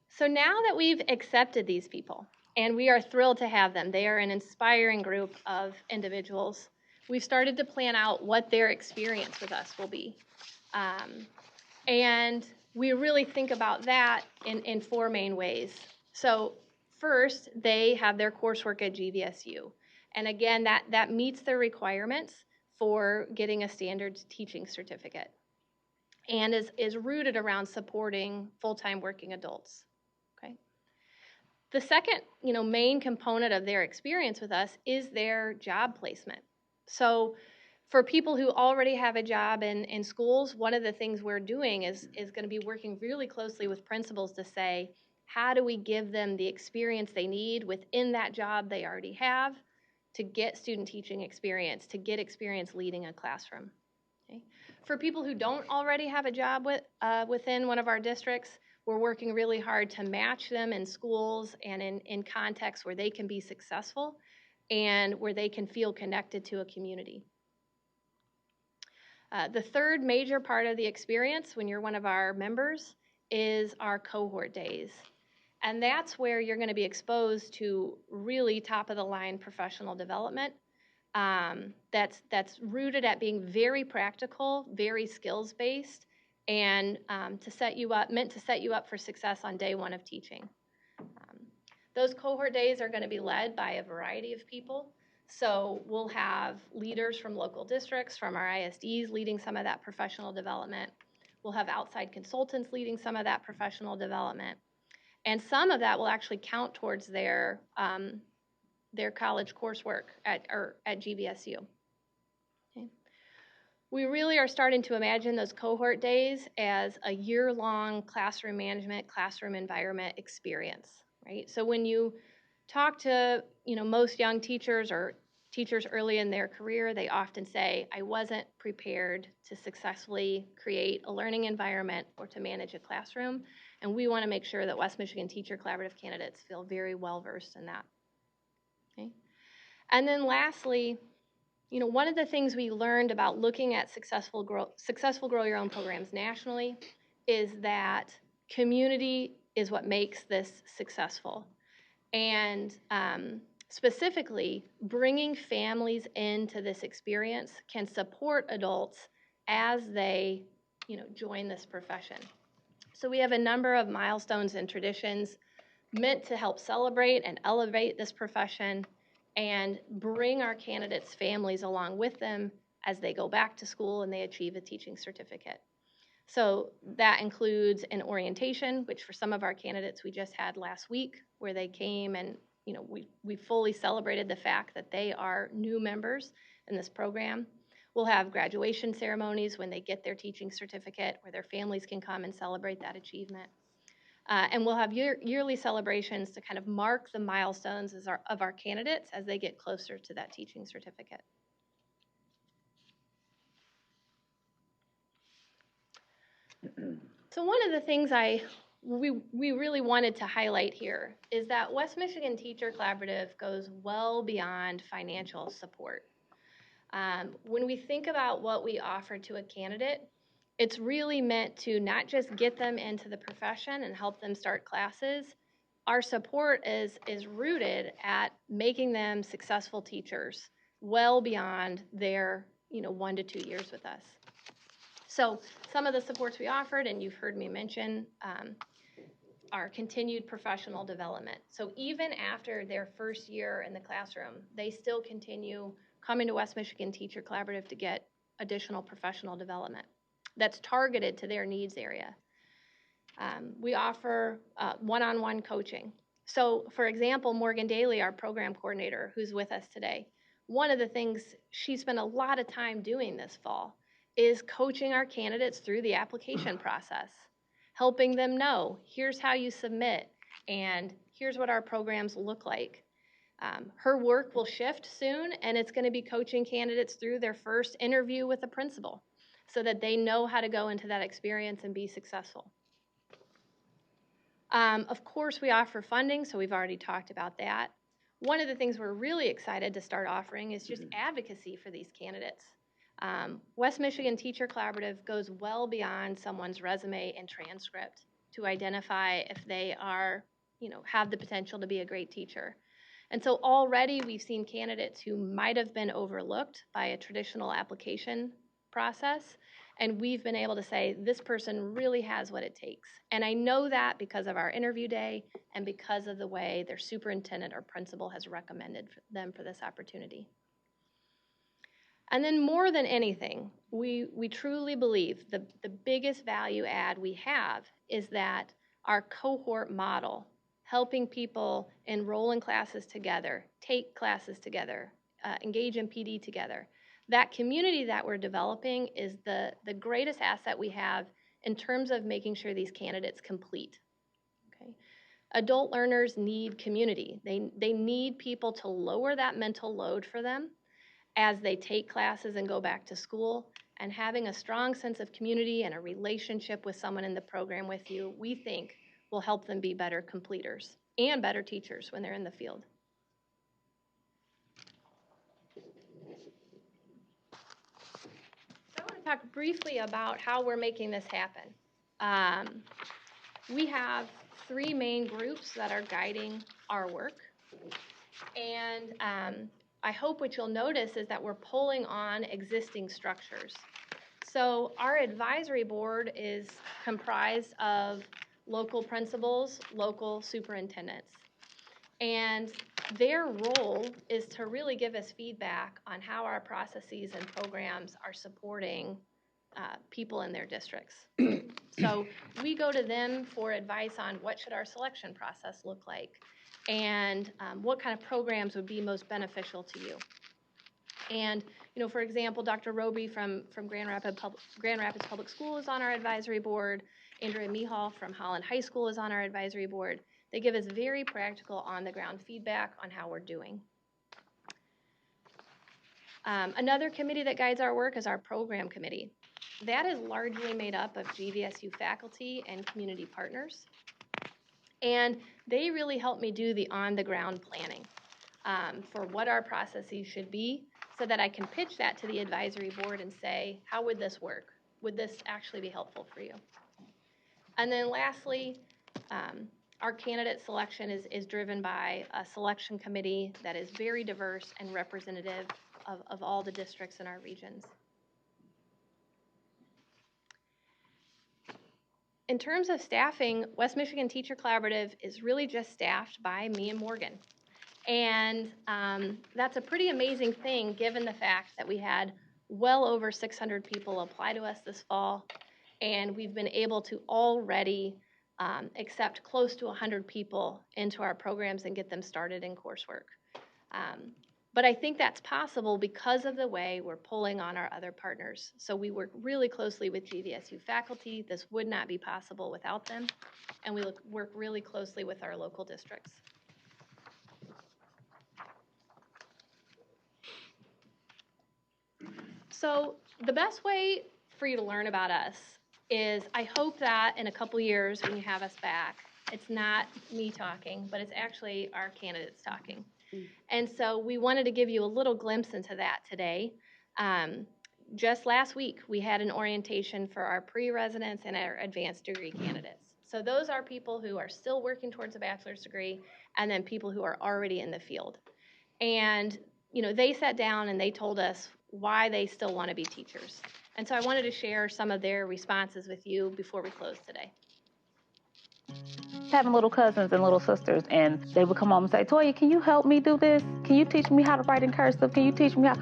So now that we've accepted these people, and we are thrilled to have them, they are an inspiring group of individuals, we've started to plan out what their experience with us will be. And we really think about that in four main ways. So first, they have their coursework at GVSU. And again, that meets the requirements for getting a standards teaching certificate and is rooted around supporting full-time working adults. Okay. The second, main component of their experience with us is their job placement. So for people who already have a job in schools, one of the things we're doing is going to be working really closely with principals to say, how do we give them the experience they need within that job they already have to get student teaching experience, to get experience leading a classroom. Okay. For people who don't already have a job within one of our districts, we're working really hard to match them in schools and in contexts where they can be successful and where they can feel connected to a community. The third major part of the experience when you're one of our members is our cohort days. And that's where you're going to be exposed to really top-of-the-line professional development that's rooted at being very practical, very skills-based, and meant to set you up for success on day one of teaching. Those cohort days are going to be led by a variety of people. So we'll have leaders from local districts, from our ISDs leading some of that professional development. We'll have outside consultants leading some of that professional development. And some of that will actually count towards their college coursework at GVSU. Okay. We really are starting to imagine those cohort days as a year-long classroom management, classroom environment experience, right? So when you talk to most young teachers or teachers early in their career, they often say, I wasn't prepared to successfully create a learning environment or to manage a classroom. And we want to make sure that West Michigan Teacher Collaborative candidates feel very well versed in that. Okay. And then lastly, one of the things we learned about looking at successful grow your own programs nationally is that community is what makes this successful. And specifically, bringing families into this experience can support adults as they, join this profession. So we have a number of milestones and traditions meant to help celebrate and elevate this profession and bring our candidates' families along with them as they go back to school and they achieve a teaching certificate. So that includes an orientation, which for some of our candidates we just had last week, where they came and we fully celebrated the fact that they are new members in this program. We'll have graduation ceremonies when they get their teaching certificate, where their families can come and celebrate that achievement. And we'll have yearly celebrations to kind of mark the milestones of our candidates as they get closer to that teaching certificate. So one of the things we really wanted to highlight here is that West Michigan Teacher Collaborative goes well beyond financial support. When we think about what we offer to a candidate, it's really meant to not just get them into the profession and help them start classes. Our support is rooted at making them successful teachers well beyond their 1 to 2 years with us. So some of the supports we offered, and you've heard me mention, are continued professional development. So even after their first year in the classroom, they still continue coming to West Michigan Teacher Collaborative to get additional professional development that's targeted to their needs area. We offer one-on-one coaching. So for example, Morgan Daly, our program coordinator who's with us today, one of the things she spent a lot of time doing this fall is coaching our candidates through the application process, helping them know, here's how you submit, and here's what our programs look like. Her work will shift soon, and it's going to be coaching candidates through their first interview with a principal so that they know how to go into that experience and be successful. Of course, we offer funding, so we've already talked about that. One of the things we're really excited to start offering is just advocacy for these candidates. West Michigan Teacher Collaborative goes well beyond someone's resume and transcript to identify if they are, have the potential to be a great teacher. And so already we've seen candidates who might have been overlooked by a traditional application process, and we've been able to say, this person really has what it takes. And I know that because of our interview day and because of the way their superintendent or principal has recommended them for this opportunity. And then more than anything, we truly believe the biggest value add we have is that our cohort model, helping people enroll in classes together, take classes together, engage in PD together. That community that we're developing is the greatest asset we have in terms of making sure these candidates complete. Okay? Adult learners need community. They need people to lower that mental load for them as they take classes and go back to school. And having a strong sense of community and a relationship with someone in the program with you, we think will help them be better completers and better teachers when they're in the field. So I want to talk briefly about how we're making this happen. We have 3 main groups that are guiding our work. And I hope what you'll notice is that we're pulling on existing structures. So our advisory board is comprised of local principals, local superintendents. And their role is to really give us feedback on how our processes and programs are supporting people in their districts. So we go to them for advice on what should our selection process look like and what kind of programs would be most beneficial to you. And, for example, Dr. Roby from Grand Rapids Public School is on our advisory board. Andrea Mihal from Holland High School is on our advisory board. They give us very practical on-the-ground feedback on how we're doing. Another committee that guides our work is our program committee. That is largely made up of GVSU faculty and community partners. And they really help me do the on-the-ground planning for what our processes should be so that I can pitch that to the advisory board and say, how would this work? Would this actually be helpful for you? And then lastly, our candidate selection is driven by a selection committee that is very diverse and representative of all the districts in our regions. In terms of staffing, West Michigan Teacher Collaborative is really just staffed by me and Morgan. And that's a pretty amazing thing given the fact that we had well over 600 people apply to us this fall, and we've been able to already accept close to 100 people into our programs and get them started in coursework. But I think that's possible because of the way we're pulling on our other partners. So we work really closely with GVSU faculty. This would not be possible without them. And we work really closely with our local districts. So the best way for you to learn about us is I hope that in a couple years when you have us back, it's not me talking, but it's actually our candidates talking. And so we wanted to give you a little glimpse into that today. Just last week, we had an orientation for our pre-residents and our advanced degree candidates. So those are people who are still working towards a bachelor's degree and then people who are already in the field. And, you know, they sat down and they told us why they still want to be teachers. And so I wanted to share some of their responses with you before we close today. Having little cousins and little sisters, and they would come home and say, Toya, can you help me do this? Can you teach me how to write in cursive? Can you teach me how?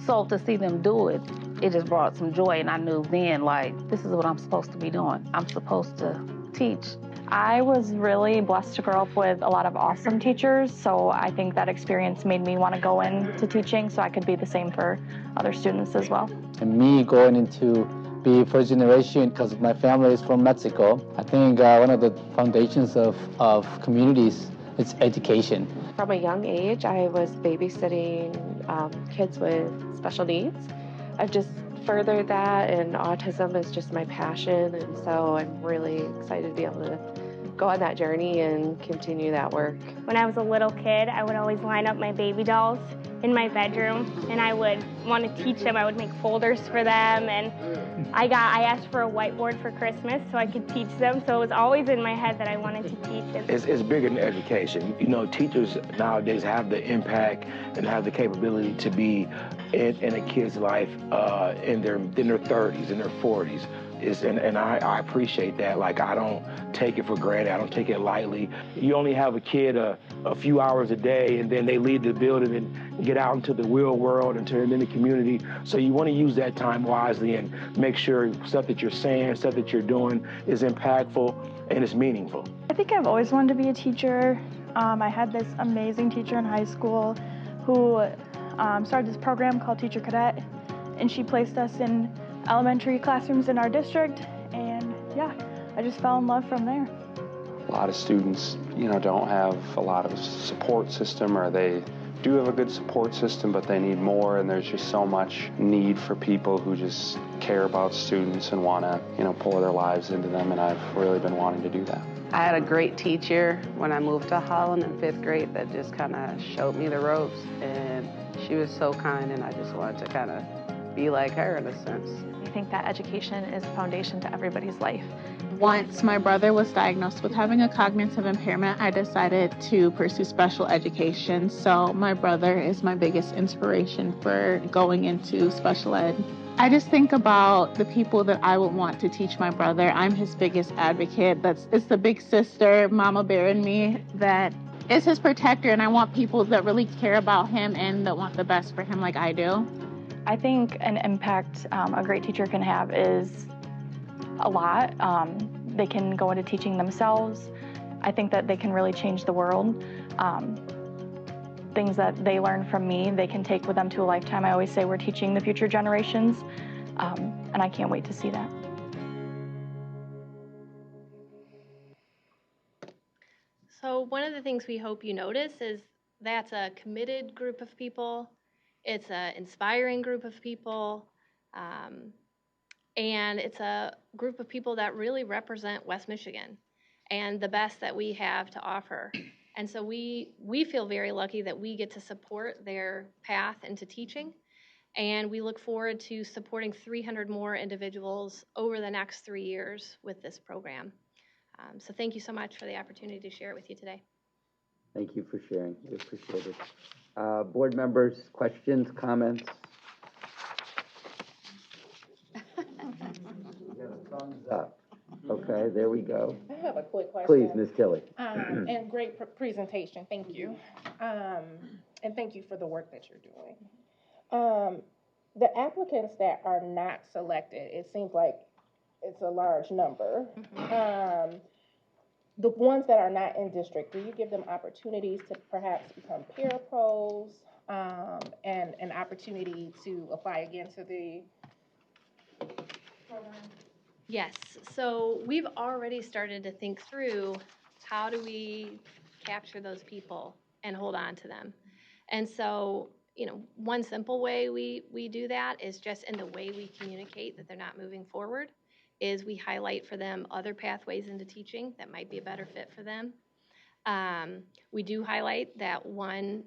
So to see them do it, it just brought some joy, and I knew then, like, this is what I'm supposed to be doing. I'm supposed to teach. I was really blessed to grow up with a lot of awesome teachers, so I think that experience made me want to go into teaching so I could be the same for other students as well. And me going into be first generation because my family is from Mexico. I think one of the foundations of communities is education. From a young age, I was babysitting kids with special needs. I've just furthered that, and autism is just my passion, and so I'm really excited to be able to go on that journey and continue that work. When I was a little kid, I would always line up my baby dolls in my bedroom, and I would want to teach them. I would make folders for them, and I asked for a whiteboard for Christmas so I could teach them, so it was always in my head that I wanted to teach them. It's bigger than education. You know, teachers nowadays have the impact and have the capability to be in a kid's life in their 30s, in their 40s. And I appreciate that. Like, I don't take it for granted. I don't take it lightly. You only have a kid a few hours a day, and then they leave the building and get out into the real world and turn in the community. So you want to use that time wisely and make sure stuff that you're saying, stuff that you're doing is impactful and is meaningful. I think I've always wanted to be a teacher. I had this amazing teacher in high school who started this program called Teacher Cadet, and she placed us in elementary classrooms in our district, and yeah, I just fell in love from there. A lot of students, you know, don't have a lot of support system, or they do have a good support system, but they need more, and there's just so much need for people who just care about students and want to, you know, pour their lives into them, and I've really been wanting to do that. I had a great teacher when I moved to Holland in 5th grade that just kind of showed me the ropes, and she was so kind, and I just wanted to kind of be like her in a sense. I think that education is the foundation to everybody's life. Once my brother was diagnosed with having a cognitive impairment, I decided to pursue special education. So my brother is my biggest inspiration for going into special ed. I just think about the people that I would want to teach my brother. I'm his biggest advocate. It's the big sister, Mama Bear in me, that is his protector, and I want people that really care about him and that want the best for him like I do. I think an impact a great teacher can have is a lot. They can go into teaching themselves. I think that they can really change the world. Things that they learn from me, they can take with them to a lifetime. I always say we're teaching the future generations, and I can't wait to see that. So one of the things we hope you notice is that's a committed group of people. It's an inspiring group of people, and it's a group of people that really represent West Michigan and the best that we have to offer. And so we feel very lucky that we get to support their path into teaching, and we look forward to supporting 300 more individuals over the next 3 years with this program. So thank you so much for the opportunity to share it with you today. Thank you for sharing. We appreciate it. Board members, questions, comments? Thumbs up. Okay, there we go. I have a quick question. Please, Ms. Tilley. And great presentation, thank you. And thank you for the work that you're doing. The applicants that are not selected, it seems like it's a large number. The ones that are not in district, do you give them opportunities to perhaps become parapros and an opportunity to apply again to the program? Yes, so we've already started to think through how do we capture those people and hold on to them. And so, you know, one simple way we do that is just in the way we communicate that they're not moving forward. is we highlight for them other pathways into teaching that might be a better fit for them. We do highlight that one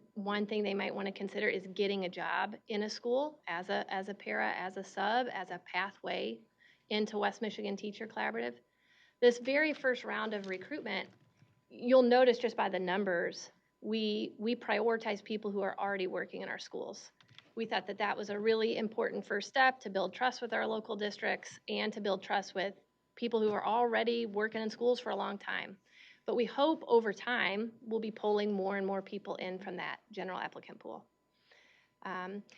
thing they might want to consider is getting a job in a school as a para, as a sub, as a pathway into West Michigan Teacher Collaborative. This very first round of recruitment, you'll notice just by the numbers, we prioritize people who are already working in our schools. We thought that that was a really important first step to build trust with our local districts and to build trust with people who are already working in schools for a long time. But we hope over time we'll be pulling more and more people in from that general applicant pool.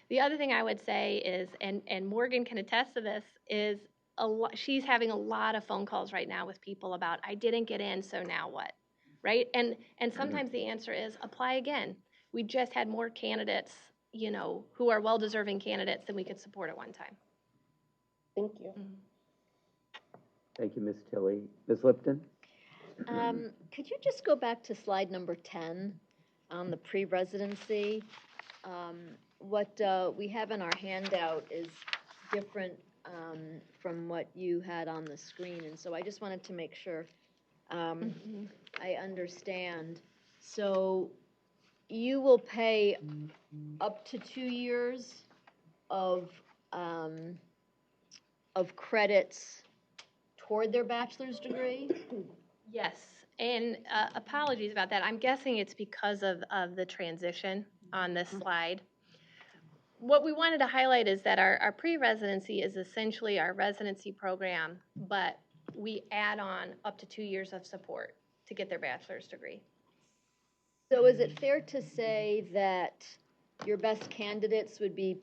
The other thing I would say is, and Morgan can attest to this, is she's having a lot of phone calls right now with people about, I didn't get in, so now what, right? And sometimes the answer is apply again. We just had more candidates, you know, who are well-deserving candidates than we could support at one time. Thank you. Thank you, Ms. Tilley. Ms. Lipton? Could you just go back to slide number 10 on the pre-residency? What we have in our handout is different from what you had on the screen, and so I just wanted to make sure I understand. So you will pay up to 2 years of credits toward their bachelor's degree? Yes, and apologies about that. I'm guessing it's because of the transition on this slide. What we wanted to highlight is that our pre-residency is essentially our residency program, but we add on up to 2 years of support to get their bachelor's degree. So is it fair to say that your best candidates would be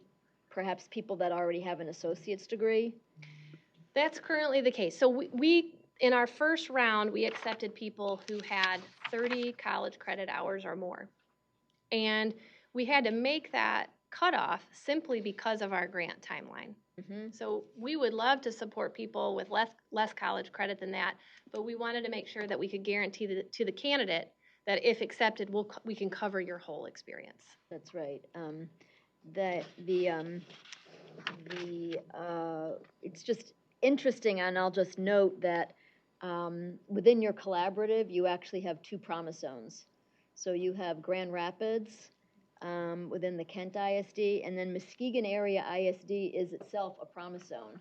perhaps people that already have an associate's degree? That's currently the case. So we in our first round, we accepted people who had 30 college credit hours or more. And we had to make that cutoff simply because of our grant timeline. So we would love to support people with less college credit than that, but we wanted to make sure that we could guarantee to the candidate that if accepted, we can cover your whole experience. That's right. It's just interesting, and I'll just note that within your collaborative, you actually have 2 promise zones. So you have Grand Rapids within the Kent ISD, and then Muskegon Area ISD is itself a promise zone.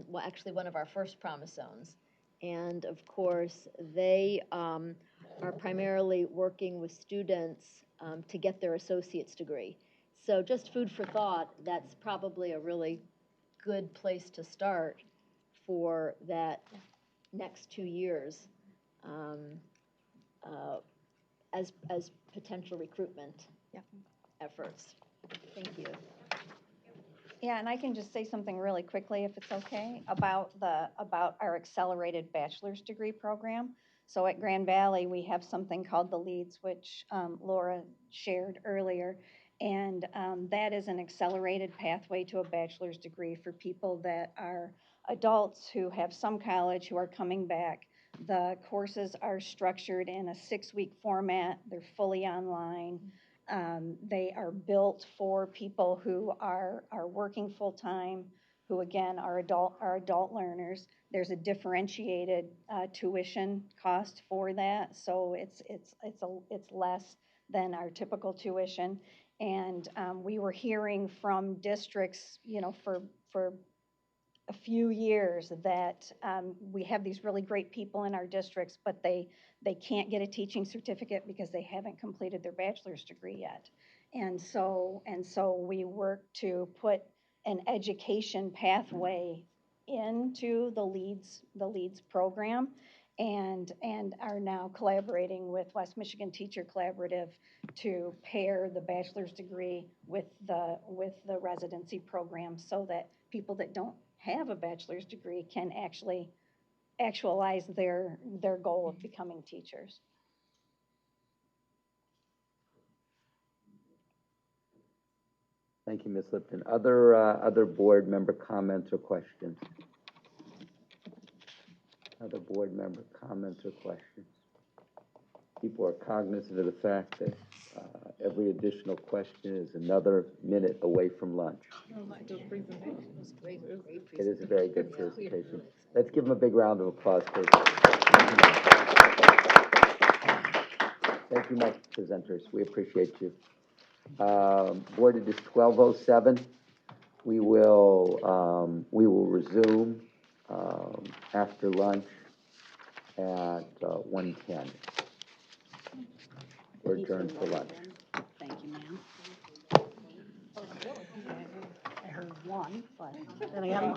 Well, actually one of our first promise zones. And of course, they are primarily working with students to get their associate's degree. So just food for thought, that's probably a really good place to start for that next 2 years as potential recruitment efforts. Thank you. Yeah, and I can just say something really quickly, if it's okay, about our accelerated bachelor's degree program. So at Grand Valley, we have something called the LEADS, which Laura shared earlier, and that is an accelerated pathway to a bachelor's degree for people that are adults who have some college, who are coming back. The courses are structured in a 6-week format. They're fully online. They are built for people who are working full-time, who again are adult learners. There's a differentiated tuition cost for that, so it's less than our typical tuition. And we were hearing from districts, you know, for a few years that we have these really great people in our districts, but they can't get a teaching certificate because they haven't completed their bachelor's degree yet. And so we work to put an education pathway into the LEADS program, and are now collaborating with West Michigan Teacher Collaborative to pair the bachelor's degree with the residency program, so that people that don't have a bachelor's degree can actually actualize their goal of becoming teachers. Thank you, Ms. Lipton. Other board member comments or questions? Other board member comments or questions? people are cognizant of the fact that every additional question is another minute away from lunch. It is a very good presentation. Let's give them a big round of applause, please. Thank you, my presenters. We appreciate you. Board, it is 12:07. We will resume after lunch at 1:10. We're adjourned for lunch. Thank you, ma'am. I heard one, but then again.